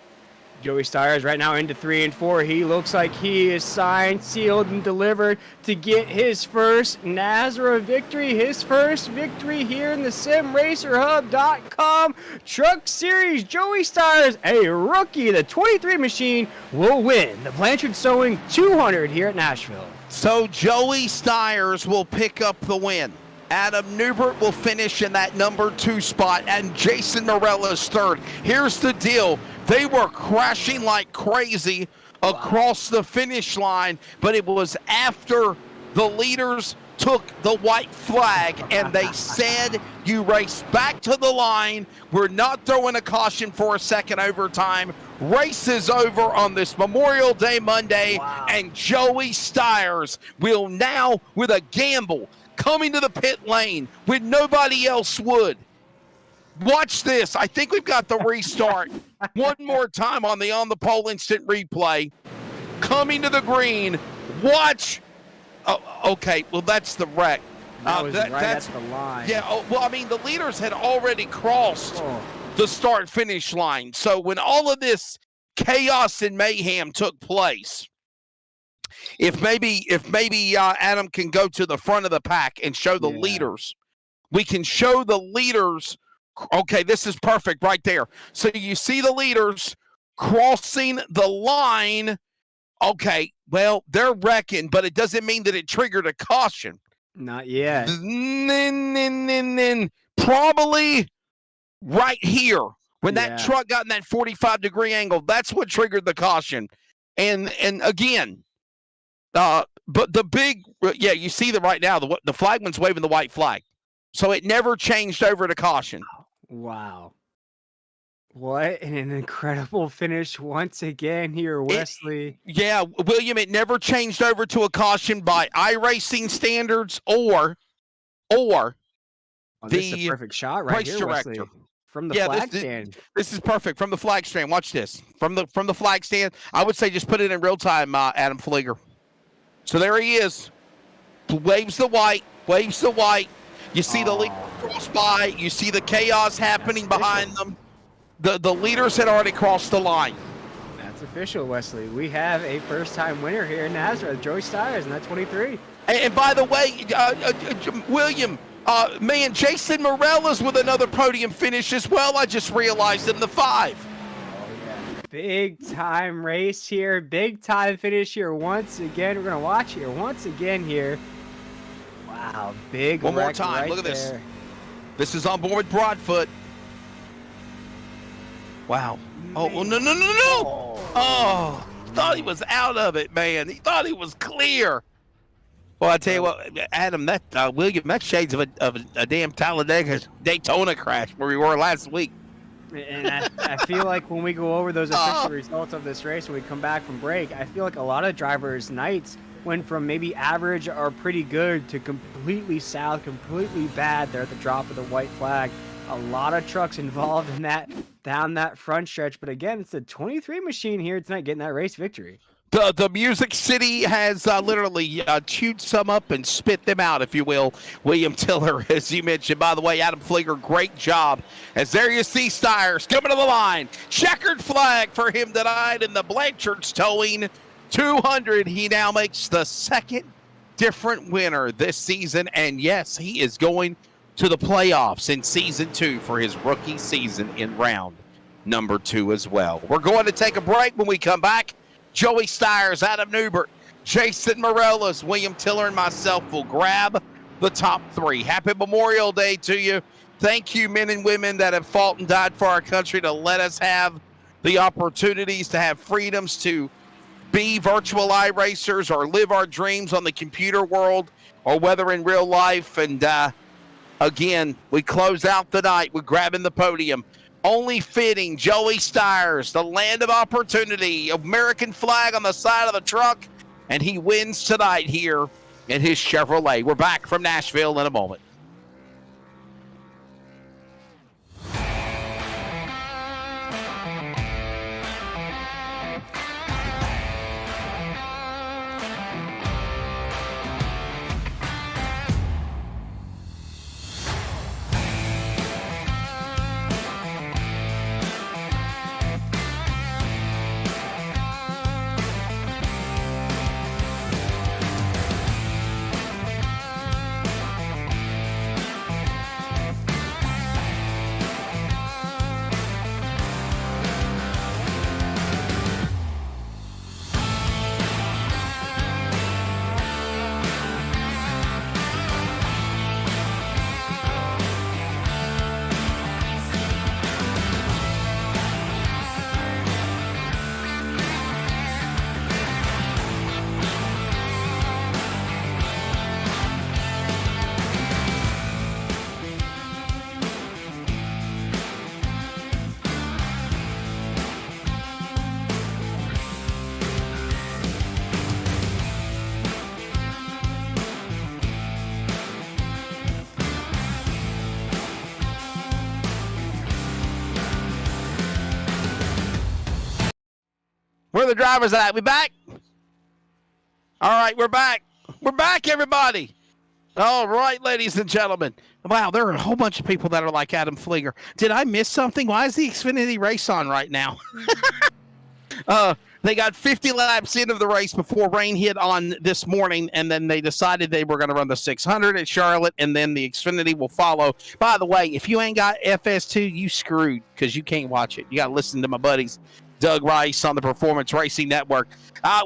Joey Stiers right now into 3 and 4. He looks like he is signed, sealed, and delivered to get his first NASRA victory, his first victory here in the SimRacerHub.com Truck Series. Joey Stiers, a rookie, the 23 machine, will win the Blanchard Sewing 200 here at Nashville. So Joey Stiers will pick up the win. Adam Newbert will finish in that number 2 spot, and Jason Morella's third. Here's the deal. They were crashing like crazy across the finish line, but it was after the leaders took the white flag, and they said, you race back to the line. We're not throwing a caution for a second overtime. Race is over on this Memorial Day Monday, and Joey Stiers will now, with a gamble, coming to the pit lane when nobody else would. Watch this. I think we've got the restart one more time on the pole instant replay. Coming to the green. Watch. Oh, okay, well, that's the wreck. That's the line. Yeah, well, I mean, the leaders had already crossed the start-finish line. So when all of this chaos and mayhem took place, if maybe Adam can go to the front of the pack and show the leaders, we can show the leaders. Okay, this is perfect right there. So you see the leaders crossing the line. Okay, well, they're wrecking, but it doesn't mean that it triggered a caution. Not yet. Then probably right here when that truck got in that 45-degree angle, that's what triggered the caution. And again, but the big, you see that right now, the flagman's waving the white flag. So it never changed over to caution. Wow. What an incredible finish once again here, Wesley. William, it never changed over to a caution by iRacing standards or this is a perfect shot right here, Wesley. From the flag stand. This is perfect from the flag stand. Watch this. From the flag stand, I would say just put it in real time, Adam Flieger. So there he is. Waves the white. You see the leaders cross by. You see the chaos happening behind them. The leaders had already crossed the line. That's official, Wesley. We have a first-time winner here in Nazareth, Joey Stiers, in that 23. And by the way, William, Jason Morella's with another podium finish as well. I just realized in the 5. Big-time race here. Big-time finish here once again. We're going to watch here once again here. Wow, big one more time. Right look at there. this. This is on board Broadfoot. Wow. Oh, no. Oh, thought he was out of it, man. He thought he was clear. Well, I tell you what, Adam, William, that's shades of a damn Talladega Daytona crash where we were last week. And I feel like when we go over those official results of this race, when we come back from break, I feel like a lot of drivers' nights went from maybe average or pretty good to completely south, completely bad there at the drop of the white flag. A lot of trucks involved in that, down that front stretch. But again, it's the 23 machine here tonight getting that race victory. The Music City has literally chewed some up and spit them out, if you will. William Tiller, as you mentioned. By the way, Adam Flieger, great job. As there you see Stiers coming to the line. Checkered flag for him tonight in the Blanchard's Towing 200. He now makes the second different winner this season. And yes, he is going to the playoffs in season 2 for his rookie season in round number 2 as well. We're going to take a break. When we come back, Joey Stiers, Adam Newbert, Jason Morella's, William Tiller, and myself will grab the top 3. Happy Memorial Day to you. Thank you, men and women that have fought and died for our country to let us have the opportunities to have freedoms to be virtual iRacers or live our dreams on the computer world or whether in real life. And again, we close out the night with grabbing the podium. Only fitting, Joey Stiers, the land of opportunity, American flag on the side of the truck, and he wins tonight here in his Chevrolet. We're back from Nashville in a moment. Where are the drivers at? We back? All right, we're back. We're back, everybody. All right, ladies and gentlemen. Wow, there are a whole bunch of people that are like Adam Fleeger. Did I miss something? Why is the Xfinity race on right now? They got 50 laps into the race before rain hit on this morning, and then they decided they were going to run the 600 at Charlotte, and then the Xfinity will follow. By the way, if you ain't got FS2, you screwed because you can't watch it. You got to listen to my buddies. Doug Rice on the Performance Racing Network.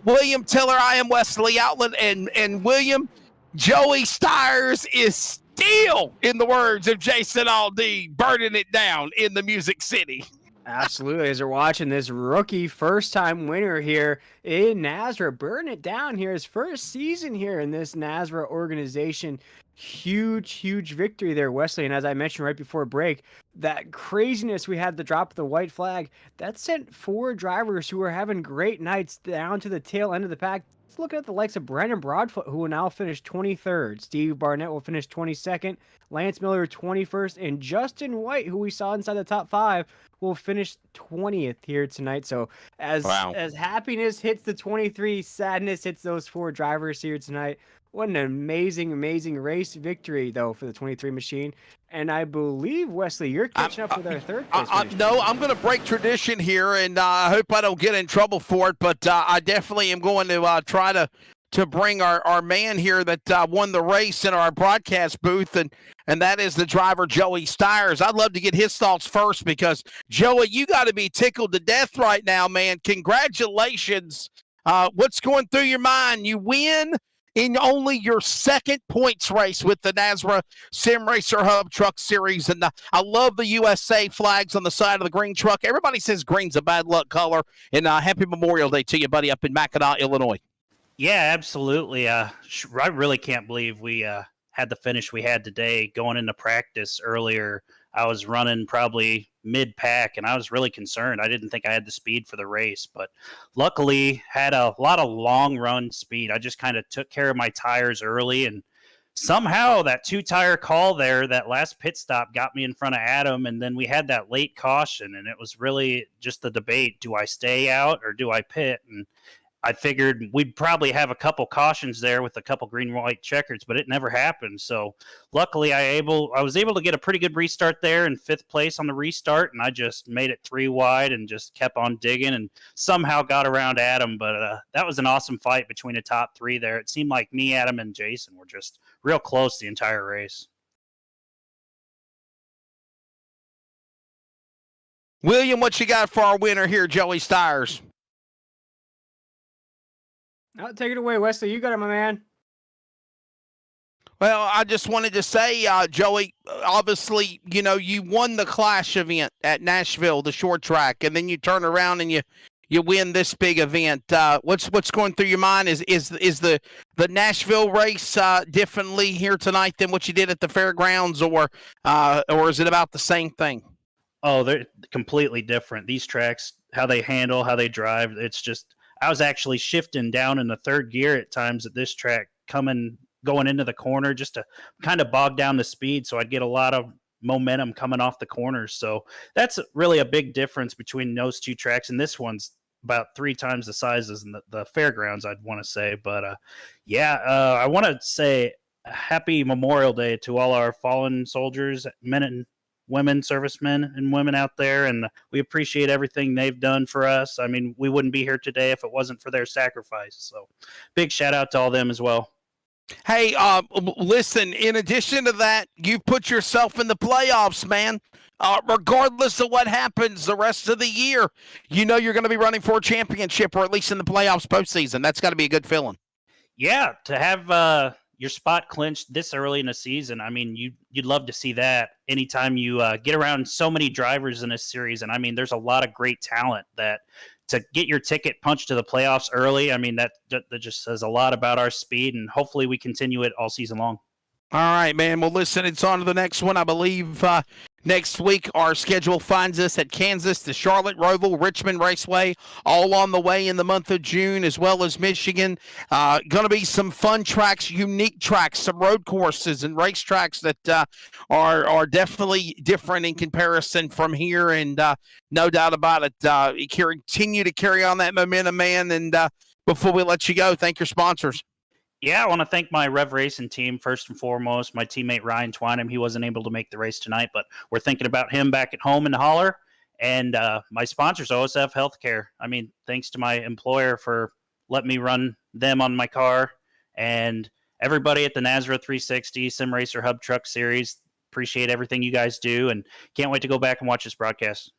William Tiller, I am Wesley Outland, and William, Joey Stiers is still, in the words of Jason Aldean, burning it down in the Music City. Absolutely. As we're watching this rookie first-time winner here in NASRA, burning it down here, his first season here in this NASRA organization. Huge victory there, Wesley. And as I mentioned right before break, that craziness we had the drop of the white flag, that sent 4 drivers who were having great nights down to the tail end of the pack. Let's look at the likes of Brandon Broadfoot, who will now finish 23rd. Steve Barnett will finish 22nd. Lance Miller 21st. And Justin White, who we saw inside the top 5, will finish 20th here tonight. So as happiness hits the 23, sadness hits those 4 drivers here tonight. What an amazing race victory, though, for the 23 machine. And I believe, Wesley, you're catching up with our third place. No, I'm going to break tradition here, and I hope I don't get in trouble for it, but I definitely am going to try to bring our man here that won the race in our broadcast booth, and that is the driver, Joey Stiers. I'd love to get his thoughts first because, Joey, you got to be tickled to death right now, man. Congratulations. What's going through your mind? You win in only your second points race with the NASRA Sim Racer Hub Truck Series. And I love the USA flags on the side of the green truck. Everybody says green's a bad luck color. And happy Memorial Day to you, buddy, up in Mackinac, Illinois. Yeah, absolutely. I really can't believe we had the finish we had today. Going into practice earlier, I was running probably mid-pack, and I was really concerned. I didn't think I had the speed for the race, but luckily had a lot of long-run speed. I just kind of took care of my tires early, and somehow that 2-tire call there, that last pit stop, got me in front of Adam, and then we had that late caution, and it was really just the debate, do I stay out or do I pit? And I figured we'd probably have a couple cautions there with a couple green-white checkers, but it never happened. So luckily I was able to get a pretty good restart there in 5th place on the restart, and I just made it 3 wide and just kept on digging and somehow got around Adam. But that was an awesome fight between the top 3 there. It seemed like me, Adam, and Jason were just real close the entire race. William, what you got for our winner here, Joey Stiers? Take it away, Wesley. You got it, my man. Well, I just wanted to say, Joey, obviously, you won the Clash event at Nashville, the short track, and then you turn around and you win this big event. What's going through your mind? Is the Nashville race differently here tonight than what you did at the fairgrounds, or is it about the same thing? Oh, they're completely different. These tracks, how they handle, how they drive, it's just I was actually shifting down in the third gear at times at this track, going into the corner just to kind of bog down the speed, so I'd get a lot of momentum coming off the corners. So that's really a big difference between those two tracks, and this one's about 3 times the size as the fairgrounds, I'd want to say. But I want to say happy Memorial Day to all our fallen soldiers, men and women, servicemen and women out there, and we appreciate everything they've done for us. I mean, we wouldn't be here today if it wasn't for their sacrifice. So big shout out to all them as well. Hey, listen, in addition to that, you've put yourself in the playoffs, man. Regardless of what happens the rest of the year, you're going to be running for a championship, or at least in the playoffs postseason. That's got to be a good feeling. Yeah, to have your spot clinched this early in the season, I mean, you'd love to see that anytime you get around so many drivers in this series. And I mean, there's a lot of great talent that to get your ticket punched to the playoffs early, I mean, that just says a lot about our speed, and hopefully we continue it all season long. All right, man. Well, listen, it's on to the next one. I believe next week our schedule finds us at Kansas, the Charlotte, Roval, Richmond Raceway, all on the way in the month of June, as well as Michigan. Going to be some fun tracks, unique tracks, some road courses and race tracks that are definitely different in comparison from here, and no doubt about it. Continue to carry on that momentum, man. And before we let you go, thank your sponsors. Yeah, I want to thank my Rev Racing team first and foremost. My teammate Ryan Twinem, he wasn't able to make the race tonight, but we're thinking about him back at home in the holler. And my sponsors, OSF Healthcare. I mean, thanks to my employer for letting me run them on my car, and everybody at the Nazareth 360 Sim Racer Hub Truck Series. Appreciate everything you guys do, and can't wait to go back and watch this broadcast.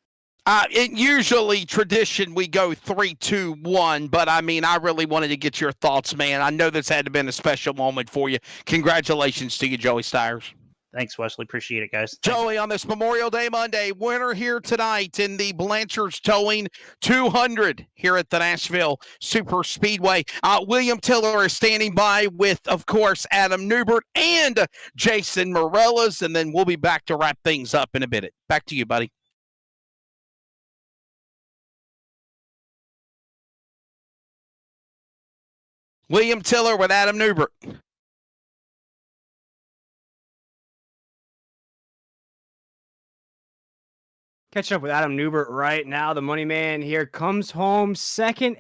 It usually tradition we go 3, 2, 1, but I mean, I really wanted to get your thoughts, man. I know this had to have been a special moment for you. Congratulations to you, Joey Stiers. Thanks, Wesley. Appreciate it, guys. Joey, on this Memorial Day Monday, winner here tonight in the Blanchard's Towing 200 here at the Nashville Superspeedway. William Tiller is standing by with, of course, Adam Newbert and Jason Morellas, and then we'll be back to wrap things up in a bit. Back to you, buddy. William Tiller with Adam Newbert. Catching up with Adam Newbert right now. The money man here comes home second.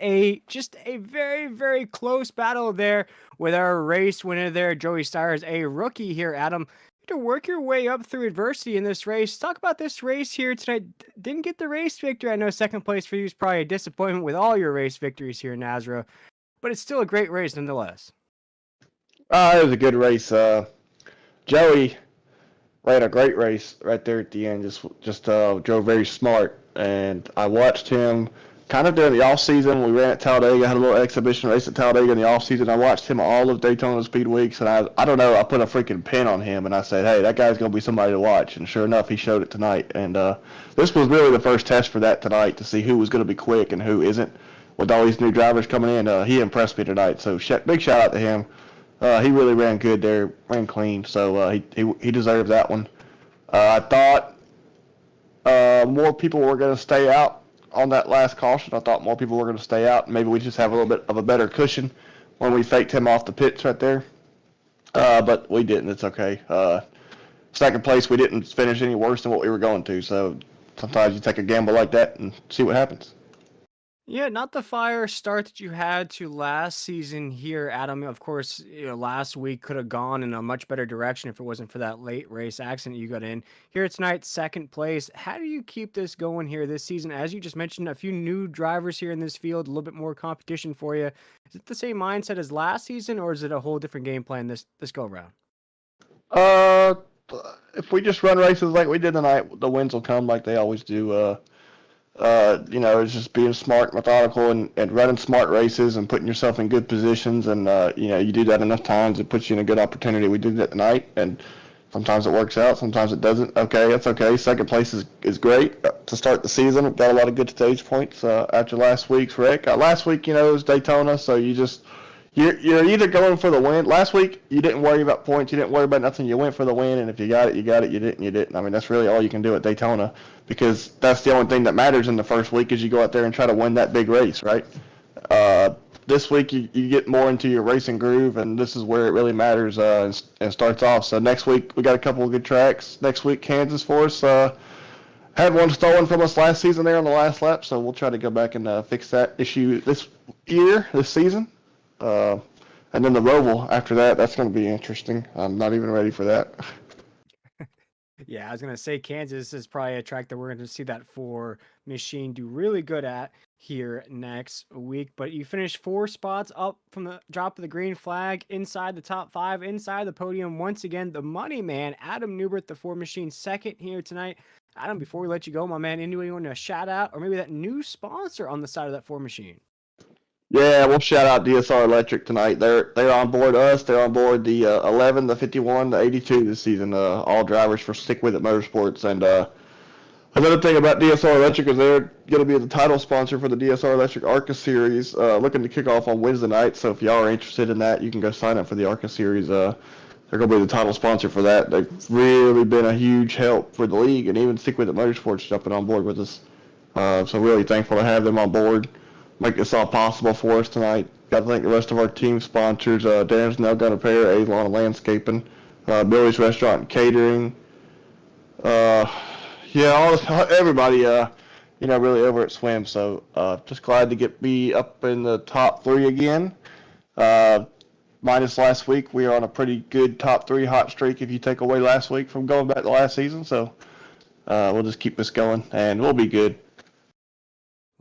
Just a very, very close battle there with our race winner there, Joey Stiers, a rookie here. Adam, to work your way up through adversity in this race. Talk about this race here tonight. Didn't get the race victory. I know second place for you is probably a disappointment with all your race victories here in Nazareth, but it's still a great race nonetheless. It was a good race. Joey ran a great race right there at the end. Just drove very smart, and I watched him kind of during the off season. We ran at Talladega, had a little exhibition race at Talladega in the off season. I watched him all of Daytona Speed Weeks, and I don't know, I put a freaking pin on him, and I said, hey, that guy's gonna be somebody to watch. And sure enough, he showed it tonight. And this was really the first test for that tonight, to see who was gonna be quick and who isn't. With all these new drivers coming in, he impressed me tonight. So big shout out to him. He really ran good there, ran clean. So he deserved that one. I thought more people were going to stay out on that last caution. I thought more people were going to stay out. Maybe we just have a little bit of a better cushion when we faked him off the pits right there. But we didn't. It's okay. Second place, we didn't finish any worse than what we were going to. So sometimes you take a gamble like that and see what happens. Yeah, not the fire start that you had to last season here, Adam. Of course, last week could have gone in a much better direction if it wasn't for that late race accident you got in. Here tonight, second place. How do you keep this going here this season? As you just mentioned, a few new drivers here in this field, a little bit more competition for you. Is it the same mindset as last season, or is it a whole different game plan this go around? If we just run races like we did tonight, the wins will come like they always do. It's just being smart, methodical, and running smart races and putting yourself in good positions. And you do that enough times, it puts you in a good opportunity. We did that tonight, and sometimes it works out, sometimes it doesn't. Okay, that's okay. Second place is great to start the season. We've got a lot of good stage points after last week's wreck. Last week, it was Daytona, so you're either going for the win. Last week, you didn't worry about points. You didn't worry about nothing. You went for the win, and if you got it, you got it. You didn't, you didn't. I mean, that's really all you can do at Daytona, because that's the only thing that matters in the first week is you go out there and try to win that big race, right? This week, you get more into your racing groove, and this is where it really matters and starts off. So next week, we got a couple of good tracks. Next week, Kansas for us. Had one stolen from us last season there on the last lap, so we'll try to go back and fix that issue this season. And then the Roval after that, that's going to be interesting. I'm not even ready for that. Yeah, I was going to say Kansas is probably a track that we're going to see that 4 machine do really good at here next week. But you finished 4 spots up from the drop of the green flag, inside the top 5, inside the podium. Once again, the money man, Adam Newbert, the 4 machine, second here tonight. Adam, before we let you go, my man, anyone you want to shout out, or maybe that new sponsor on the side of that 4 machine? Yeah, we'll shout out DSR Electric tonight. They're on board us. They're on board the 11, the 51, the 82 this season. All drivers for Stick With It Motorsports. And another thing about DSR Electric is they're going to be the title sponsor for the DSR Electric ARCA Series, looking to kick off on Wednesday night. So if y'all are interested in that, you can go sign up for the ARCA Series. They're going to be the title sponsor for that. They've really been a huge help for the league, and even Stick With It Motorsports jumping on board with us. So really thankful to have them on board. Make this all possible for us tonight. Got to thank the rest of our team sponsors, Darren's Nail Gun Repair, Avon Landscaping, Billy's Restaurant and Catering. Everybody, really over at Swim. So just glad to be up in the top 3 again. Minus last week, we are on a pretty good top 3 hot streak if you take away last week from going back to last season. So we'll just keep this going, and we'll be good.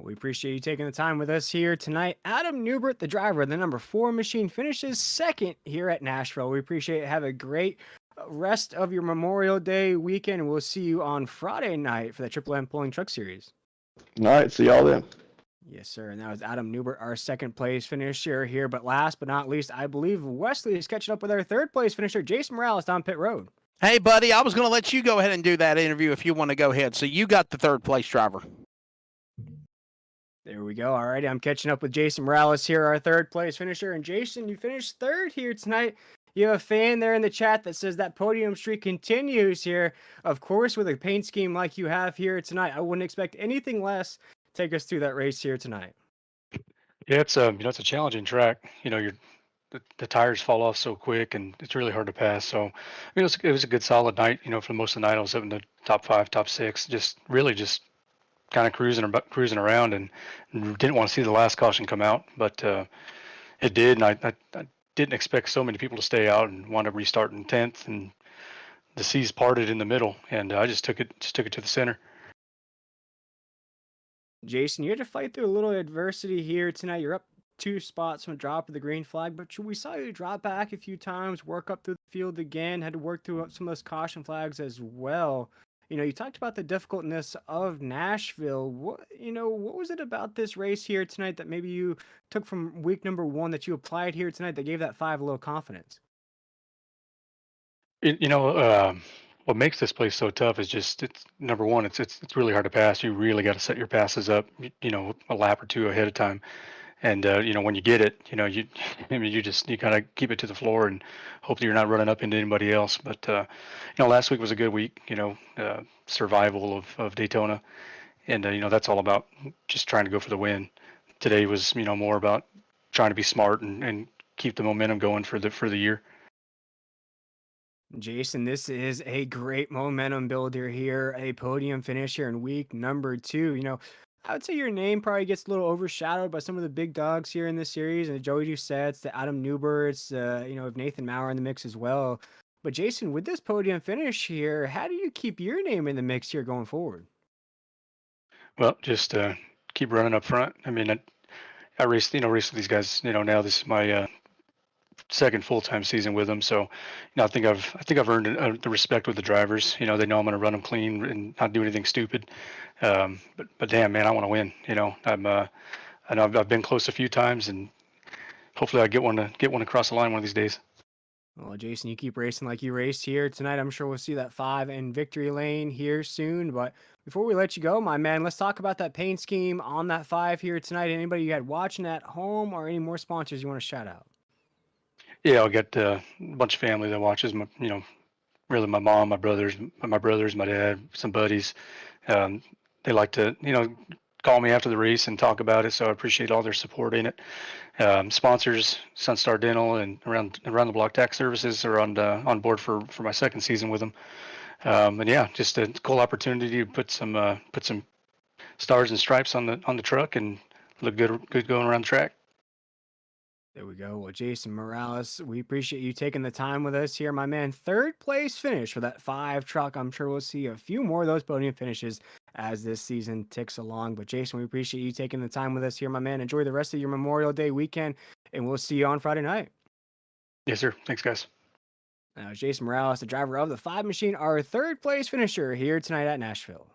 We appreciate you taking the time with us here tonight. Adam Newbert, the driver of the number 4 machine, finishes second here at Nashville. We appreciate it. Have a great rest of your Memorial Day weekend. We'll see you on Friday night for the Triple M Pulling Truck Series. All right, see y'all then. Yes, sir. And that was Adam Newbert, our second place finisher here. But last but not least, I believe Wesley is catching up with our third place finisher, Jason Morales, down pit road. Hey, buddy, I was going to let you go ahead and do that interview if you want to go ahead. So you got the third place driver. There we go. All righty, I'm catching up with Jason Morales here, our third place finisher. And Jason, you finished third here tonight. You have a fan there in the chat that says that podium streak continues here. Of course, with a paint scheme like you have here tonight, I wouldn't expect anything less. Take us through that race here tonight. Yeah, it's a challenging track. The tires fall off so quick, and it's really hard to pass. So, it was a good solid night. For most of the night, I was up in the top 5, top 6, just kind of cruising around, and didn't want to see the last caution come out, but it did, and I didn't expect so many people to stay out and wound up restarting 10th, and the seas parted in the middle, and I just took it to the center. Jason, you had to fight through a little adversity here tonight. You're up 2 spots from a drop of the green flag, but we saw you drop back a few times, work up through the field again, had to work through some of those caution flags as well. You talked about the difficultness of Nashville. What was it about this race here tonight that maybe you took from week number 1 that you applied here tonight that gave that 5 a little confidence? What makes this place so tough is just, it's number one, it's really hard to pass. You really got to set your passes up, a lap or 2 ahead of time. And when you get it, you kind of keep it to the floor and hope that you're not running up into anybody else. But last week was a good week. Survival of Daytona, and that's all about just trying to go for the win. Today was more about trying to be smart and keep the momentum going for the year. Jason, this is a great momentum builder here, a podium finish here in week number 2. I would say your name probably gets a little overshadowed by some of the big dogs here in this series, and Joey Doucette's, the Adam Newbert's, of Nathan Maurer in the mix as well. But Jason, with this podium finish here, how do you keep your name in the mix here going forward? Well, just keep running up front. I mean, I raced with these guys. Now this is my second full-time season with them. So, I think I've earned the respect with the drivers. They know I'm going to run them clean and not do anything stupid. But damn, man, I want to win. I know I've been close a few times, and hopefully I get one across the line one of these days. Well, Jason, you keep racing like you raced here tonight. I'm sure we'll see that 5 in victory lane here soon. But before we let you go, my man, let's talk about that paint scheme on that 5 here tonight. Anybody you had watching at home or any more sponsors you want to shout out? Yeah, I'll get a bunch of family that watches. Really my mom, my brothers, my dad, some buddies. They like to, call me after the race and talk about it. So I appreciate all their support in it. Sponsors, Sunstar Dental and around the block tax services are on board for my second season with them. And yeah, just a cool opportunity to put some stars and stripes on the truck and look good going around the track. There we go. Well, Jason Morales, we appreciate you taking the time with us here, my man. 3rd place finish for that 5 truck. I'm sure we'll see a few more of those podium finishes as this season ticks along. But Jason, we appreciate you taking the time with us here, my man. Enjoy the rest of your Memorial Day weekend, and we'll see you on Friday night. Yes, sir. Thanks, guys. Now, Jason Morales, the driver of the 5 machine, our 3rd place finisher here tonight at Nashville.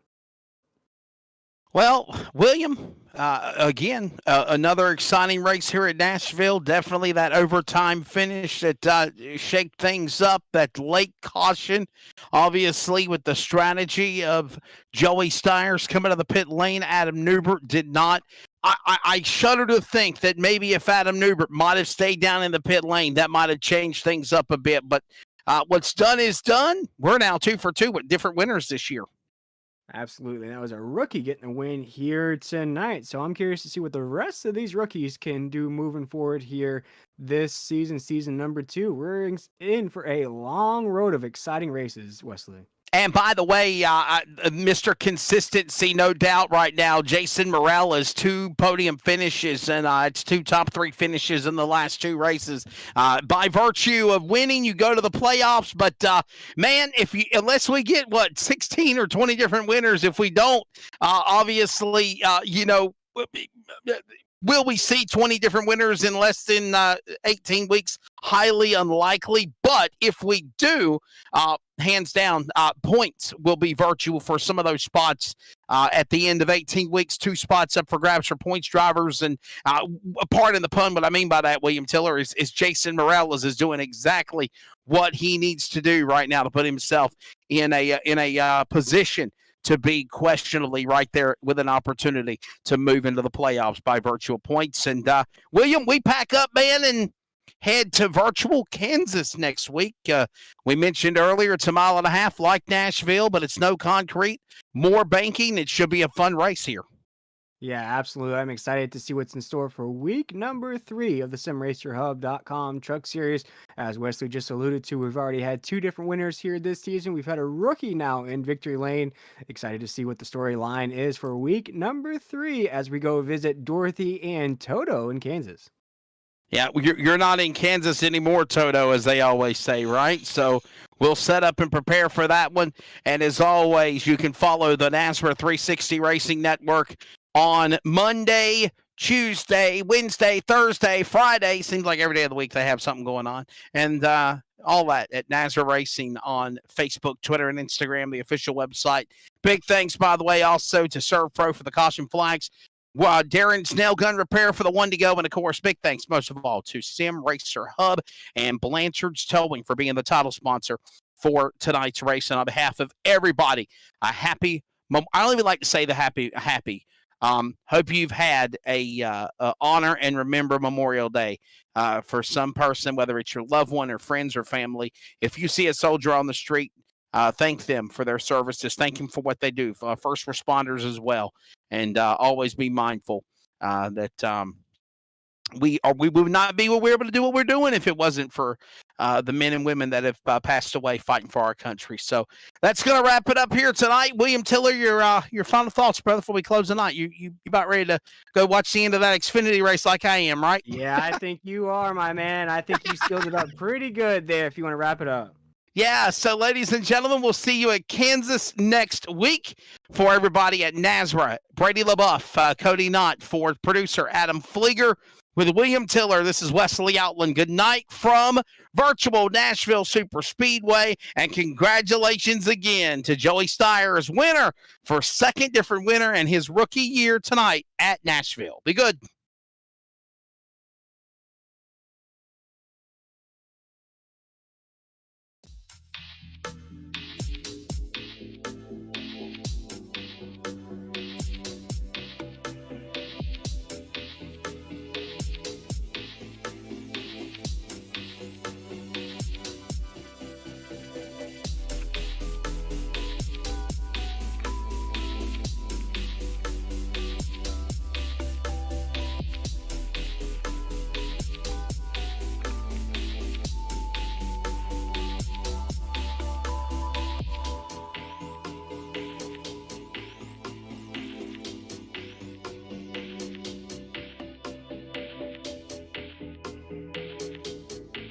Well, William, again, another exciting race here at Nashville. Definitely that overtime finish that shaped things up, that late caution, obviously with the strategy of Joey Stiers coming to the pit lane. Adam Newbert did not. I shudder to think that maybe if Adam Newbert might have stayed down in the pit lane, that might have changed things up a bit. But what's done is done. We're now 2 for 2 with different winners this year. Absolutely. That was a rookie getting a win here tonight. So I'm curious to see what the rest of these rookies can do moving forward here this season number 2. We're in for a long road of exciting races, Wesley. And by the way, Mr. Consistency, no doubt right now, Jason Morales, 2 podium finishes, and it's 2 top 3 finishes in the last 2 races. By virtue of winning, you go to the playoffs. But, man, unless we get, 16 or 20 different winners, if we don't, obviously, will we see 20 different winners in less than 18 weeks? Highly unlikely. But if we do, hands down, points will be virtual for some of those spots at the end of 18 weeks. 2 spots up for grabs for points drivers. And pardon the pun, what I mean by that, William Tiller, is Jason Morales is doing exactly what he needs to do right now to put himself in a position to be questionably right there with an opportunity to move into the playoffs by virtual points. And William, we pack up, man, and head to virtual Kansas next week. We mentioned earlier it's 1.5 miles like Nashville, but it's no concrete, more banking. It should be a fun race here. Yeah, absolutely. I'm excited to see what's in store for week number 3 of the SimRacerHub.com Truck Series. As Wesley just alluded to, we've already had 2 different winners here this season. We've had a rookie now in victory lane. Excited to see what the storyline is for week number 3 as we go visit Dorothy and Toto in Kansas. Yeah, you're not in Kansas anymore, Toto, as they always say, right? So we'll set up and prepare for that one. And as always, you can follow the NASRA 360 Racing Network on Monday, Tuesday, Wednesday, Thursday, Friday. Seems like every day of the week they have something going on. And all that at NASRA Racing on Facebook, Twitter, and Instagram, the official website. Big thanks, by the way, also to Serve Pro for the caution flags. Darren's Nail Gun Repair for the one to go. And, of course, big thanks most of all to Sim Racer Hub and Blanchard's Towing for being the title sponsor for tonight's race. And on behalf of everybody, a happy – I don't even like to say the happy. Hope you've had a honor and remember Memorial Day for some person, whether it's your loved one or friends or family. If you see a soldier on the street, thank them for their services. Thank them for what they do. First responders as well. And always be mindful that we would not be able to do what we're doing if it wasn't for the men and women that have passed away fighting for our country. So that's going to wrap it up here tonight. William Tiller, your final thoughts, brother, before we close the night. You about ready to go watch the end of that Xfinity race like I am, right? Yeah, I think you are, my man. I think you sealed it up pretty good there if you want to wrap it up. Yeah, so ladies and gentlemen, we'll see you at Kansas next week. For everybody at NASRA, Brady LaBeouf, Cody Knott, for producer Adam Flieger, with William Tiller. This is Wesley Outland. Good night from virtual Nashville Superspeedway, and congratulations again to Joey Steyer as winner for second different winner and his rookie year tonight at Nashville. Be good.